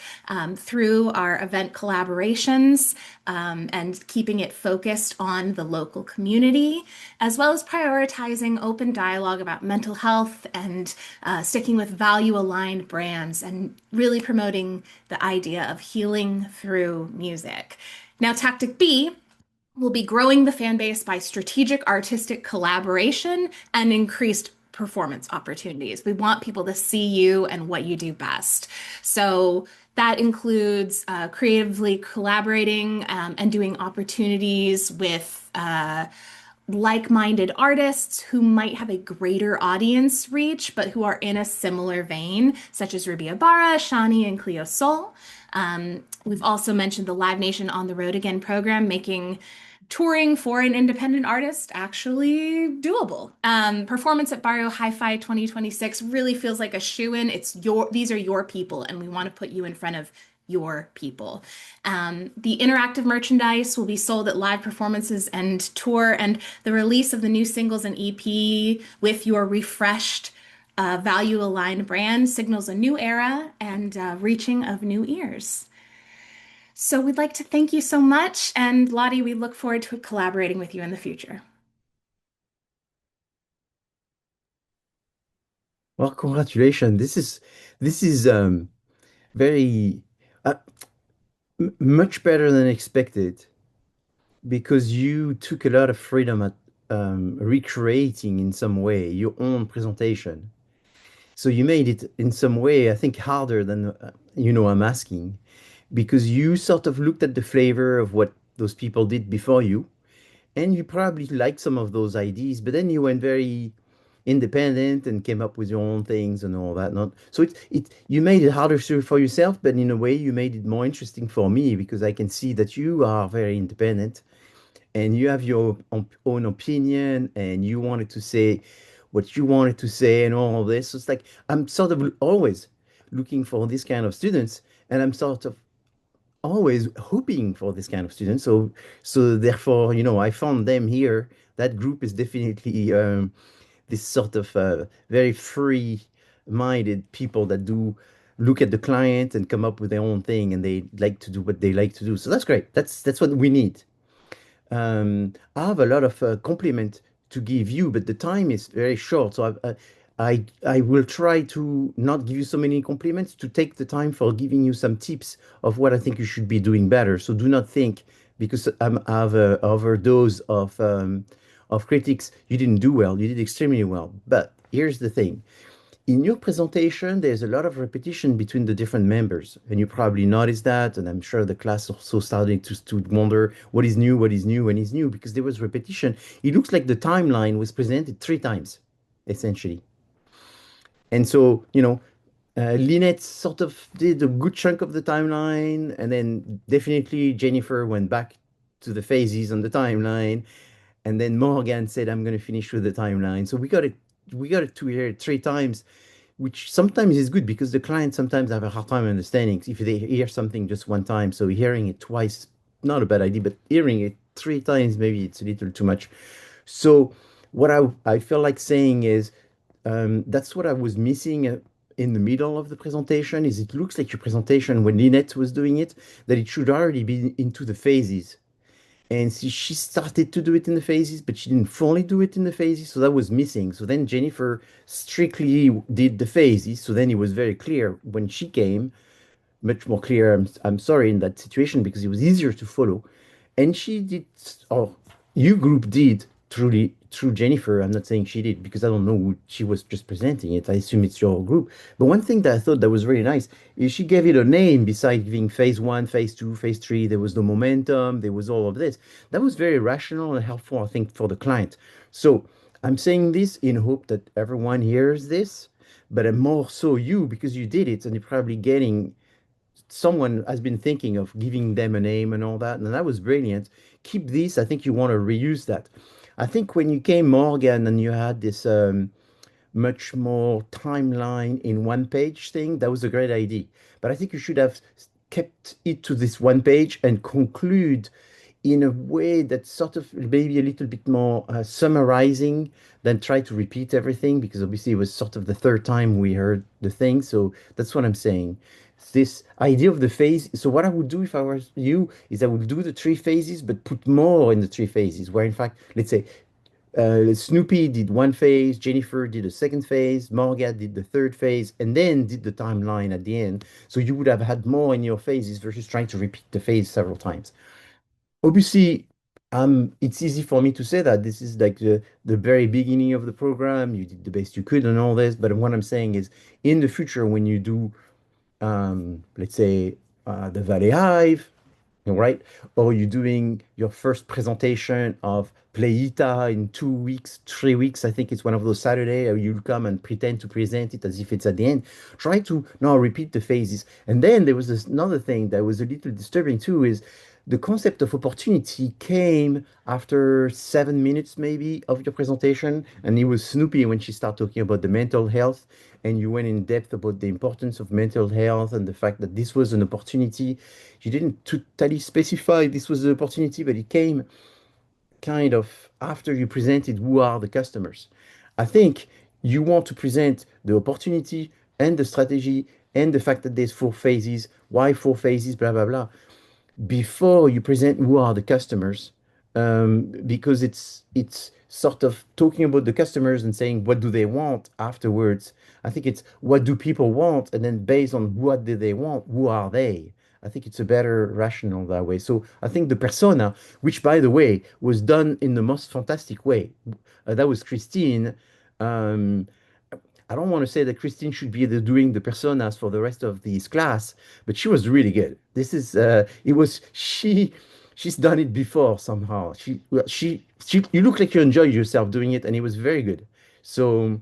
through our event collaborations and keeping it focused on the local community, as well as prioritizing open dialogue about mental health and sticking with value-aligned brands and really promoting the idea of healing through music. Now, tactic B will be growing the fan base by strategic artistic collaboration and increased performance opportunities. We want people to see you and what you do best. So that includes creatively collaborating and doing opportunities with like-minded artists who might have a greater audience reach, but who are in a similar vein, such as Ruby Ibarra, Shani, and Cleo Sol. We've also mentioned the Live Nation On the Road Again program, making touring for an independent artist actually doable. Performance at Barrio Hi-Fi 2026 really feels like a shoe-in. These are your people, and we want to put you in front of your people. The interactive merchandise will be sold at live performances and tour, and the release of the new singles and EP with your refreshed value-aligned brand signals a new era and reaching of new ears. So we'd like to thank you so much, and Lottie, we look forward to collaborating with you in the future. Well, congratulations. This is very much better than expected because you took a lot of freedom at recreating in some way your own presentation. So you made it in some way, I think, harder than I'm asking because you sort of looked at the flavor of what those people did before you, and you probably liked some of those ideas, but then you went very independent and came up with your own things and all that. Not so it you made it harder for yourself, but in a way you made it more interesting for me because I can see that you are very independent and you have your own opinion and you wanted to say what you wanted to say and all of this. So it's like I'm sort of always looking for this kind of students, and I'm sort of always hoping for this kind of students. So therefore, I found them here. That group is definitely this sort of very free-minded people that do look at the client and come up with their own thing, and they like to do what they like to do. So that's great. That's what we need. I have a lot of compliment to give you, but the time is very short. So I will try to not give you so many compliments, to take the time for giving you some tips of what I think you should be doing better. So do not think because I have a overdose of critics, you didn't do well. You did extremely well. But here's the thing. In your presentation, there's a lot of repetition between the different members, and you probably noticed that, and I'm sure the class also started to wonder what is new, what is new, and is new, because there was repetition. It looks like the timeline was presented 3 times, essentially. And so, Lynette sort of did a good chunk of the timeline, and then definitely Jennifer went back to the phases on the timeline, and then Morgan said, "I'm going to finish with the timeline." So we got it to hear it 3 times, which sometimes is good because the clients sometimes have a hard time understanding if they hear something just one time. So hearing it twice, not a bad idea, but hearing it 3 times, maybe it's a little too much. So what I feel like saying is that's what I was missing in the middle of the presentation is it looks like your presentation when Lynette was doing it, that it should already be into the phases. And she started to do it in the phases, but she didn't fully do it in the phases, so that was missing. So then Jennifer strictly did the phases, so then it was very clear when she came, much more clear. I'm sorry in that situation because it was easier to follow. And she did, or you group did truly through Jennifer. I'm not saying she did because I don't know who she was just presenting it. I assume it's your group. But one thing that I thought that was really nice is she gave it a name besides giving phase one, phase two, phase three. There was the momentum, there was all of this. That was very rational and helpful, I think, for the client. So I'm saying this in hope that everyone hears this, but more so you because you did it and you're probably getting someone has been thinking of giving them a name and all that, and that was brilliant. Keep this. I think you want to reuse that. I think when you came, Morgan, and you had this much more timeline in one page thing, that was a great idea. But I think you should have kept it to this one page and conclude in a way that's sort of maybe a little bit more summarizing than try to repeat everything because obviously it was sort of the third time we heard the thing. So that's what I'm saying. This idea of the phase. So what I would do if I was you is I would do the 3 phases, but put more in the 3 phases. Where in fact, let's say Snoopy did one phase, Jennifer did a second phase, Morgan did the third phase, and then did the timeline at the end. So you would have had more in your phases versus trying to repeat the phase several times. Obviously, it's easy for me to say that this is like the very beginning of the program. You did the best you could and all this, but what I'm saying is, in the future, when you do, let's say, the Valley Hive, right? Or you're doing your first presentation of Playita in 2 weeks, 3 weeks. I think it's one of those Saturday, or you'll come and pretend to present it as if it's at the end. Try to now repeat the phases. And then there was another thing that was a little disturbing too, is the concept of opportunity came after 7 minutes maybe of your presentation, and it was Snoopy when she started talking about the mental health, and you went in depth about the importance of mental health and the fact that this was an opportunity. You didn't totally specify this was an opportunity, but it came kind of after you presented who are the customers. I think you want to present the opportunity and the strategy and the fact that there's 4 phases, why 4 phases, blah, blah, blah, before you present who are the customers, because it's sort of talking about the customers and saying what do they want afterwards. I think it's what do people want, and then based on what do they want, who are they? I think it's a better rational that way. So I think the persona, which by the way was done in the most fantastic way, that was Christine. Um, I don't want to say that Christine should be doing the personas for the rest of this class, but she was really good. This is it was she's done it before somehow. She you look like you enjoyed yourself doing it, and it was very good. So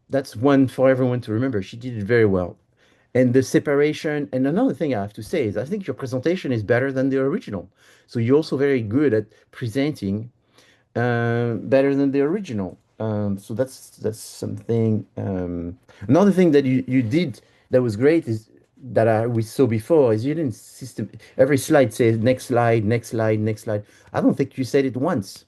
that's one for everyone to remember. She did it very well. And the separation, and another thing I have to say is I think your presentation is better than the original. So you're also very good at presenting better than the original. So that's something. Another thing that you did that was great is that we saw before is you didn't system every slide says next slide, next slide, next slide. I don't think you said it once.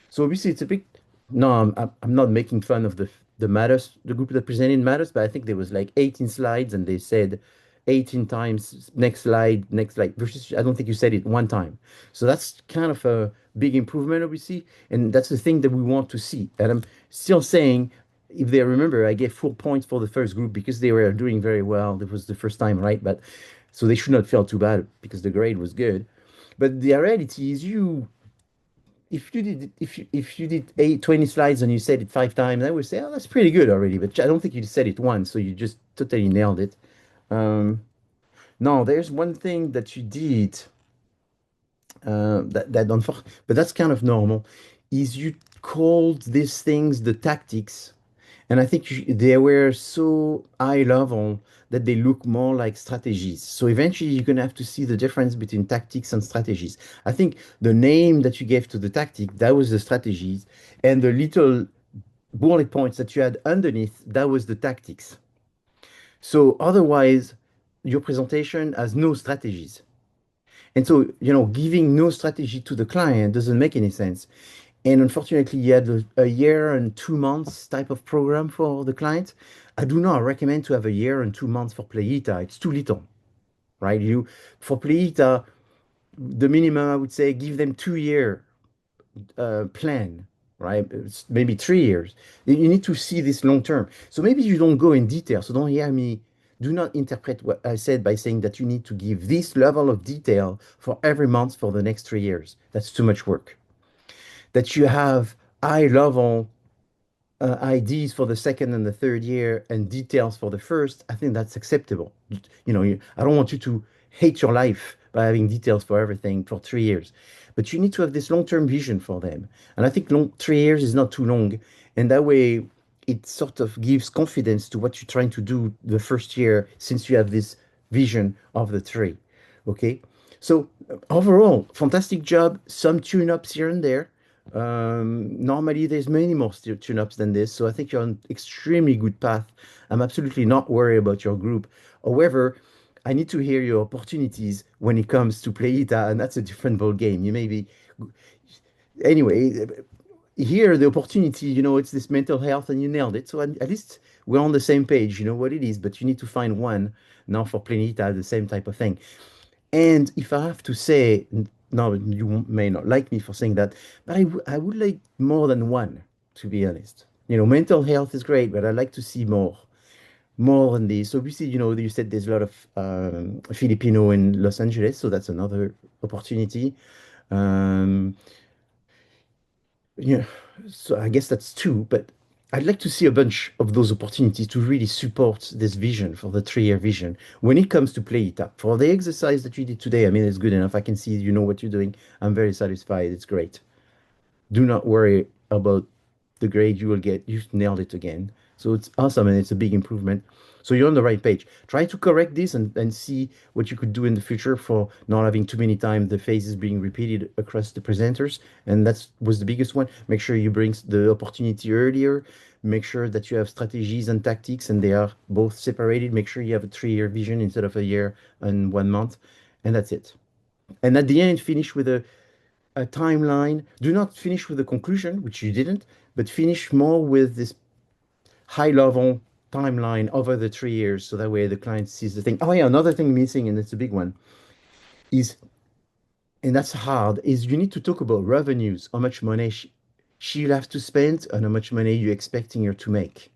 So obviously it's a big. No, I'm not making fun of the matters, the group that presented matters, but I think there was like 18 slides and they said 18 times next slide, next slide. Versus I don't think you said it one time. So that's kind of a big improvement obviously, and that's the thing that we want to see. And I'm still saying, if they remember, I gave 4 points for the first group because they were doing very well. It was the first time, right? But so they should not feel too bad because the grade was good. But the reality is you if you did 20 slides and you said it 5 times, I would say, oh, that's pretty good already. But I don't think you said it once, so you just totally nailed it. Um, no, there's one thing that you did that but that's kind of normal, is you called these things the tactics, and I think they were so high level that they look more like strategies. So eventually you're going to have to see the difference between tactics and strategies. I think the name that you gave to the tactic, that was the strategies, and the little bullet points that you had underneath, that was the tactics. So otherwise, your presentation has no strategies. And so, giving no strategy to the client doesn't make any sense. And unfortunately, you had a year and 2 months type of program for the client. I do not recommend to have a year and 2 months for Playita. It's too little, right? For Playita, the minimum I would say give them 2 year plan, right? It's maybe 3 years. You need to see this long term. So maybe you don't go in detail. So don't hear me. Do not interpret what I said by saying that you need to give this level of detail for every month for the next 3 years. That's too much work. That you have high level IDs for the second and the third year and details for the first, I think that's acceptable. I don't want you to hate your life by having details for everything for 3 years, but you need to have this long-term vision for them. And I think 3 years is not too long, and that way it sort of gives confidence to what you're trying to do the first year since you have this vision of the three. Okay, so overall, fantastic job. Some tune-ups here and there. Normally, there's many more tune-ups than this, so I think you're on extremely good path. I'm absolutely not worried about your group. However, I need to hear your opportunities when it comes to Playita, and that's a different ball game. You may be anyway. Here, the opportunity, it's this mental health, and you nailed it. So at least we're on the same page. You know what it is, but you need to find one now for Playita, the same type of thing. And if I have to say, no, you may not like me for saying that, but I would like more than one, to be honest. Mental health is great, but I'd like to see more than this. Obviously, you said there's a lot of Filipino in Los Angeles, so that's another opportunity. Um, yeah, so I guess that's two, but I'd like to see a bunch of those opportunities to really support this vision for the 3 year vision when it comes to play it up. For the exercise that you did today, I mean, it's good enough. I can see you know what you're doing. I'm very satisfied. It's great. Do not worry about the grade you will get. You nailed it again. So it's awesome and it's a big improvement. So you're on the right page. Try to correct this and see what you could do in the future for not having too many times the phases being repeated across the presenters. And that was the biggest one. Make sure you bring the opportunity earlier. Make sure that you have strategies and tactics and they are both separated. Make sure you have a 3-year vision instead of a year and 1 month. And that's it. And at the end, finish with a timeline. Do not finish with a conclusion, which you didn't, but finish more with this high level timeline over the 3 years. So that way the client sees the thing. Oh, yeah, another thing missing, and it's a big one, is, and that's hard, is you need to talk about revenues, how much money she'll have to spend, and how much money you're expecting her to make.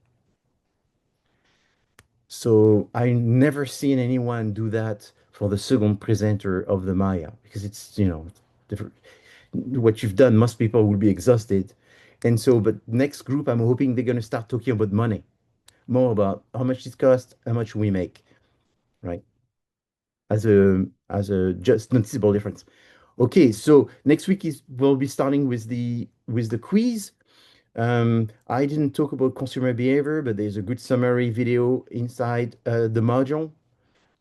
So I never seen anyone do that for the second presenter of the Maya because it's, different. What you've done, most people will be exhausted. And so, but next group, I'm hoping they're going to start talking about money, more about how much it costs, how much we make, right? As a just noticeable difference. Okay, so next week is we'll be starting with the quiz. I didn't talk about consumer behavior, but there's a good summary video inside the module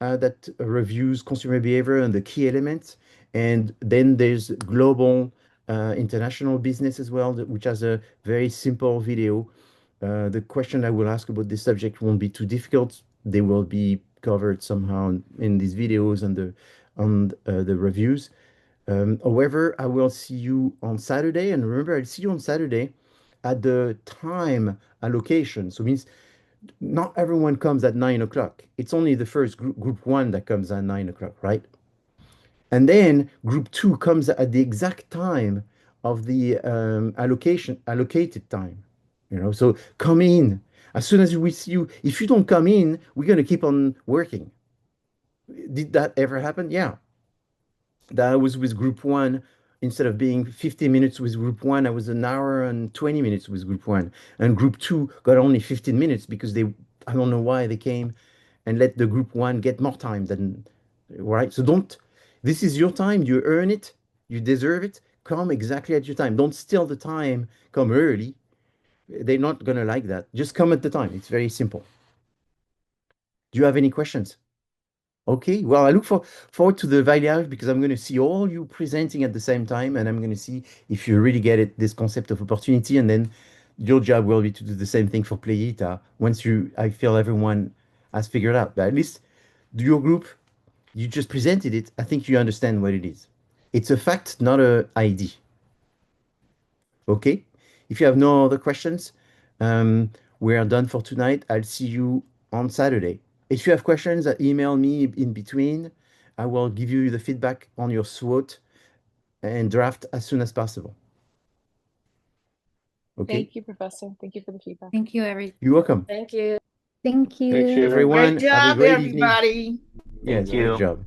that reviews consumer behavior and the key elements. And then there's global international business as well, which has a very simple video. The question I will ask about this subject won't be too difficult. They will be covered somehow in these videos and the reviews. However, I will see you on Saturday. And remember, I'll see you on Saturday at the time allocation. So it means not everyone comes at 9 o'clock. It's only the first group one that comes at 9 o'clock, right? And then group two comes at the exact time of the allocated time. So come in as soon as we see you. If you don't come in, we're gonna keep on working. Did that ever happen? Yeah. That was with group one. Instead of being 50 minutes with group one, I was an hour and 20 minutes with group one. And group two got only 15 minutes because I don't know why they came and let the group one get more time than, right? So this is your time. You earn it. You deserve it. Come exactly at your time. Don't steal the time. Come early. They're not going to like that. Just come at the time. It's very simple. Do you have any questions? Okay, well, I look forward to the Valiage because I'm going to see all you presenting at the same time, and I'm going to see if you really get it, this concept of opportunity, and then your job will be to do the same thing for Playita once I feel everyone has figured out. But at least do your group, you just presented it. I think you understand what it is. It's a fact, not a ID. Okay? If you have no other questions, we are done for tonight. I'll see you on Saturday. If you have questions, email me in between. I will give you the feedback on your SWOT and draft as soon as possible. Okay? Thank you, Professor. Thank you for the feedback. Thank you, everyone. You're welcome. Thank you. Thank you. Everyone, Great have a job, great evening. everybody. Yes, Thank great you. job.